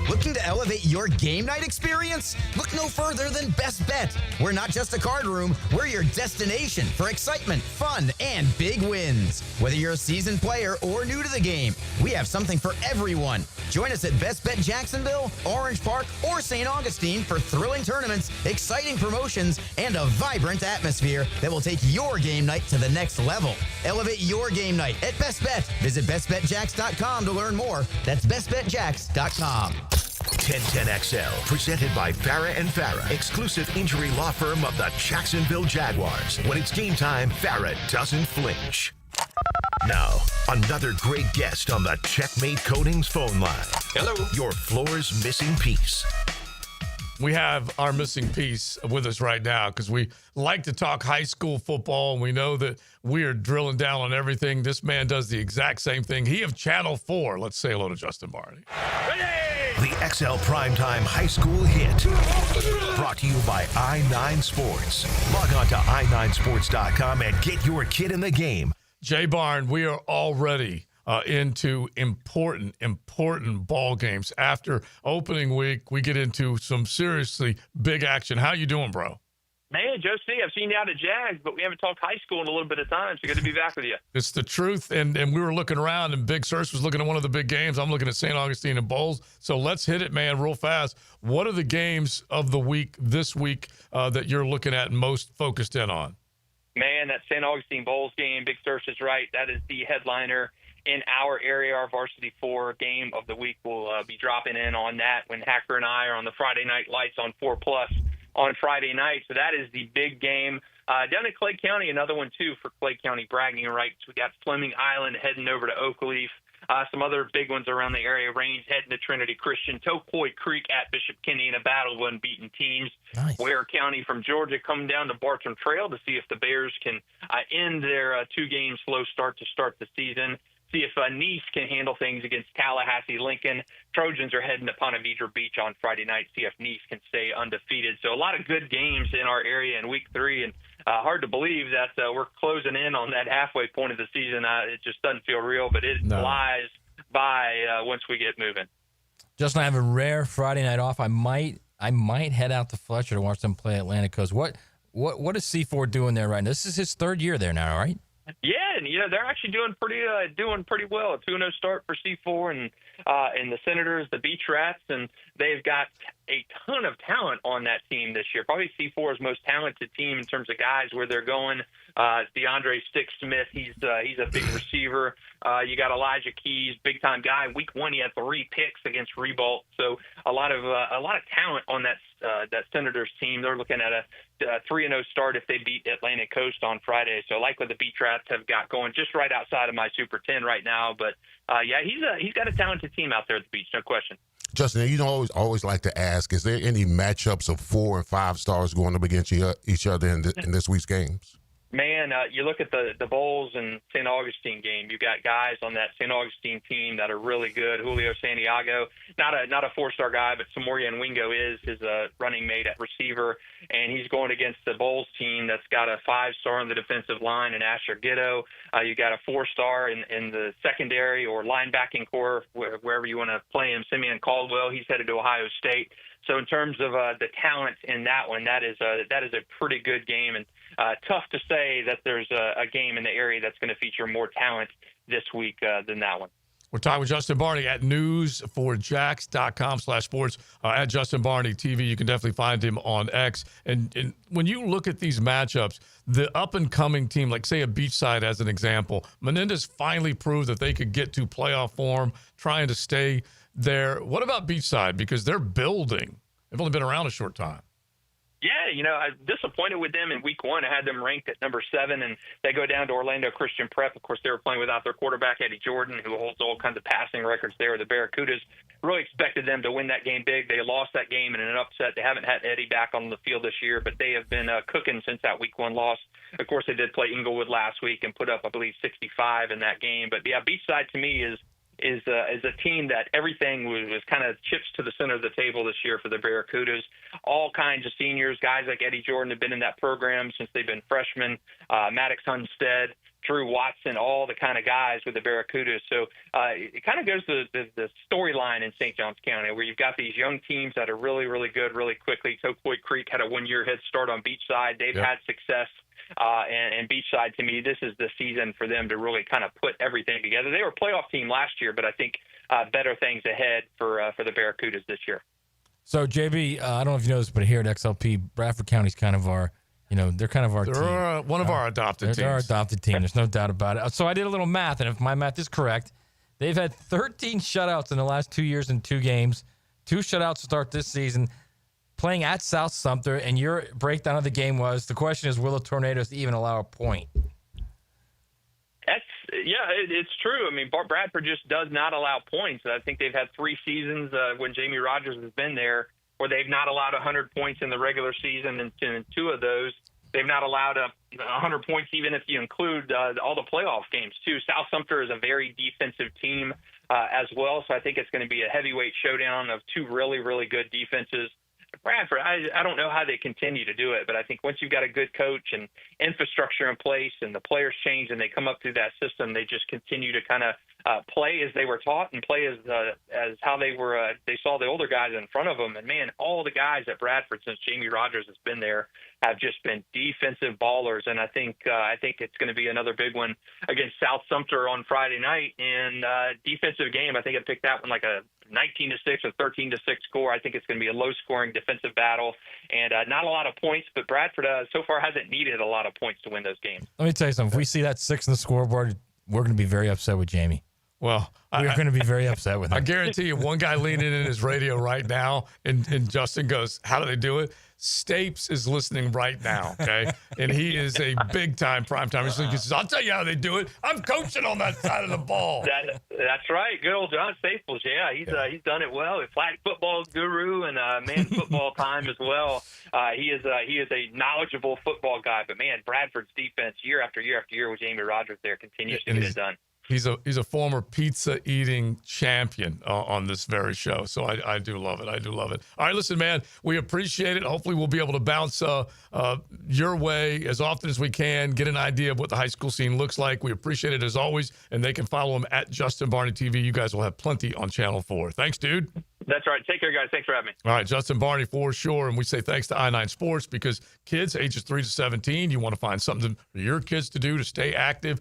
Looking to elevate your game night experience? Look no further than Best Bet. We're not just a card room, we're your destination for excitement, fun, and big wins. Whether you're a seasoned player or new to the game, we have something for everyone. Join us at Best Bet Jacksonville, Orange Park, or St. Augustine for thrilling tournaments, exciting promotions, and a vibrant atmosphere that will take your game night to the next level. Elevate your game night at Best Bet. Visit bestbetjacks.com to learn more. That's bestbetjacks.com. 1010XL, presented by Farah and Farah, exclusive injury law firm of the Jacksonville Jaguars. When it's game time, Farah doesn't flinch. Now, another great guest on the Checkmate Coatings phone line. Hello. Your floor's missing piece. We have our missing piece with us right now because we like to talk high school football, and we know that we are drilling down on everything. This man does the exact same thing. He of Channel 4. Let's say hello to Justin Barney. The XL Primetime High School Hit. Brought to you by I9 Sports. Log on to i9sports.com and get your kid in the game. Jay Barn, we are already into important ball games. After opening week, we get into some seriously big action. How you doing, bro? Man, Joe C., I've seen you out at Jags, but we haven't talked high school in a little bit of time, so good to be back with you. It's the truth, and we were looking around, and Big Surge was looking at one of the big games. I'm looking at St. Augustine and Bowles, so let's hit it, man, real fast. What are the games of the week this week that you're looking at and most focused in on? Man, that St. Augustine Bowles game, Big Surge is right. That is the headliner in our area. Our Varsity 4 game of the week will be dropping in on that when Hacker and I are on the Friday night lights on 4+ on Friday night. So that is the big game. Down in Clay County, another one, too, for Clay County bragging rights. We got Fleming Island heading over to Oakleaf. Some other big ones around the area. Range heading to Trinity Christian. Tocoy Creek at Bishop Kenny in a battle of unbeaten teams. Nice. Ware County from Georgia coming down to Bartram Trail to see if the Bears can end their two-game slow start to start the season. See if Nice can handle things against Tallahassee Lincoln. Trojans are heading to Ponte Vedra Beach on Friday night. See if Nice can stay undefeated. So a lot of good games in our area in week 3, and hard to believe that we're closing in on that halfway point of the season. It just doesn't feel real, but it flies by once we get moving. Justin, I have a rare Friday night off. I might head out to Fletcher to watch them play Atlantic Coast. What is C4 doing there right now? This is his third year there now, right? Yeah, and they're actually doing pretty well. A 2-0 start for C4 and the Senators, the Beach Rats, and they've got a ton of talent on that team this year. Probably C4's most talented team in terms of guys where they're going. DeAndre Stick-Smith, he's a big receiver. You got Elijah Keys, big time guy. Week 1 he had 3 picks against Rebolt. So a lot of talent on that Senators team. They're looking at a 3-0 start if they beat Atlantic Coast on Friday. So I like what the Beach Rats have got going, just right outside of my Super 10 right now. But he's got a talented team out there at the beach, no question. Justin, you know, always like to ask, is there any matchups of 4 and 5 stars going up against each other in this week's games? Man, you look at the Bowles and St. Augustine game. You got guys on that St. Augustine team that are really good. Julio Santiago, not a 4-star guy, but Samorian Wingo is his running mate at receiver, and he's going against the Bowles team that's got a 5-star on the defensive line in Asher Gitto. You got a 4-star in the secondary or linebacking core, wherever you want to play him. Simeon Caldwell, he's headed to Ohio State. So in terms of the talent in that one, that is a pretty good game, and tough to say that there's a game in the area that's going to feature more talent this week than that one. We're talking with Justin Barney at news4jax.com/sports. At Justin Barney TV, you can definitely find him on X. And when you look at these matchups, the up-and-coming team, like say a Beachside as an example, Menendez finally proved that they could get to playoff form, trying to stay there. What about Beachside? Because they're building. They've only been around a short time. Yeah, I'm disappointed with them in week 1. I had them ranked at number 7, and they go down to Orlando Christian Prep. Of course, they were playing without their quarterback, Eddie Jordan, who holds all kinds of passing records there. The Barracudas really expected them to win that game big. They lost that game in an upset. They haven't had Eddie back on the field this year, but they have been cooking since that week 1 loss. Of course, they did play Inglewood last week and put up, I believe, 65 in that game. But, yeah, Beachside to me is a team that everything was kind of chips to the center of the table this year for the Barracudas. All kinds of seniors, guys like Eddie Jordan have been in that program since they've been freshmen. Maddox Hunstead, Drew Watson, all the kind of guys with the Barracudas. So it kind of goes to the storyline in St. Johns County, where you've got these young teams that are really, really good really quickly. Tocoy Creek had a 1-year head start on Beachside. They've had success. And Beachside, to me, this is the season for them to really kind of put everything together. They were a playoff team last year, but I think better things ahead for the Barracudas this year. So, JB, I don't know if you know this, but here at XLP, Bradford County's kind of our, they're kind of our team. They're one of our adopted teams. They're our adopted team. There's no doubt about it. So I did a little math, and if my math is correct, they've had 13 shutouts in the last 2 years in 2 games, 2 shutouts to start this season, playing at South Sumter, and your breakdown of the game was, the question is, will the Tornadoes even allow a point? It's true. I mean, Bradford just does not allow points. I think they've had 3 seasons when Jamie Rogers has been there where they've not allowed 100 points in the regular season, and in 2 of those, they've not allowed 100 points even if you include all the playoff games, too. South Sumter is a very defensive team as well, so I think it's going to be a heavyweight showdown of 2 really, really good defenses. Bradford, I don't know how they continue to do it, but I think once you've got a good coach and infrastructure in place and the players change and they come up through that system, they just continue to kind of play as they were taught and play as how they were. They saw the older guys in front of them, and man, all the guys at Bradford since Jamie Rogers has been there have just been defensive ballers, and I think it's going to be another big one against South Sumter on Friday night. And defensive game, I think I picked that one like a 19-6 or 13-6 score. I think it's going to be a low-scoring defensive battle, and not a lot of points. But Bradford so far hasn't needed a lot of points to win those games. Let me tell you something. If we see that 6 on the scoreboard, we're going to be very upset with Jamie. Well, we're going to be very upset with him. I guarantee you, one guy leaning in his radio right now, and Justin goes, "How do they do it?" Stapes is listening right now, okay? And he is a big-time primetime. He says, "I'll tell you how they do it. I'm coaching on that side of the ball." That's right. Good old John Staples. Yeah, he's done it well. Flag football guru and man football time as well. He is a knowledgeable football guy. But, man, Bradford's defense year after year after year with Jamie Rogers there continues to get it done. He's a former pizza eating champion on this very show. So I do love it. I do love it. All right, listen, man, we appreciate it. Hopefully we'll be able to bounce your way as often as we can, get an idea of what the high school scene looks like. We appreciate it as always. And they can follow him at Justin Barney TV. You guys will have plenty on Channel 4. Thanks, dude. That's right. Take care, guys. Thanks for having me. All right, Justin Barney for sure. And we say thanks to I-9 Sports, because kids ages 3 to 17, you want to find something for your kids to do to stay active.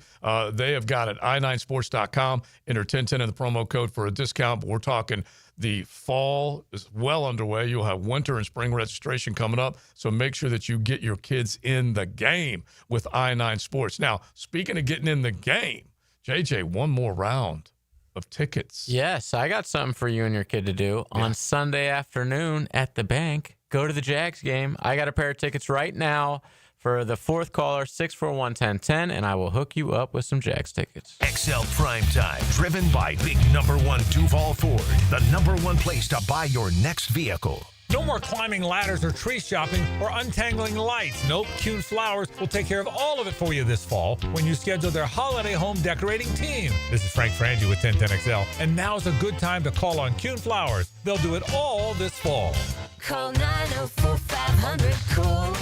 They have got it. i9sports.com. Enter 1010 in the promo code for a discount. But we're talking the fall is well underway. You'll have winter and spring registration coming up. So make sure that you get your kids in the game with I-9 Sports. Now, speaking of getting in the game, JJ, one more round of tickets. Yes, I got something for you and your kid to do on Sunday afternoon at the bank. Go to the Jags game. I got a pair of tickets right now for the 4th caller, 641-1010, and I will hook you up with some Jags tickets. XL Primetime, driven by big #1 Duval Ford, the #1 place to buy your next vehicle. No more climbing ladders or tree shopping or untangling lights. Nope, Kuhn Flowers will take care of all of it for you this fall when you schedule their holiday home decorating team. This is Frank Frangie with 1010XL, and now's a good time to call on Kuhn Flowers. They'll do it all this fall. Call 904-500-COOL.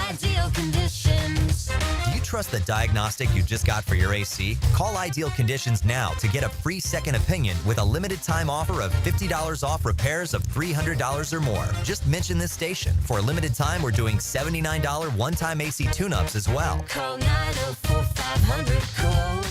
Ideal Conditions. Do you trust the diagnostic you just got for your AC? Call Ideal Conditions now to get a free second opinion with a limited time offer of $50 off repairs of $300 or more. Just mention this station. For a limited time, we're doing $79 one-time AC tune-ups as well. Call 904-500-COOL.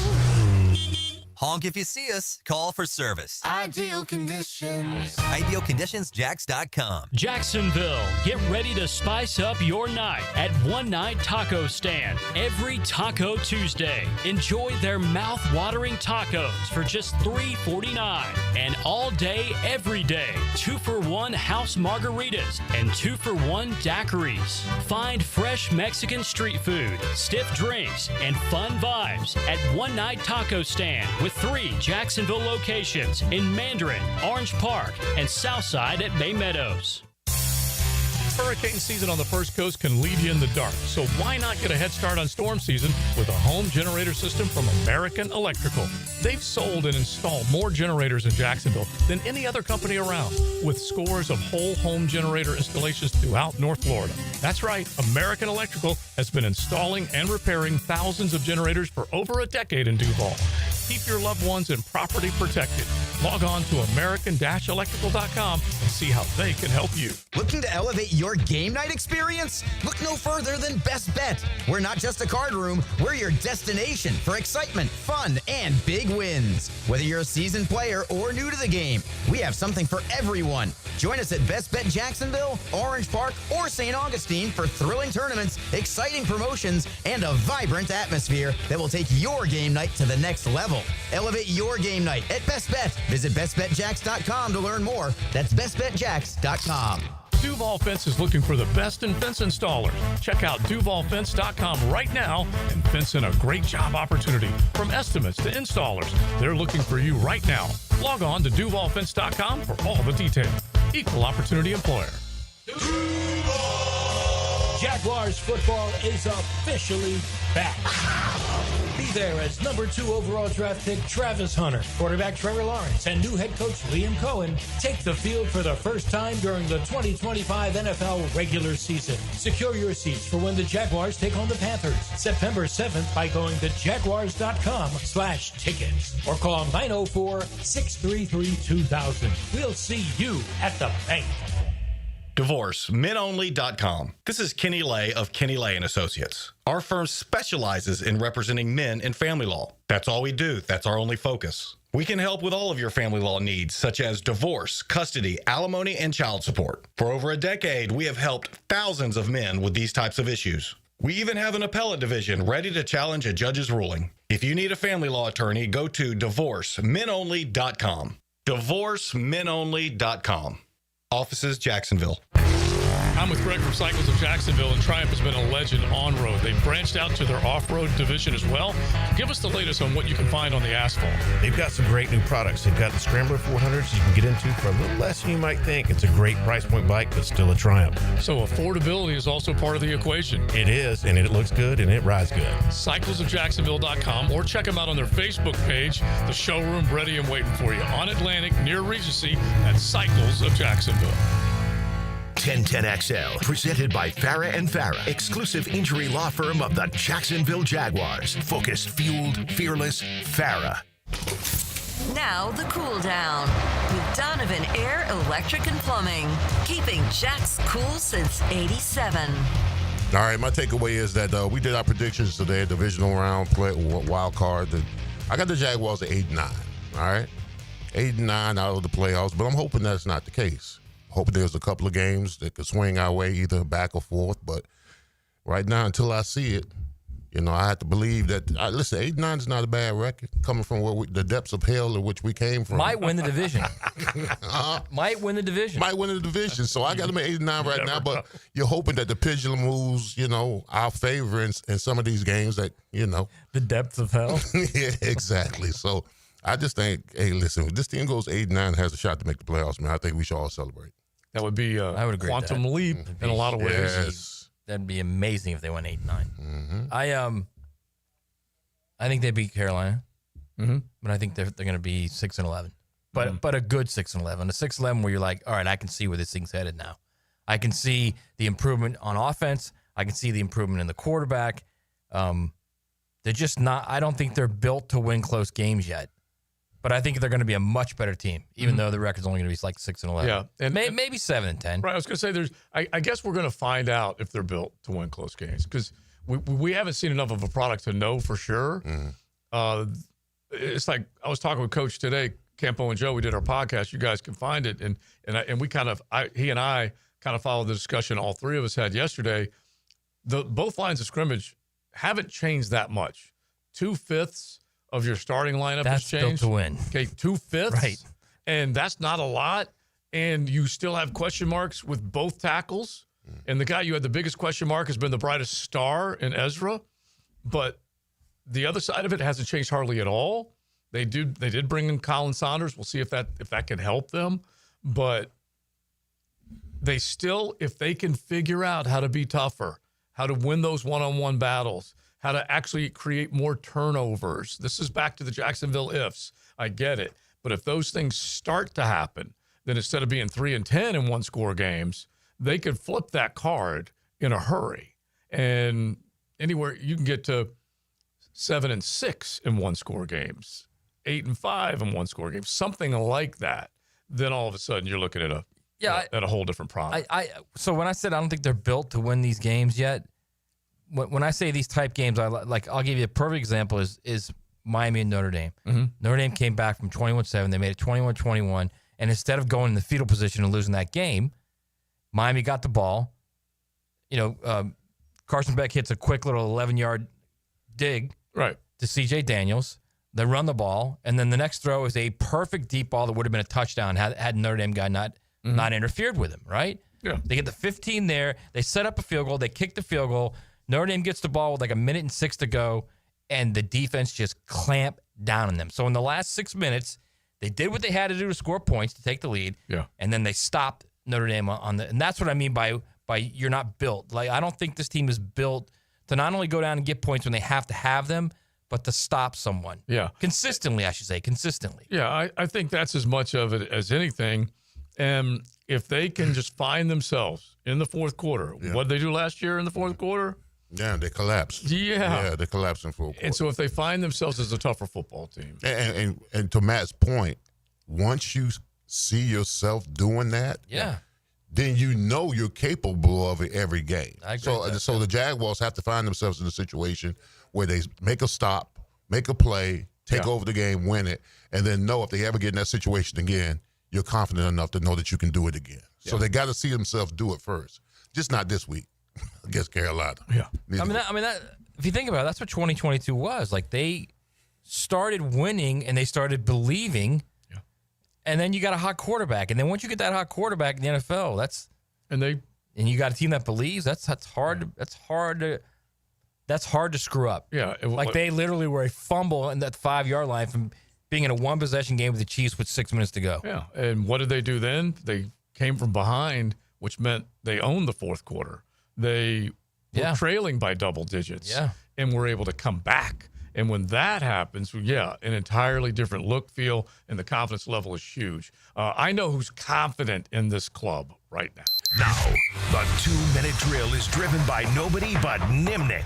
Honk if you see us. Call for service. Ideal conditions. IdealConditionsJax.com. Jacksonville, get ready to spice up your night at One Night Taco Stand every Taco Tuesday. Enjoy their mouth-watering tacos for just $3.49 and all day, every day. 2-for-1 house margaritas and 2-for-1 daiquiris. Find fresh Mexican street food, stiff drinks, and fun vibes at One Night Taco Stand with 3 Jacksonville locations in Mandarin, Orange Park, and Southside at Bay Meadows. Hurricane season on the First Coast can leave you in the dark, so why not get a head start on storm season with a home generator system from American Electrical? They've sold and installed more generators in Jacksonville than any other company around, with scores of whole home generator installations throughout North Florida. That's right, American Electrical has been installing and repairing thousands of generators for over a decade in Duval. Keep your loved ones and property protected. Log on to american-electrical.com and see how they can help you. Looking to elevate your game night experience? Look no further than Best Bet. We're not just a card room, we're your destination for excitement, fun, and big wins. Whether you're a seasoned player or new to the game, we have something for everyone. Join us at Best Bet Jacksonville, Orange Park, or St. Augustine for thrilling tournaments, exciting promotions, and a vibrant atmosphere that will take your game night to the next level. Elevate your game night at Best Bet. Visit bestbetjax.com to learn more. That's bestbetjax.com. Duval Fence is looking for the best in fence installers. Check out DuvalFence.com right now and fence in a great job opportunity. From estimates to installers, they're looking for you right now. Log on to DuvalFence.com for all the details. Equal opportunity employer. Jaguars football is officially back. Be there as number 2 overall draft pick Travis Hunter, quarterback Trevor Lawrence, and new head coach Liam Cohen take the field for the first time during the 2025 NFL regular season. Secure your seats for when the Jaguars take on the Panthers September 7th by going to jaguars.com/tickets or call 904-633-2000. We'll see you at the bank. DivorceMenOnly.com. This is Kenny Lay of Kenny Lay & Associates. Our firm specializes in representing men in family law. That's all we do. That's our only focus. We can help with all of your family law needs, such as divorce, custody, alimony, and child support. For over a decade, we have helped thousands of men with these types of issues. We even have an appellate division ready to challenge a judge's ruling. If you need a family law attorney, go to DivorceMenOnly.com. DivorceMenOnly.com. Offices, Jacksonville. I'm with Greg from Cycles of Jacksonville, and Triumph has been a legend on-road. They've branched out to their off-road division as well. Give us the latest on what you can find on the asphalt. They've got some great new products. They've got the Scrambler 400s you can get into for a little less than you might think. It's a great price point bike, but still a Triumph. So affordability is also part of the equation. It is, and it looks good, and it rides good. CyclesOfJacksonville.com, or check them out on their Facebook page. The showroom ready and waiting for you on Atlantic near Regency at Cycles of Jacksonville. 1010XL, presented by Farah and Farah, exclusive injury law firm of the Jacksonville Jaguars. Focused, fueled, fearless, Farah. Now the cool down with Donovan Air Electric and Plumbing, keeping Jack's cool since '87. All right, my takeaway is that we did our predictions today, divisional round, wild card. I got the Jaguars at 8-9. All right, 8-9 out of the playoffs, but I'm hoping that's not the case. Hoping there's a couple of games that could swing our way, either back or forth. But right now, until I see it, I have to believe that. Listen, 8-9 is not a bad record, coming from the depths of hell in which we came from. Might win the division. Might win the division. Might win the division. So I got them at 8-9 right now. But you're hoping that the pendulum moves, our favor in some of these games that, The depths of hell. Yeah, exactly. So I just think, hey, listen, if this team goes 8-9 and has a shot to make the playoffs, man, I think we should all celebrate. That would be I would agree quantum leap in a lot of ways. Yes. That'd be amazing if they went 8-9. Mm-hmm. I think they beat Carolina, but I think they're going to be 6-11. But a good 6-11, a 6-11 where you're like, all right, I can see where this thing's headed now. I can see the improvement on offense. I can see the improvement in the quarterback. They're just not. I don't think they're built to win close games yet. But I think they're going to be a much better team, even though the record's only going to be like 6-11. Yeah, and maybe 7-10. Right, I was going to say I guess we're going to find out if they're built to win close games because we haven't seen enough of a product to know for sure. it's like I was talking with Coach today, Campo and Joe. We did our podcast. You guys can find it, and we he and I kind of followed the discussion all three of us had yesterday. Both lines of scrimmage haven't changed that much. 2/5 of your starting lineup has changed. Built to win. Okay, 2/5, right? And that's not a lot. And you still have question marks with both tackles. And the guy you had the biggest question mark has been the brightest star in Ezra. But the other side of it hasn't changed hardly at all. They did bring in Colin Saunders. We'll see if that can help them. But they still, if they can figure out how to be tougher, how to win those one-on-one battles, how to actually create more turnovers. This is back to the Jacksonville ifs. I get it. But if those things start to happen, then instead of being 3-10 in one-score games, they could flip that card in a hurry. And anywhere you can get to 7-6 in one-score games, 8-5 in one-score games, something like that. Then all of a sudden you're looking at a whole different product. So when I said I don't think they're built to win these games yet, when I say these type games, I'll give you a perfect example is Miami and Notre Dame. Mm-hmm. Notre Dame came back from 21-7. They made it 21-21. And instead of going in the fetal position and losing that game, Miami got the ball. Carson Beck hits a quick little 11-yard dig to C.J. Daniels. They run the ball, and then the next throw is a perfect deep ball that would have been a touchdown had Notre Dame guy not interfered with him, right? Yeah. They get the 15 there. They set up a field goal. They kick the field goal. Notre Dame gets the ball with like 1:06 to go, and the defense just clamped down on them. So in the last 6 minutes, they did what they had to do to score points to take the lead, and then they stopped Notre Dame on the. And that's what I mean by you're not built. Like, I don't think this team is built to not only go down and get points when they have to have them, but to stop someone. Yeah. Consistently, I should say. Consistently. Yeah, I think that's as much of it as anything. And if they can just find themselves in the fourth quarter, what did they do last year in the fourth quarter? Yeah, they collapsed. Yeah, they collapsed in full court. And so if they find themselves as a tougher football team. And to Matt's point, once you see yourself doing that, then you know you're capable of it every game. I agree with that. So the Jaguars have to find themselves in a situation where they make a stop, make a play, take over the game, win it, and then know if they ever get in that situation again, you're confident enough to know that you can do it again. So they got to see themselves do it first. Just not this week against Carolina. Yeah. That, if you think about it, that's what 2022 was. Like, they started winning and they started believing, and then you got a hot quarterback. And then once you get that hot quarterback in the NFL, and you got a team that believes, that's hard to screw up. Yeah. Like, they literally were a fumble in that 5-yard line from being in a one-possession game with the Chiefs with 6 minutes to go. Yeah. And what did they do then? They came from behind, which meant they owned the fourth quarter. They were trailing by double digits and were able to come back. And when that happens, an entirely different look, feel, and the confidence level is huge. I know who's confident in this club right now. Now, the 2-minute drill is driven by nobody but Nimnik.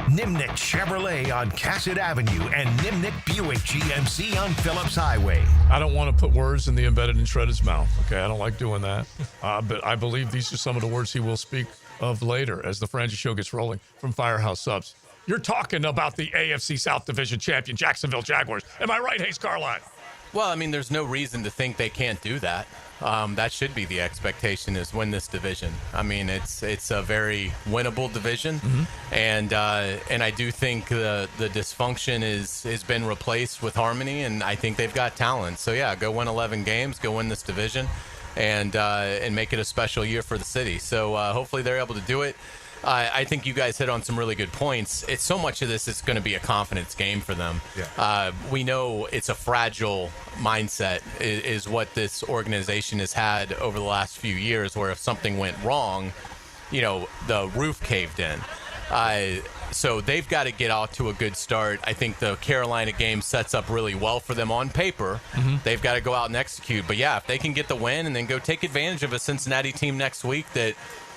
Nimnik Chevrolet on Cassett Avenue and Nimnik Buick GMC on Phillips Highway. I don't want to put words in the embedded in Shredded's mouth, okay? I don't like doing that. But I believe these are some of the words he will speak of later as the Frangie Show gets rolling from Firehouse Subs. You're talking about the AFC South Division champion Jacksonville Jaguars. Am I right, Hayes Carline? Well, I mean, there's no reason to think they can't do that. That should be the expectation, is win this division. I mean, it's a very winnable division, and I do think the dysfunction has been replaced with harmony, and I think they've got talent. So yeah, go win 11 games, go win this division, and make it a special year for the city. So hopefully they're able to do it. I think you guys hit on some really good points. It's so much of this is going to be a confidence game for them. Yeah. We know it's a fragile mindset is what this organization has had over the last few years, where if something went wrong, the roof caved in. So they've got to get out to a good start. I think the Carolina game sets up really well for them on paper. They've got to go out and execute. But yeah, if they can get the win and then go take advantage of a Cincinnati team next week that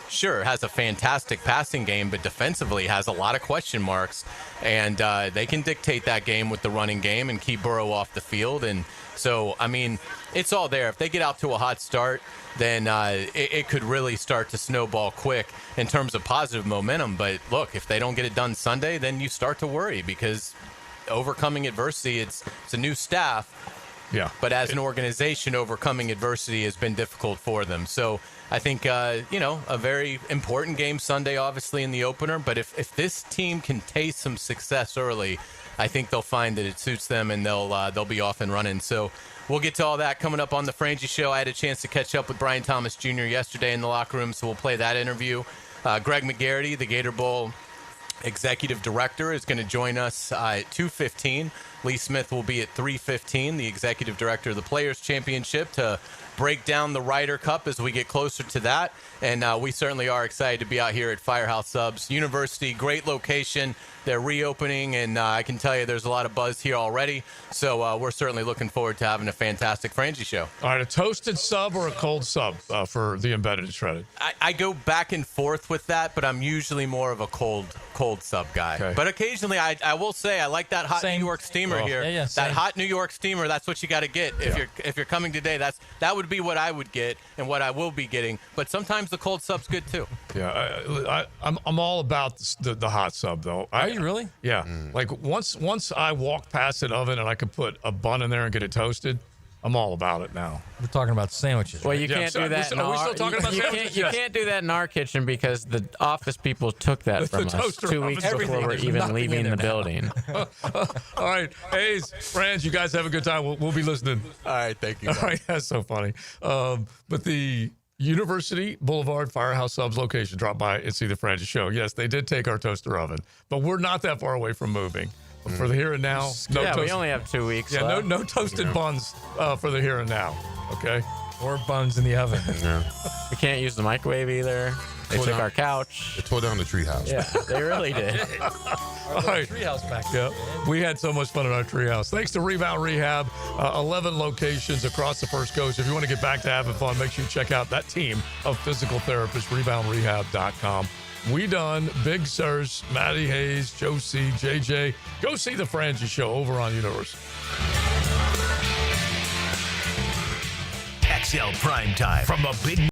sure has a fantastic passing game, but defensively has a lot of question marks, and they can dictate that game with the running game and keep Burrow off the field. And so, I mean, it's all there. If they get out to a hot start, then it could really start to snowball quick in terms of positive momentum. But look, if they don't get it done Sunday, then you start to worry, because overcoming adversity. It's a new staff. Yeah. But as an organization, overcoming adversity has been difficult for them. So I think, a very important game Sunday, obviously, in the opener. But if this team can taste some success early, I think they'll find that it suits them and they'll be off and running. So we'll get to all that coming up on the Frangie Show. I had a chance to catch up with Brian Thomas Jr. yesterday in the locker room, so we'll play that interview. Greg McGarity, the Gator Bowl executive director, is going to join us at 2:15. Lee Smith will be at 3:15, the executive director of the Players Championship, to break down the Ryder Cup as we get closer to that. And we certainly are excited to be out here at Firehouse Subs University. Great location. They're reopening, and I can tell you there's a lot of buzz here already. So we're certainly looking forward to having a fantastic Frangie Show. All right, a toasted sub or a cold sub for the embedded and shredded? I go back and forth with that, but I'm usually more of a cold sub guy. Okay. But occasionally, I will say I like that hot New York steamer here. Yeah, that hot New York steamer. That's what you got to get if you're coming today. That would be what I would get and what I will be getting. But sometimes the cold sub's good too. Yeah, I'm all about the hot sub though. Are you really? Yeah. Like once I walk past an oven and I can put a bun in there and get it toasted, I'm all about it now. We're talking about sandwiches. Well, you can't do that. Are we still talking about sandwiches? You can't do that in our kitchen because the office people took that from us 2 weeks before we're even leaving the building. All right, Hayes, friends, you guys have a good time. We'll be listening. All right, thank you. All right, that's so funny. But the University Boulevard Firehouse Subs location, drop by and see the Frangie Show. Yes, they did take our toaster oven, but we're not that far away from moving. But for the here and now, we only have 2 weeks. Yeah, left. no toasted buns for the here and now. Okay, or buns in the oven. Yeah. We can't use the microwave either. They took our couch. They tore down the treehouse. Yeah, they really did. All right. Treehouse back Yeah, we had so much fun in our treehouse. Thanks to Rebound Rehab, 11 locations across the First Coast. If you want to get back to having fun, make sure you check out that team of physical therapists, reboundrehab.com. We done. Big Sirs, Matty Hayes, Josie, JJ. Go see the Frangie Show over on Universal. XL Primetime from a big